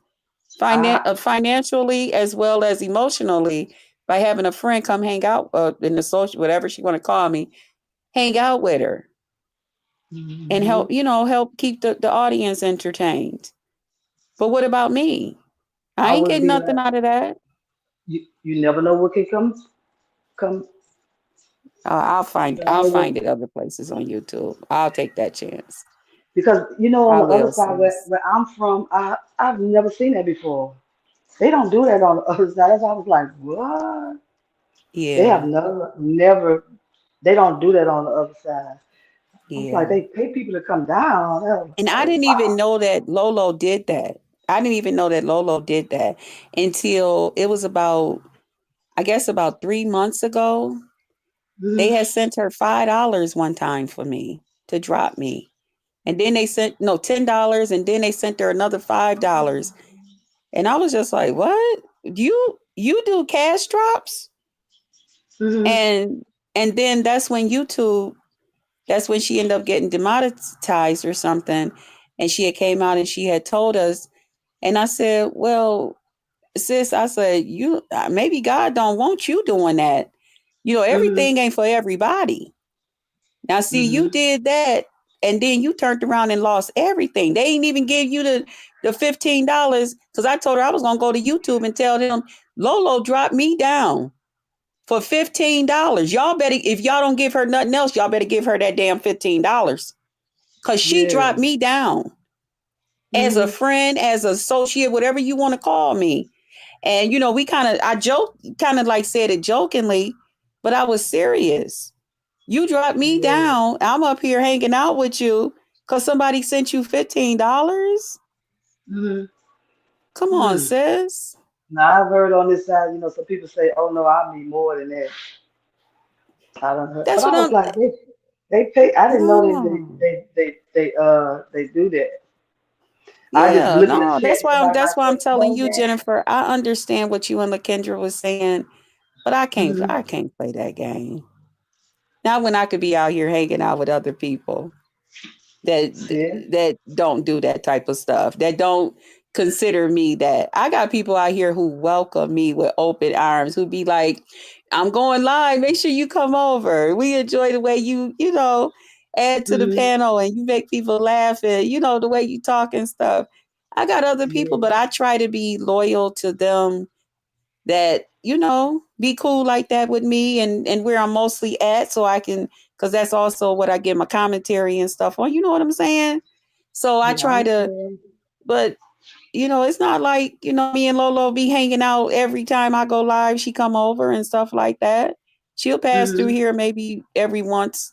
financially as well as emotionally by having a friend come hang out in the social, whatever she want to call me, hang out with her and Mm-hmm. help keep the audience entertained. But what about me? I I ain't would getting be nothing like, out of that. you never know what can come. I'll God find will. it other places on YouTube. I'll take that chance. Because on I the other will, side sis. where I'm from, I've never seen that before. They don't do that on the other side. That's why I was like, what? They have Yeah, never. They don't do that on the other side. I was like, yeah. they pay people to come down. And I Oh didn't even wow. know that Lolo did that. I didn't even know that Lolo did that until it was about, I guess, about 3 months ago. They Mhm. had sent her $5 one time for me to drop me. And then they sent, no, $10, and then they sent her another $5. And I was just like, what? You do cash drops? Mhm. And then that's when she ended up getting demonetized or something. And she had came out and she had told us, and I said, well, sis, I said, you maybe God don't want you doing that. Mhm. Everything ain't for everybody. Now, see, you Mhm. did that, and then you turned around and lost everything. They ain't even give you the $15 because I told her I was gonna go to YouTube and tell them Lolo dropped me down for $15. Y'all better, if y'all don't give her nothing else, y'all better give her that damn $15 because she Yeah. dropped me down as a Mhm. friend, as an associate, whatever you want to call me. And I joke, kind of like said it jokingly, but I was serious. You dropped me Yeah. down. I'm up here hanging out with you because somebody sent you $15. Mhm. Come on, Mhm. sis. Now I've heard on this side, some people say, "Oh no, I need more than that." I don't heard, but That's I what was I'm. like, they pay. I didn't know No. they do that. I just Yeah, look in the no. chat. Somebody That's might why I'm say, "Come telling on, you, man." Jennifer. I understand what you and LaKendra was saying, but I can't. Mhm. I can't play that game. Not when I could be out here hanging out with other people that See? that don't do that type of stuff, that don't consider me. That I got people out here who welcome me with open arms, who be like, I'm going live, make sure you come over. We enjoy the way you add to the Mhm. panel and you make people laugh, and the way you talk and stuff. I got other people, Yeah. but I try to be loyal to them, that be cool like that with me, and where I'm mostly at, so I can, because that's also what I get my commentary and stuff on, you know what I'm saying? So I Yeah, I try to, understand. but it's not like me and Lolo be hanging out every time I go live, she come over and stuff like that. She'll pass through Mhm. here maybe every once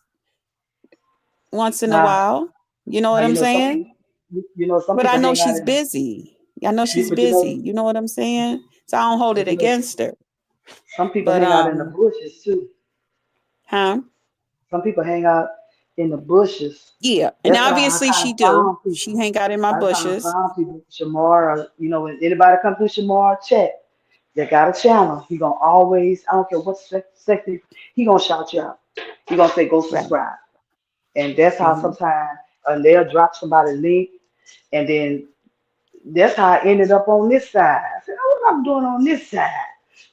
in a Now, while, you know what I'm some saying? people, some But I people know hang out she's in, busy. I know she's but busy, you know what I'm saying? So I don't hold it but you know, against her. some people But hang out in the bushes too. huh? Some people hang out in the bushes. Yeah, and That's how I obviously kind she of do. found She people. hang out in my That's how I bushes. found people. Shamar, when anybody come through Shamar chat, they got a channel. He gonna always, I don't care what sex he gonna shout you out. He gonna say go Right. subscribe. And that's how Hmm. sometimes they'll drop somebody link, and then that's how I ended up on this side. I said, oh, what I'm doing on this side?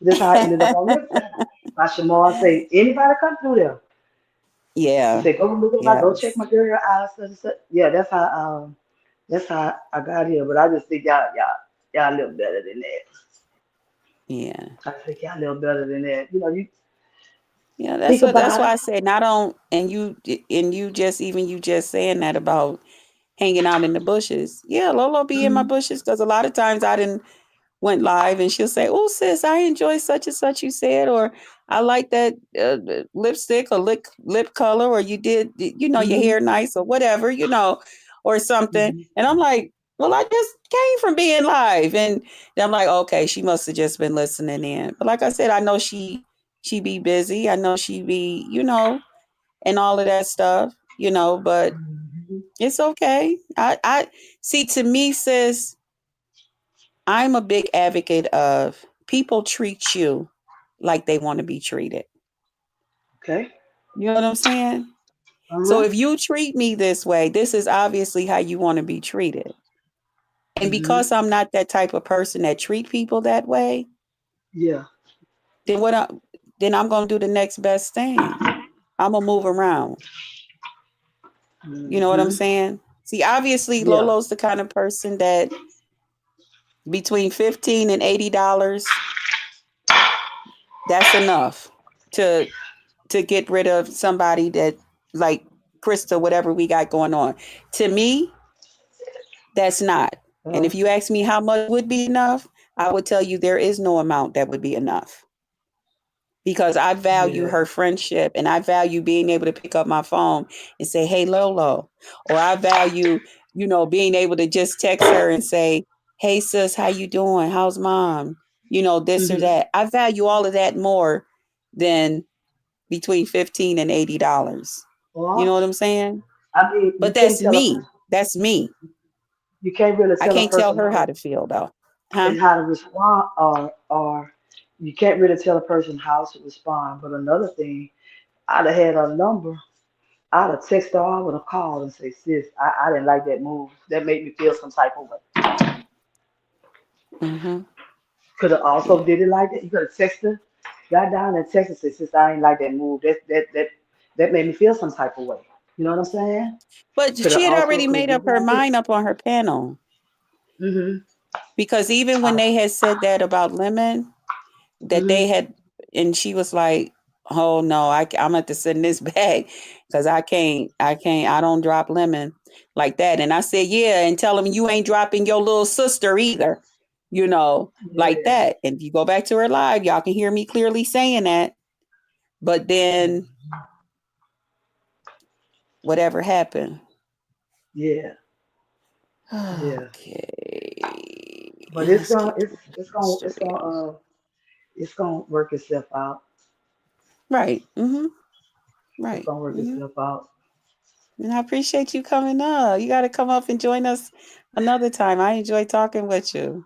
That's how I ended up on this side. My Shamar say, anybody come through there. He Yeah. said, go look at go check Yes. my girl out. Yeah, that's how I got here. But I just think y'all a little better than that. Yeah. I think y'all a little better than that. You Yeah. think That's about why it. I said not on, you just saying that about hanging out in the bushes. Yeah, Lolo be in my Mhm. bushes because a lot of times I didn't went live and she'll say, "Oh, sis, I enjoy such and such you said," or "I like that lipstick or lip color," or "You did, your Mhm. hair nice," or whatever, or something. Mhm. And I'm like, "Well, I just came from being live," and then I'm like, "Okay, she must have just been listening in." But like I said, I know she be busy. I know she be, and all of that stuff, but Mhm. it's okay. I see. To me, sis, I'm a big advocate of people treat you like they want to be treated. Okay. You know what I'm saying? So Uh-huh. if you treat me this way, this is obviously how you want to be treated. And because I'm not that type of person that treat people that way, Yeah. then then I'm gonna do the next best thing. I'm gonna move around. You know what I'm Mm-hmm. saying? See, obviously Yeah. Lolo's the kind of person that between $15 and $80, that's enough to get rid of somebody that like Krista, whatever we got going on. To me, that's not. And Uh, if you ask me how much would be enough, I would tell you there is no amount that would be enough because I value yeah. her friendship and I value being able to pick up my phone and say, "Hey, Lolo," or I value, being able to just text her and say, "Hey, sis, how you doing? How's mom?" This or Mm-hmm. that. I value all of that more than between $15 and $80. You know Well, what I'm saying? I mean, you But can't that's tell a me. person. That's me. You can't really I tell a can't tell person her how to feel though. Huh? and how to respond, or you can't really tell a person how to respond. But another thing, I'd have had a number. I'd have texted her. I would have called and say, "Sis, I didn't like that move. That made me feel some type of way." Mm-hmm. Could have Yeah. also did it like that. You could have texted her, got down and texted, said, "Sis, I ain't like that move. That made me feel some type of way." You know what I'm saying? But Could have she had also already could have made did up it her like this. mind up on her panel Mhm. because even when they had said that about Lemon, that they Mhm. had, and she was like, "Oh no, I'm gonna have to send this back because I don't drop Lemon like that." And I said, "Yeah," and tell them you ain't dropping your little sister either, like Yeah. that. And if you go back to her live, y'all can hear me clearly saying that. But then whatever happened. Yeah. Yeah. Okay, But let's keep the it's gonna stream. it's gonna work itself out. Right. Mm-hmm. It's Right. gonna work Mm-hmm. itself out. And I appreciate you coming up. You got to come up and join us another time. I enjoy talking with you.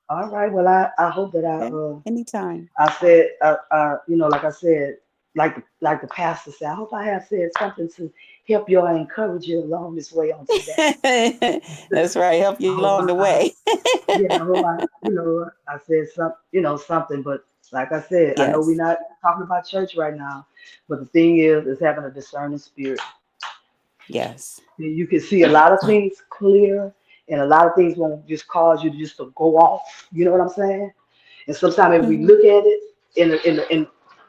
All right. Well, I hope that Okay. Anytime. I said like I said, like the pastor said, I hope I have said something to help you or encourage you along this way on today. That's right. Help I you hope along the I way. yeah, I hope I said something, but like I said, I know we're Yes. not talking about church right now, but the thing is having a discerning spirit. Yes. You can see a lot of things clear, and a lot of things won't just cause you to just to go off. You know what I'm saying? And sometimes if we Mm-hmm. look at it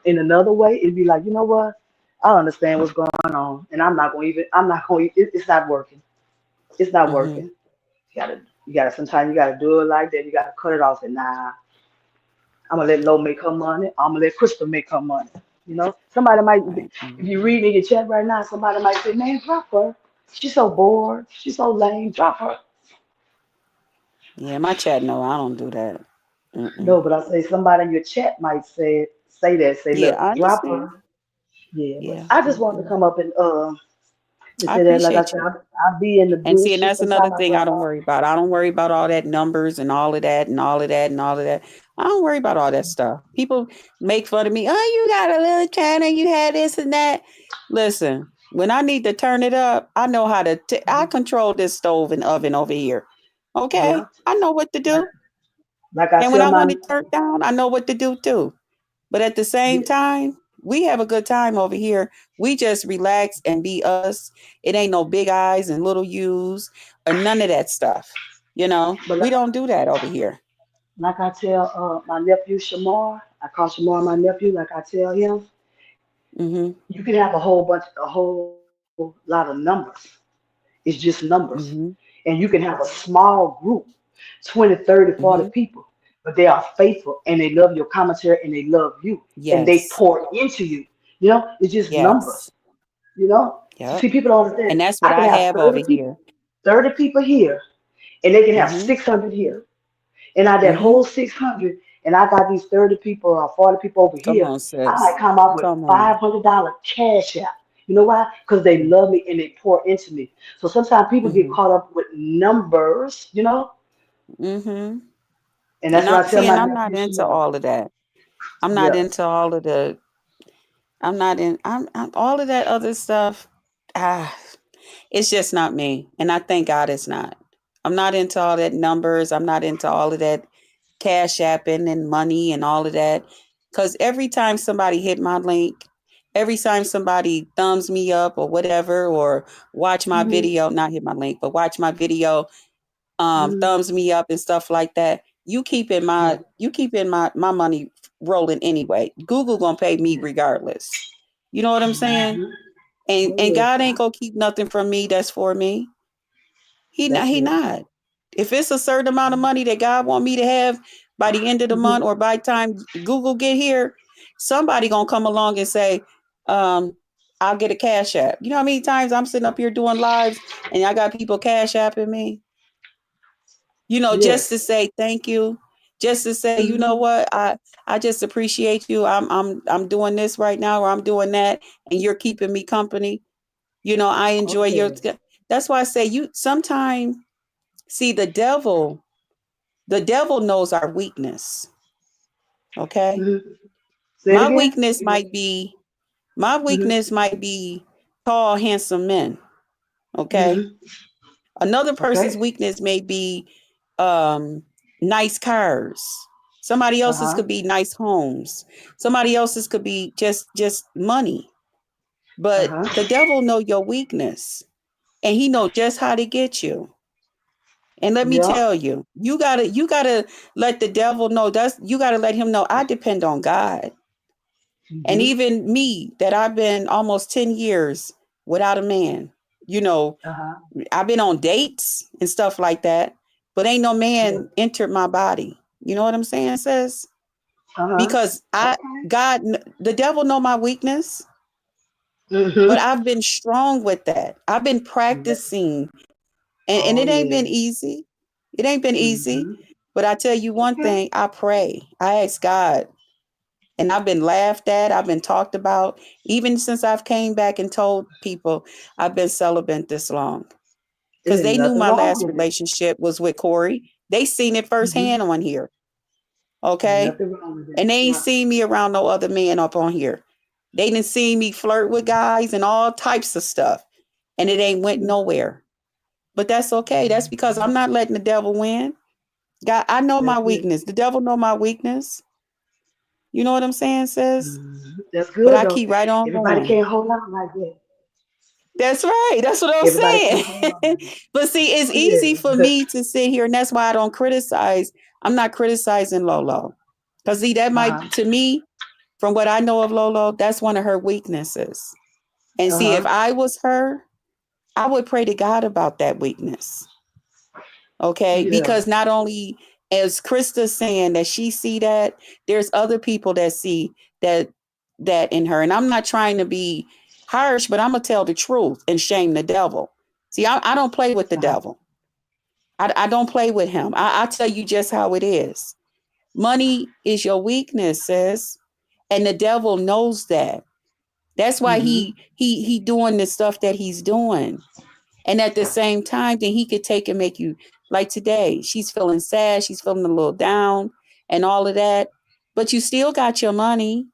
in another way, it'd be like, you know what? I understand what's going on, and I'm not going. It's not working. It's not Mm-hmm. working. You gotta. Sometimes you gotta do it like that. You gotta cut it off. And nah, I'm gonna let Lo make her money. I'm gonna let Crystal make her money. Somebody might, Right. if you Mm-hmm. read in your chat right now, somebody might say, "Man, drop her. She's so bored. She's so lame. Drop her." Yeah, my chat, no, I don't do that. Mm-mm. No, but I say somebody in your chat might say that. Say, Yeah, "Look, I drop understand. her." Yeah, but Yeah. I just wanted to Mm-mm. come up and I say that. Like I appreciate said, you. I be in the And see, and bullshit that's another sometimes. I thing I drop don't off. worry about. I don't worry about all that numbers and all of that and all of that and all of that. I don't worry about all that stuff. People make fun of me. Oh, you got a little channel, you had this and that. Listen, when I need to turn it up, I know how to. I control this stove and oven over here. Yeah, Okay, I know what to like, do. like I And when tell I want my it turned down, I know what to do too. But at the same yeah, time, we have a good time over here. We just relax and be us. It ain't no big eyes and little U's or none of that stuff. but We don't do that over here. like I tell my nephew Shamar, I call Shamar my nephew. Like I tell him, Mm-hmm. you can have a whole lot of numbers. It's just numbers. Mm-hmm. And you can have a small group, 20, 30, 40 Mm-hmm. people, but they are faithful and they love your commentary and they love you and they Yes. pour into you. It's just numbers. Yes. See, Yep. people don't understand. And that's what I can I have have over 30 here. people here, and they can have Mm-hmm. 600 here. And out that Mm-hmm. whole 600, and I got these 30 people or 40 people over Come here, on, I might sis. come off with Come on. $500 cash out. You know why? Because they love me and they pour into me. So sometimes people get Mm-hmm. caught up with numbers, Mm-hmm. and that's And what I tell my I'm not nephew into Shamar. all of that. I'm not Yeah. into all of the I'm not in. I'm all of that other stuff. Ah, it's just not me, and I thank God it's not. I'm not into all that numbers. I'm not into all of that cash apping and money and all of that. Because every time somebody hit my link, every time somebody thumbs me up or whatever, or watch my Mhm. video, not hit my link, but watch my video, Mhm. thumbs me up and stuff like that. Yeah. You keeping my money rolling anyway. Google gonna pay me Yeah. regardless. You know what I'm saying? Mhm. And Oh and yes. God ain't gonna keep nothing from me that's for me. That's He it. not. If it's a certain amount of money that God want me to have by the end of the month Mhm. or by the time Google get here, somebody gonna come along and say, um, I'll get a cash app. You know how many times I'm sitting up here doing lives and I got people cash apping me? Just Yes. to say thank you, just to say, you know Mhm. what, I just appreciate you. I'm doing this right now or I'm doing that, and you're keeping me company. I Oh enjoy your. yes. That's why I say you sometimes see the devil. The devil knows our weakness. Okay. Mhm. Say it My again. weakness might be my Mhm. weakness might be tall, handsome men. Okay. Mhm. Another person's Okay. weakness may be nice cars. Somebody Uh else's huh. could be nice homes. Somebody else's could be just money. Uh But the huh. devil know your weakness, and he know just how to get you. And let me Yeah. tell you, you gotta let the devil know, you gotta let him know I depend on God. And Mhm. even me, that I've been almost 10 years without a man, you know, Uh huh. I've been on dates and stuff like that, but ain't no Yeah. man entered my body. You know what I'm saying, sis? Uh huh. Because Okay. the devil know my weakness, but Mhm. I've been strong with that. I've been Yeah. practicing, and Oh it ain't been yeah. easy. It ain't been easy. Mhm. But I tell you one Okay. thing, I pray. I ask God, and I've been laughed at, I've been talked about, even since I've came back and told people I've been celibate this long. Because There's they knew nothing my wrong last with it. relationship was with Corey. They seen it firsthand Mhm. on here. Okay. Nothing wrong with it. And they ain't Yeah. seen me around no other man up on here. They didn't see me flirt with guys and all types of stuff. And it ain't went nowhere. But that's okay. That's because I'm not letting the devil win. God, I know my That's it. weakness. The devil know my weakness. You know what I'm saying, sis? That's But good I though. keep right on Everybody going. can't hold on like that. That's right. That's what I'm Everybody can't hold on saying. like that. But see, it's Oh easy for yeah. me to sit here, and that's why I don't criticize. I'm not criticizing Lolo. Because see, that Uh might, huh. to me, from what I know of Lolo, that's one of her weaknesses. And Uh see, if huh. I was her, I would pray to God about that weakness. Okay. Yeah. Because not only as Krista's saying that she see that, there's other people that see that in her. And I'm not trying to be harsh, but I'm gonna tell the truth and shame the devil. See, I don't play with the Uh huh. devil. I don't play with him. I tell you just how it is. Money is your weakness, sis. And the devil knows that. That's why Mhm. he doing the stuff that he's doing. And at the same time, then he could take and make you, like today, she's feeling sad, she's feeling a little down and all of that. But you still got your money.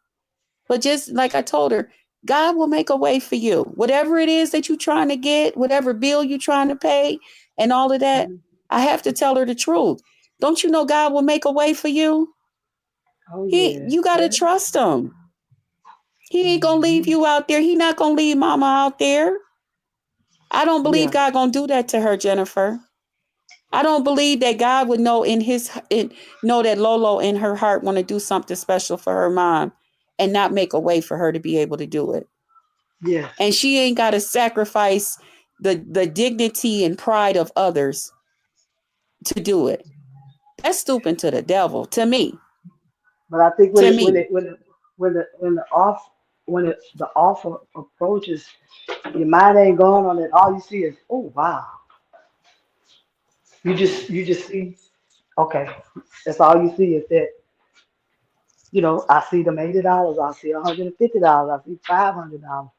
But just like I told her, God will make a way for you. Whatever it is that you're trying to get, whatever bill you're trying to pay, and all of that, Mhm. I have to tell her the truth. Don't you know God will make a way for you? Oh yeah. You gotta Yeah. trust him. He ain't gonna leave Mhm. you out there. He not gonna leave mama out there. I don't believe Yeah. God gonna do that to her, Jennifer. I don't believe that God would know that Lolo in her heart want to do something special for her mom and not make a way for her to be able to do it. Yes. And she ain't got to sacrifice the dignity and pride of others to do it. That's stooping to the devil. To me. But I think To me. when the offer approaches, your mind ain't going on it. All you see is, oh wow. You just see, okay. That's all you see is that, I see them $80, I see $150, I see $500.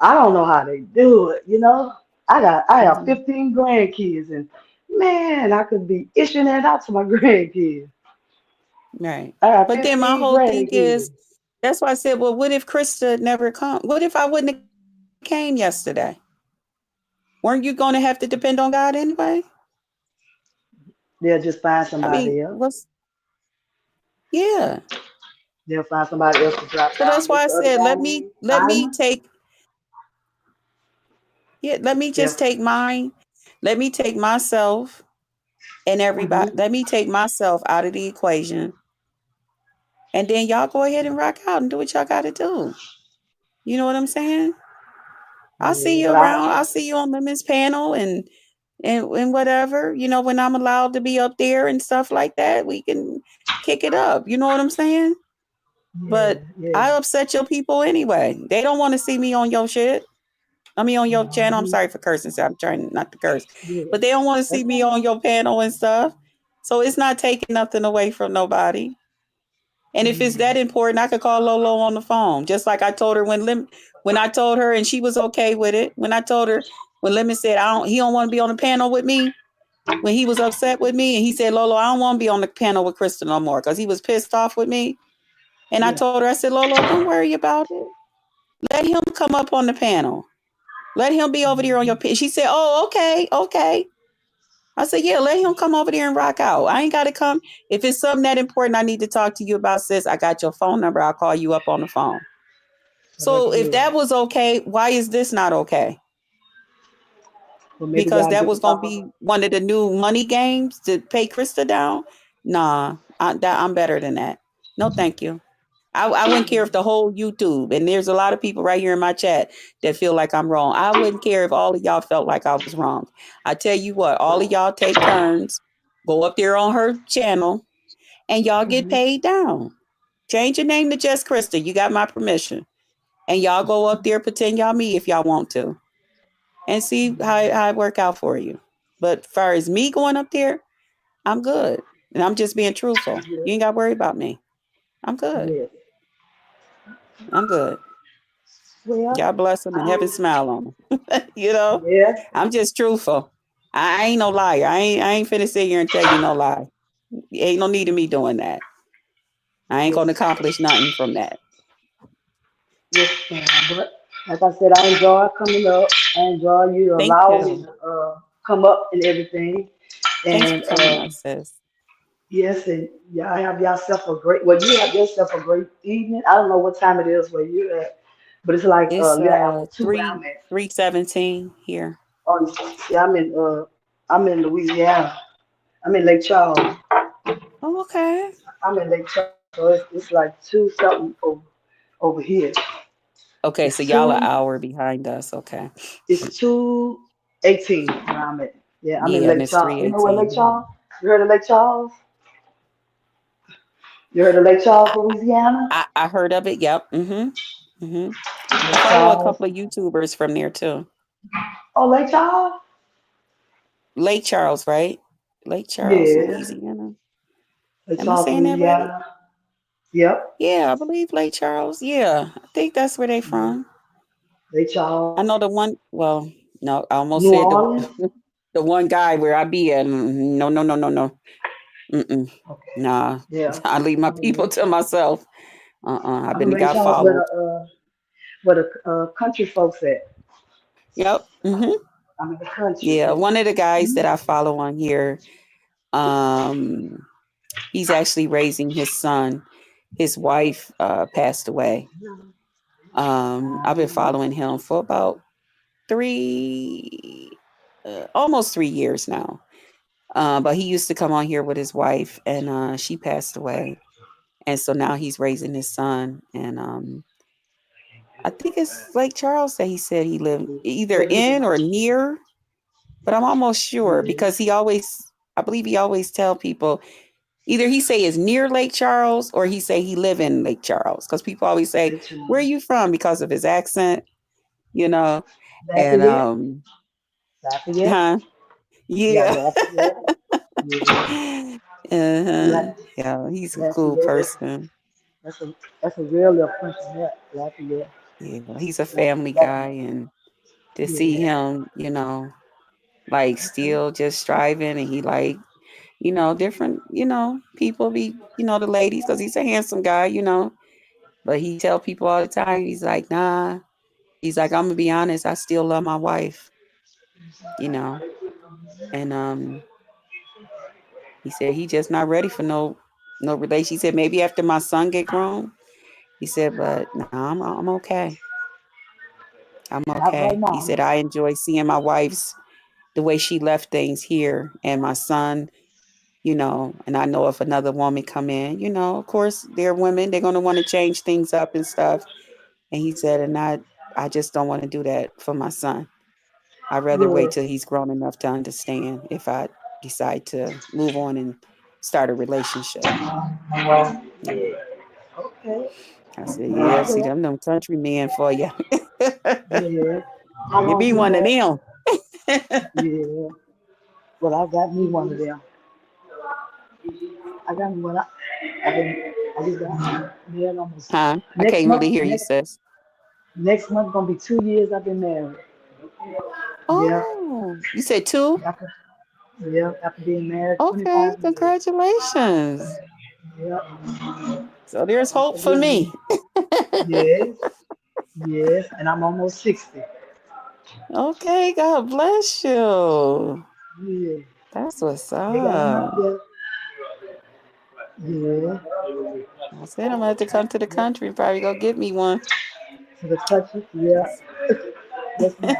I don't know how they do it. I have Mhm. 15 grandkids, and man, I could be issuing that out to my grandkids. Right. I have But then my 15 whole thing grandkids. is, that's why I said, well, what if Krista never come? What if I wouldn't have came yesterday? Weren't you going to have to depend on God anyway? They'll just find I mean, somebody else. what's yeah. They'll find somebody else to drop So that's down why with I the other said guy let me name. let me Simon. take let me Yeah. just take mine. Let me take myself and everybody. Mhm. Let me take myself out of the equation, and then y'all go ahead and rock out and do what y'all got to do. You know what I'm saying? I'll see Yeah, you but around. I'll see you on Women's Panel and whatever. You know, when I'm allowed to be up there and stuff like that, we can kick it up. You know what I'm saying? yeah, But yeah. I upset your people anyway. They don't want to see me on your shit. I mean, on your channel. I'm Mhm. sorry for cursing. So I'm trying not to curse, Yeah. but they don't want to see That's me all on right. your panel and stuff. So it's not taking nothing away from nobody. And if it's that Yeah. important, I could call Lolo on the phone, just like I told her when I told her and she was okay with it. When I told her when Lemon said he don't want to be on the panel with me, when he was upset with me and he said, Lolo, I don't want to be on the panel with Krista no more because he was pissed off with me. And I Yeah. told her, I said, Lolo, don't worry about it. Let him come up on the panel. Let him be over there on your panel. She said, oh, okay, okay. I said, yeah, let him come over there and rock out. I ain't got to come. If it's something that important I need to talk to you about, sis, I got your phone number. I'll call you up on the phone. So that's So if good. that was okay, why is this not okay? But maybe Because y'all that get to was going to talk be about. one of the new money games to pay Krista down. Nah, I'm better than that. No, thank you. I wouldn't care if the whole YouTube, and there's a lot of people right here in my chat that feel like I'm wrong. I wouldn't care if all of y'all felt like I was wrong. I tell you what, all of y'all take turns, go up there on her channel, and y'all get Mhm. paid down. Change your name to Just Krista. You got my permission. And y'all go up there, pretend y'all me if y'all want to, and see how it work out for you. But as far as me going up there, I'm good. And I'm just being truthful. Yeah. You ain't got to worry about me. I'm good. Yeah. I'm good. Well, God bless them and I heaven mean, smile on them. You know, yeah. I'm just truthful. I ain't no liar. I ain't finna sit here and tell you no lie. Ain't no need of me doing that. I ain't gonna Yes. accomplish nothing from that. Yes, ma'am. But like I said, I enjoy coming up. I enjoy you Thank allow me you. to come up and everything. Thanks for And coming up, sis. yes, and y'all have yourself a great. Well, you have yourself a great evening. I don't know what time it is where you're at, but it's like a It's little after two where I'm at. 3:17 here. Oh, yeah, I'm in Louisiana. I'm in Lake Charles. Oh, okay. I'm in Lake Charles, so it's like two something over here. Okay, so It's y'all an two. hour behind us. Okay. It's 2:18 where I'm at. Yeah, I'm in Yeah, and Lake it's Charles. You know where 3:18 Lake here. Charles? You heard of Lake Charles? You heard of Lake Charles, I, Louisiana? I heard of it. Yep. Mm-hmm. Mm-hmm. I Lake follow a Charles. couple of YouTubers from there too. Oh, Lake Charles? Lake Charles, right? Lake Charles, Yeah. Louisiana. Lake Am I Charles, saying that right? Louisiana. Yep. Yeah, I believe Lake Charles. Yeah, I think that's where they Yeah. from. Lake I Charles. know the one. Well, no, I almost New said the Orleans. the one guy where I be at. No, no, no, no, no. Mm-mm. Okay. Nah, Yeah. I leave my I'm in people Lake to Charles. myself. I've I'm in been Lake got Charles followed. where the country folks at. Yep. I'm in the country. Yeah, one of the guys Mhm. that I follow on here. Um, he's actually raising his son. His wife passed away. I've been following him for about almost 3 years now. But he used to come on here with his wife, and she passed away, and so now he's raising his son. And I think it's Lake Charles that he said he lived either But in or near, but I'm almost sure yeah, because I believe he always tell people either he say is near Lake Charles or he say he live in Lake Charles because people always say Lake where are Charles. you from because of his accent, you know, and Lafayette. Lafayette. huh, Yeah, yeah. Lafayette. Yeah. Uh-huh. La- Yeah, he's a cool Lafayette. person. That's a that's a real little country. Yeah, Lafayette. Yeah, he's a family guy, Lafayette. and to see Yeah. him, like still just striving, and he like, different, people be, the ladies, because he's a handsome guy, but he tell people all the time, he's like, nah, he's like, I'm gonna be honest, I still love my wife, you know, and He said he just not ready for no relation. He said maybe after my son get grown. He said, but no, I'm okay. I'm Not right okay. He now. said I enjoy seeing my wife's the way she left things here, and my son, and I know if another woman come in, of course they're women, they're gonna want to change things up and stuff. And he said, and I just don't want to do that for my son. I'd rather wait Yes. till he's grown enough to understand if I decide to move on and start a relationship. Yeah. Okay. I said, yeah, see Well, them country men for you. yeah. How You long be you been one of married? them. Yeah. Well, I got me one of them. I got me one. I just got married almost. Huh? I Next can't really month, hear you, sis. next month gonna be 2 years I've been married. Yeah. Oh, you said two? After, yeah. After being married Okay, 25 years. congratulations. Yeah. So there's That's hope a for good me. one. Yes. Yes. And I'm almost 60. Okay, God bless you. Yeah. That's what's They got me. up. Yeah. Yeah. I said I'm gonna have to come to the Yeah. country and probably go get me one. To the country. Yeah. Yes, ma'am.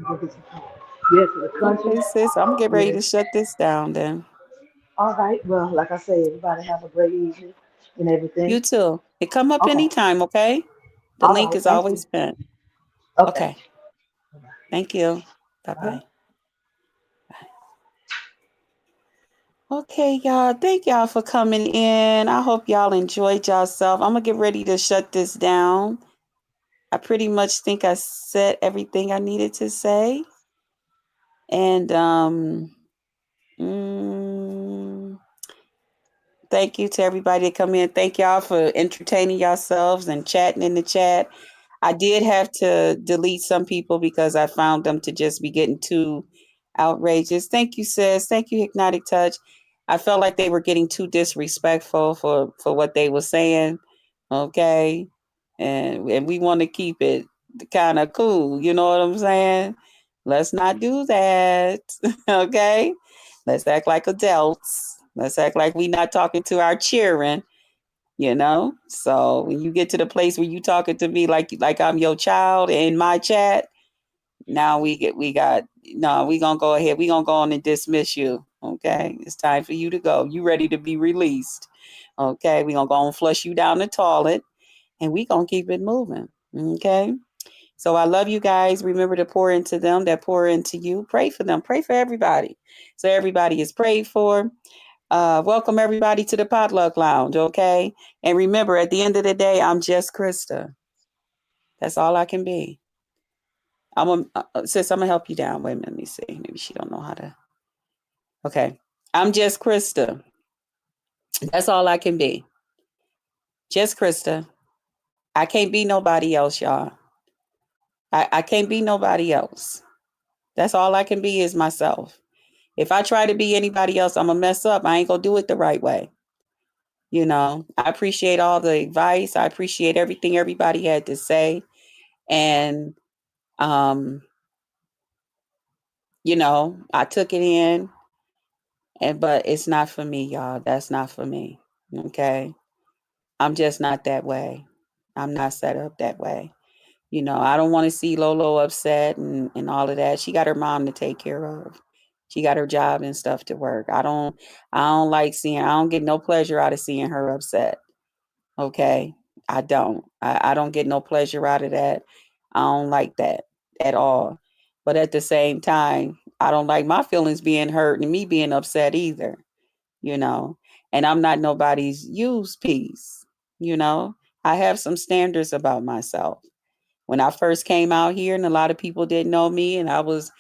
Go get some food. Yeah, to the country. Okay, sis, I'm gonna get ready Yeah. to shut this down then. All right. Well, like I say, everybody have a great evening and You everything. too. It come up Okay. anytime, okay? The All link right. is Thank you. always pinned. Okay. Okay. Thank you. Bye Uh-huh. bye. Okay, y'all. Thank y'all for coming in. I hope y'all enjoyed yourself. I'm gonna get ready to shut this down. I pretty much think I said everything I needed to say. And mm, thank you to everybody that come in. Thank y'all for entertaining yourselves and chatting in the chat. I did have to delete some people because I found them to just be getting too outrageous. Thank you, sis. Thank you, Hypnotic Touch. I felt like they were getting too disrespectful for what they were saying. Okay. And we want to keep it kind of cool. You know what I'm saying? Let's not do that. Okay. Let's act like adults. Let's act like we not talking to our children. So when you get to the place where you talking to me like I'm your child in my chat, now we gonna go ahead, we gonna go on and dismiss you. Okay, it's time for you to go. You ready to be released? Okay, we gonna go and flush you down the toilet, and we gonna keep it moving. Okay. So I love you guys. Remember to pour into them that pour into you. Pray for them. Pray for everybody. So everybody is prayed for. Welcome everybody to the Potluck Lounge, okay? And remember, at the end of the day, I'm just Krista. That's all I can be. Sis, I'm gonna help you down. Wait a minute, let me see. Maybe she don't know how to. Okay, I'm just Krista. That's all I can be. Just Krista. I can't be nobody else, y'all. I can't be nobody else. That's all I can be is myself. If I try to be anybody else, I'm gonna mess up. I ain't gonna do it the right way. I appreciate all the advice. I appreciate everything everybody had to say. And, um, I took it in, but it's not for me, y'all. That's not for me. Okay. I'm just not that way. I'm not set up that way. I don't want to see Lolo upset and all of that. She got her mom to take care of. She got her job and stuff to work. I don't like seeing, I don't get no pleasure out of seeing her upset. Okay. I don't. I don't get no pleasure out of that. I don't like that at all. But at the same time, I don't like my feelings being hurt and me being upset either, you know. And I'm not nobody's used piece, you know. I have some standards about myself. When I first came out here and a lot of people didn't know me and I was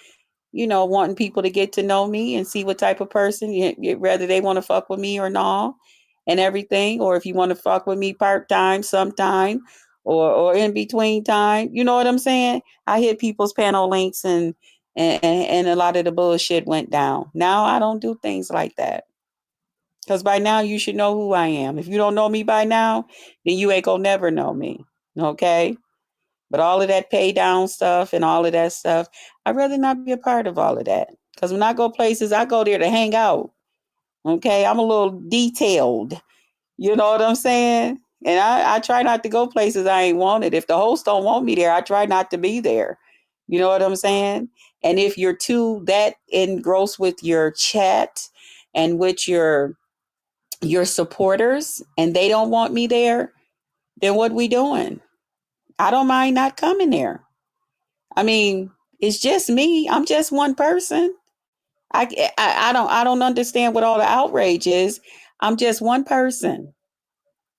wanting people to get to know me and see what type of person, whether they want to fuck with me or not, and everything, or if you want to fuck with me part time, sometime, or in between time. You know what I'm saying? I hit people's panel links and a lot of the bullshit went down. Now I don't do things like that. Because by now you should know who I am. If you don't know me by now, then you ain't gonna never know me. Okay? But all of that pay down stuff and all of that stuff, I'd rather not be a part of all of that. Because when I go places, I go there to hang out. Okay, I'm a little detailed. You know what I'm saying? And I try not to go places I ain't wanted. If the host don't want me there, I try not to be there. You know what I'm saying? And if you're too that engrossed with your chat and with your supporters and they don't want me there, then what we doing? I don't mind not coming there. I mean, it's just me. I'm just one person. I don't understand what all the outrage is. I'm just one person.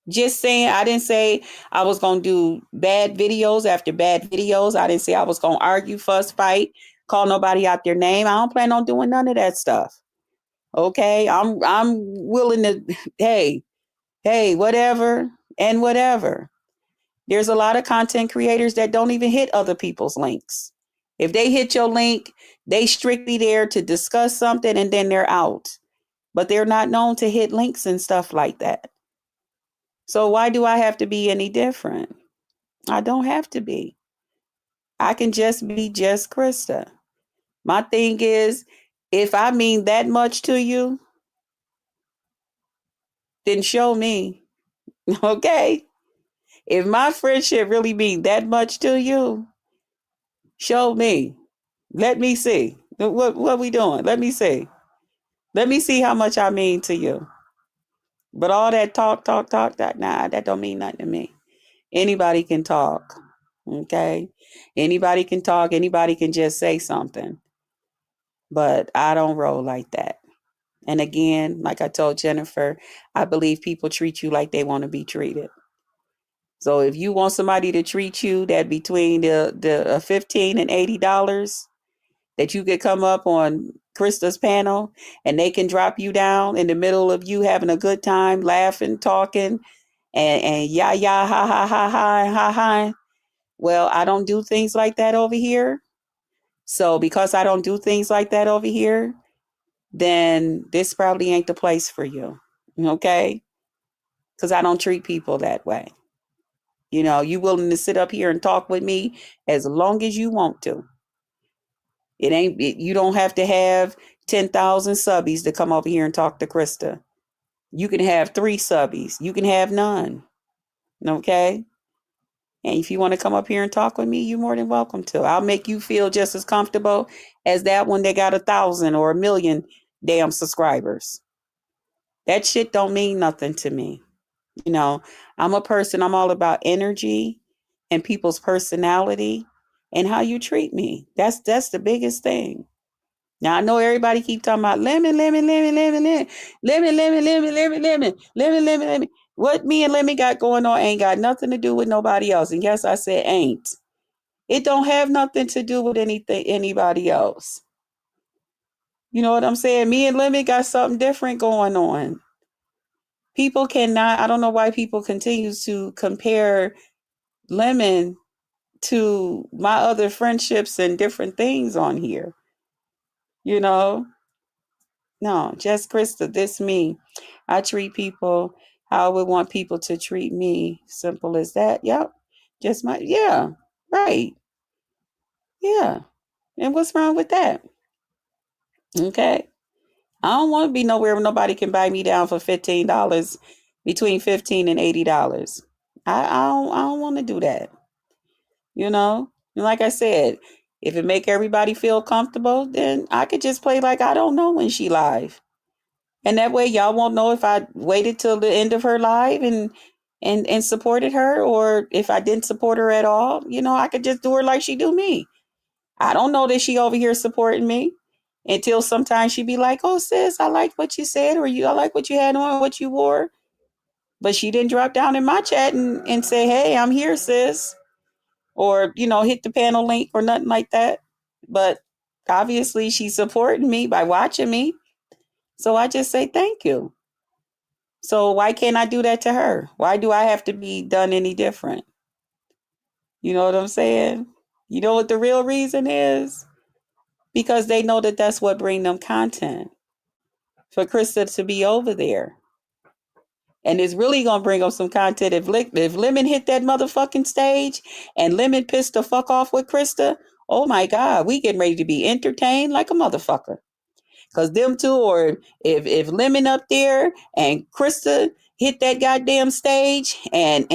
Just saying, I didn't say I was going to do bad videos after bad videos. I didn't say I was going to argue, fuss, fight, call nobody out their name. I don't plan on doing none of that stuff. Okay? I'm willing to hey, whatever and whatever. There's a lot of content creators that don't even hit other people's links. If they hit your link, they strictly there to discuss something and then they're out. But they're not known to hit links and stuff like that. So why do I have to be any different? I don't have to be. I can just be just Krista. My thing is, if I mean that much to you, then show me. Okay? If my friendship really mean that much to you, show me. Let me see. What we doing? Let me see. Let me see how much I mean to you. But all that talk, that don't mean nothing to me. Anybody can talk. Okay? Anybody can talk. Anybody can just say something. But I don't roll like that. And again, like I told Jennifer, I believe people treat you like they want to be treated. So if you want somebody to treat you that between the $15 and $80 that you could come up on Krista's panel and they can drop you down in the middle of you having a good time, laughing, talking, and ha ha ha ha. Well, I don't do things like that over here. So because I don't do things like that over here, then this probably ain't the place for you. Okay? Because I don't treat people that way. You know, you willing to sit up here and talk with me as long as you want to. You don't have to have 10,000 subbies to come over here and talk to Krista. You can have 3 subbies. You can have none. Okay? And if you want to come up here and talk with me, you're more than welcome to. I'll make you feel just as comfortable as that one that got 1,000 or 1,000,000 damn subscribers. That shit don't mean nothing to me. You know, I'm a person, I'm all about energy and people's personality and how you treat me. That's the biggest thing. Now I know everybody keep talking about lemon. What me and Lemon got going on ain't got nothing to do with nobody else. And yes, I said ain't. It don't have nothing to do with anybody else. You know what I'm saying? Me and Lemon got something different going on. People cannot, I don't know why people continue to compare Lemon to my other friendships and different things on here. You know? No, just Krista, this me. I treat people how I would want people to treat me. Simple as that. Yep. Yeah. Right. Yeah. And what's wrong with that? Okay. I don't want to be nowhere where nobody can buy me down for $15, between $15 and $80. I don't want to do that. You know? And like I said, if it make everybody feel comfortable, then I could just play like I don't know when she live. And that way y'all won't know if I waited till the end of her live and supported her, or if I didn't support her at all. You know, I could just do her like she do me. I don't know that she over here supporting me until sometimes she be like, oh sis, I like what you said, or I like what you had on, what you wore. But she didn't drop down in my chat and say, hey, I'm here, sis. Or, you know, hit the panel link or nothing like that. But obviously she's supporting me by watching me. So I just say thank you. So why can't I do that to her? Why do I have to be done any different? You know what I'm saying? You know what the real reason is? Because they know that that's what bring them content. For Krista to be over there. And it's really going to bring them some content. If Lemon hit that motherfucking stage and Lemon pissed the fuck off with Krista, oh my God, we getting ready to be entertained like a motherfucker. Cause them two, or if Lemon up there and Krista hit that goddamn stage, and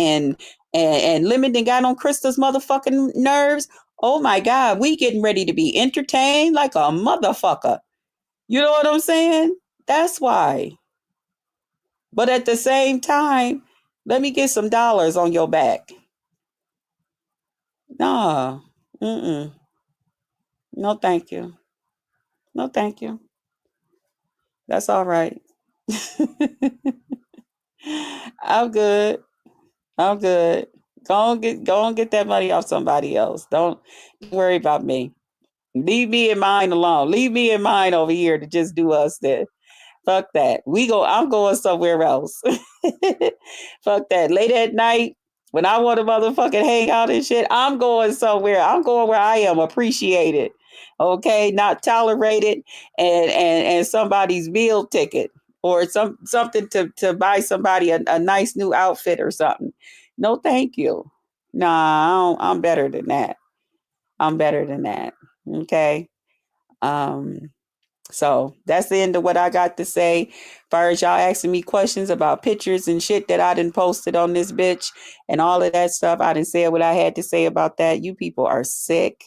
Lemon then got on Krista's motherfucking nerves. Oh my God, we getting ready to be entertained like a motherfucker. You know what I'm saying? That's why. But at the same time, let me get some dollars on your back. Nah. Mm-mm. No, thank you. No, thank you. That's all right. I'm good. I'm good. Go and get that money off somebody else. Don't worry about me. Leave me and mine alone. Leave me and mine over here to just do us this. Fuck that. I'm going somewhere else. Fuck that. Late at night, when I want to motherfucking hang out and shit, I'm going somewhere. I'm going where I am appreciated. Okay, not tolerated, and somebody's meal ticket or something to buy somebody a nice new outfit or something. No, thank you. Nah, I'm better than that. I'm better than that. Okay. Um, so that's the end of what I got to say. Far as y'all asking me questions about pictures and shit that I done posted on this bitch and all of that stuff, I didn't say what I had to say about that. You people are sick,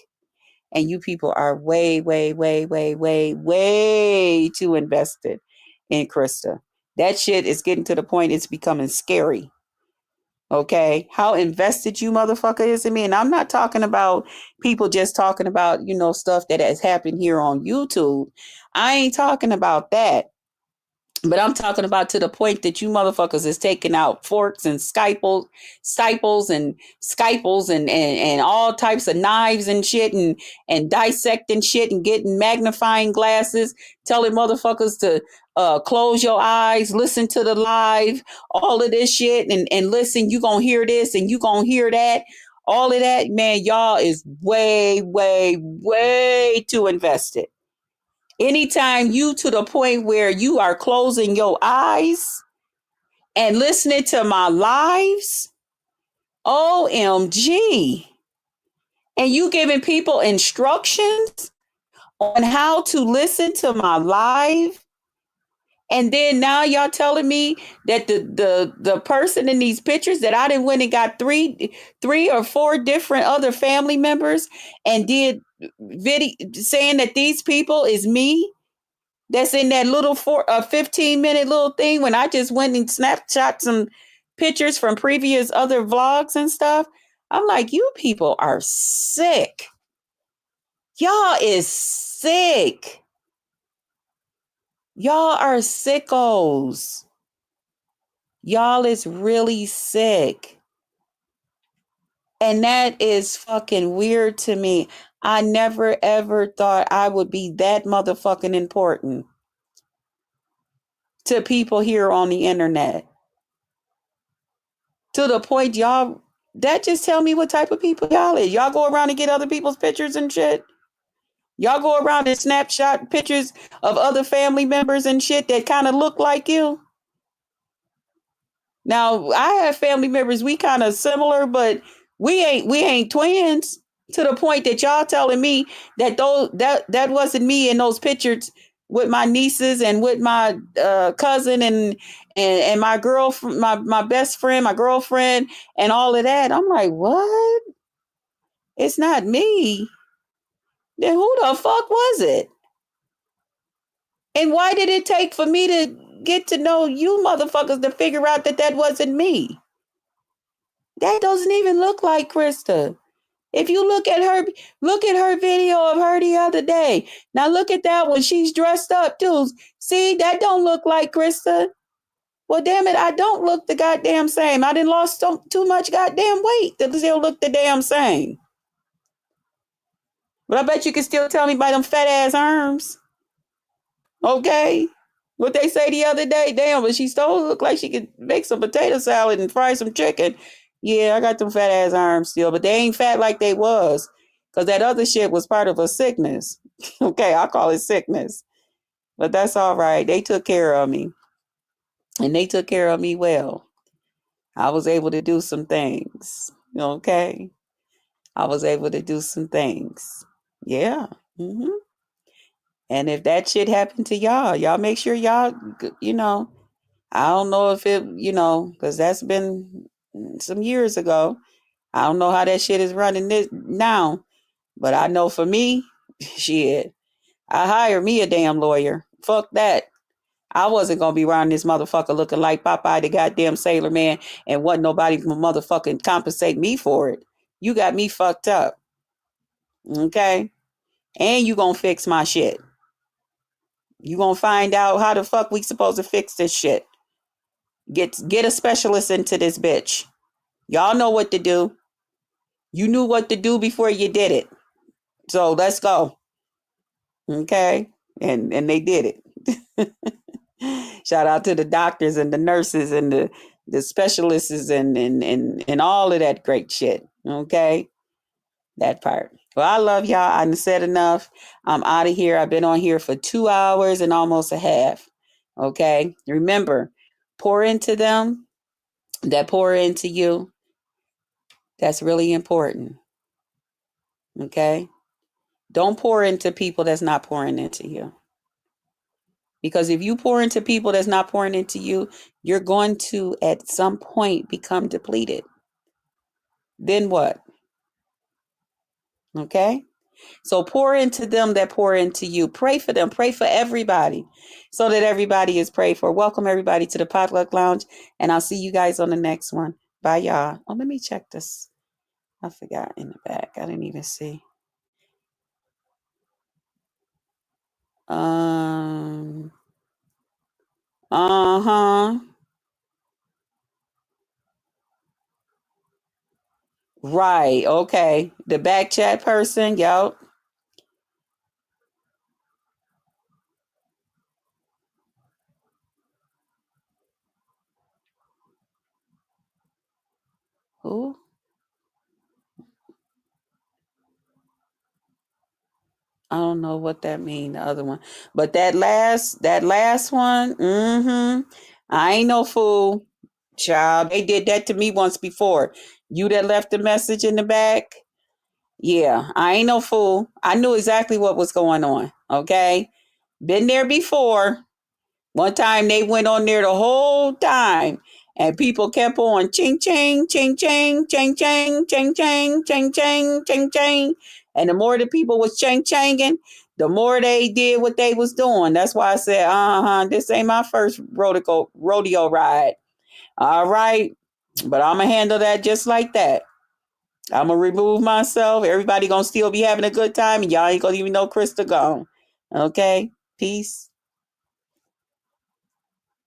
and you people are way, way, way, way, way, way too invested in Krista. That shit is getting to the point it's becoming scary. Okay, how invested you motherfucker is in me. And I'm not talking about people just talking about, stuff that has happened here on YouTube. I ain't talking about that. But I'm talking about to the point that you motherfuckers is taking out forks and stiples and scalpels and all types of knives and shit and dissecting shit and getting magnifying glasses, telling motherfuckers to close your eyes, listen to the live, all of this shit and listen, you gonna hear this and you gonna hear that. All of that, man, y'all is way, way, way too invested. Anytime you to the point where you are closing your eyes and listening to my lives, OMG, and you giving people instructions on how to listen to my live, and then now y'all telling me that the person in these pictures that I didn't went and got three or four different other family members and did video saying that these people is me. That's in that little 15-minute little thing when I just went and snapshot some pictures from previous other vlogs and stuff. I'm like, you people are sick. Y'all is sick. Y'all are sickos. Y'all is really sick. And that is fucking weird to me. I never ever thought I would be that motherfucking important to people here on the internet. To the point y'all, that just tell me what type of people y'all is. Y'all go around and get other people's pictures and shit. Y'all go around and snapshot pictures of other family members and shit that kind of look like you. Now, I have family members, we kind of similar, but we ain't twins. To the point that y'all telling me that that wasn't me in those pictures with my nieces and with my cousin and my girlfriend, my best friend, my girlfriend, and all of that. I'm like, what? It's not me. Then who the fuck was it? And why did it take for me to get to know you motherfuckers to figure out that that wasn't me? That doesn't even look like Krista. If you look at her video of her the other day. Now look at that one. She's dressed up too. See, that don't look like Krista. Well, damn it, I don't look the goddamn same. I done lost too much goddamn weight to still look the damn same. But I bet you can still tell me by them fat ass arms. Okay? What they say the other day, damn, but she still look like she could make some potato salad and fry some chicken. Yeah, I got them fat ass arms still, but they ain't fat like they was. Because that other shit was part of a sickness. Okay, I'll call it sickness. But that's all right. They took care of me. And they took care of me well. I was able to do some things. Okay? I was able to do some things. Yeah. Mm-hmm. And if that shit happened to y'all make sure y'all, I don't know if it, because that's been some years ago. I don't know how that shit is running this now, but I know for me, shit, I hired me a damn lawyer. Fuck that. I wasn't gonna be around this motherfucker looking like Popeye the goddamn Sailor Man and wasn't nobody gonna motherfucking compensate me for it. You got me fucked up. Okay? And you gonna fix my shit. You gonna find out how the fuck we supposed to fix this shit. Get a specialist into this bitch. Y'all know what to do. You knew what to do before you did it. So let's go. Okay? And they did it. Shout out to the doctors and the nurses and the specialists and all of that great shit. Okay? That part. Well, I love y'all. I said enough. I'm out of here. I've been on here for 2 hours and almost a half. Okay? Remember, pour into them that pour into you. That's really important. Okay? Don't pour into people that's not pouring into you. Because if you pour into people that's not pouring into you, you're going to, at some point, become depleted. Then what? Okay? So pour into them that pour into you. Pray for them. Pray for everybody so that everybody is prayed for. Welcome everybody to the Potluck Lounge, and I'll see you guys on the next one. Bye, y'all. Oh, let me check this. I forgot in the back. I didn't even see. Uh-huh. Right. Okay. The back chat person. Yup. Who? I don't know what that mean, the other one. But that last one, I ain't no fool. Child, they did that to me once before. You that left the message in the back. Yeah, I ain't no fool. I knew exactly what was going on. Okay. Been there before. One time they went on there the whole time and people kept on ching ching, ching ching, ching ching, ching ching, ching ching, ching ching. And the more the people was ching chinging, the more they did what they was doing. That's why I said, this ain't my first rodeo ride. All right. But I'm going to handle that just like that. I'm going to remove myself. Everybody going to still be having a good time. And y'all ain't going to even know Krista gone. Okay. Peace.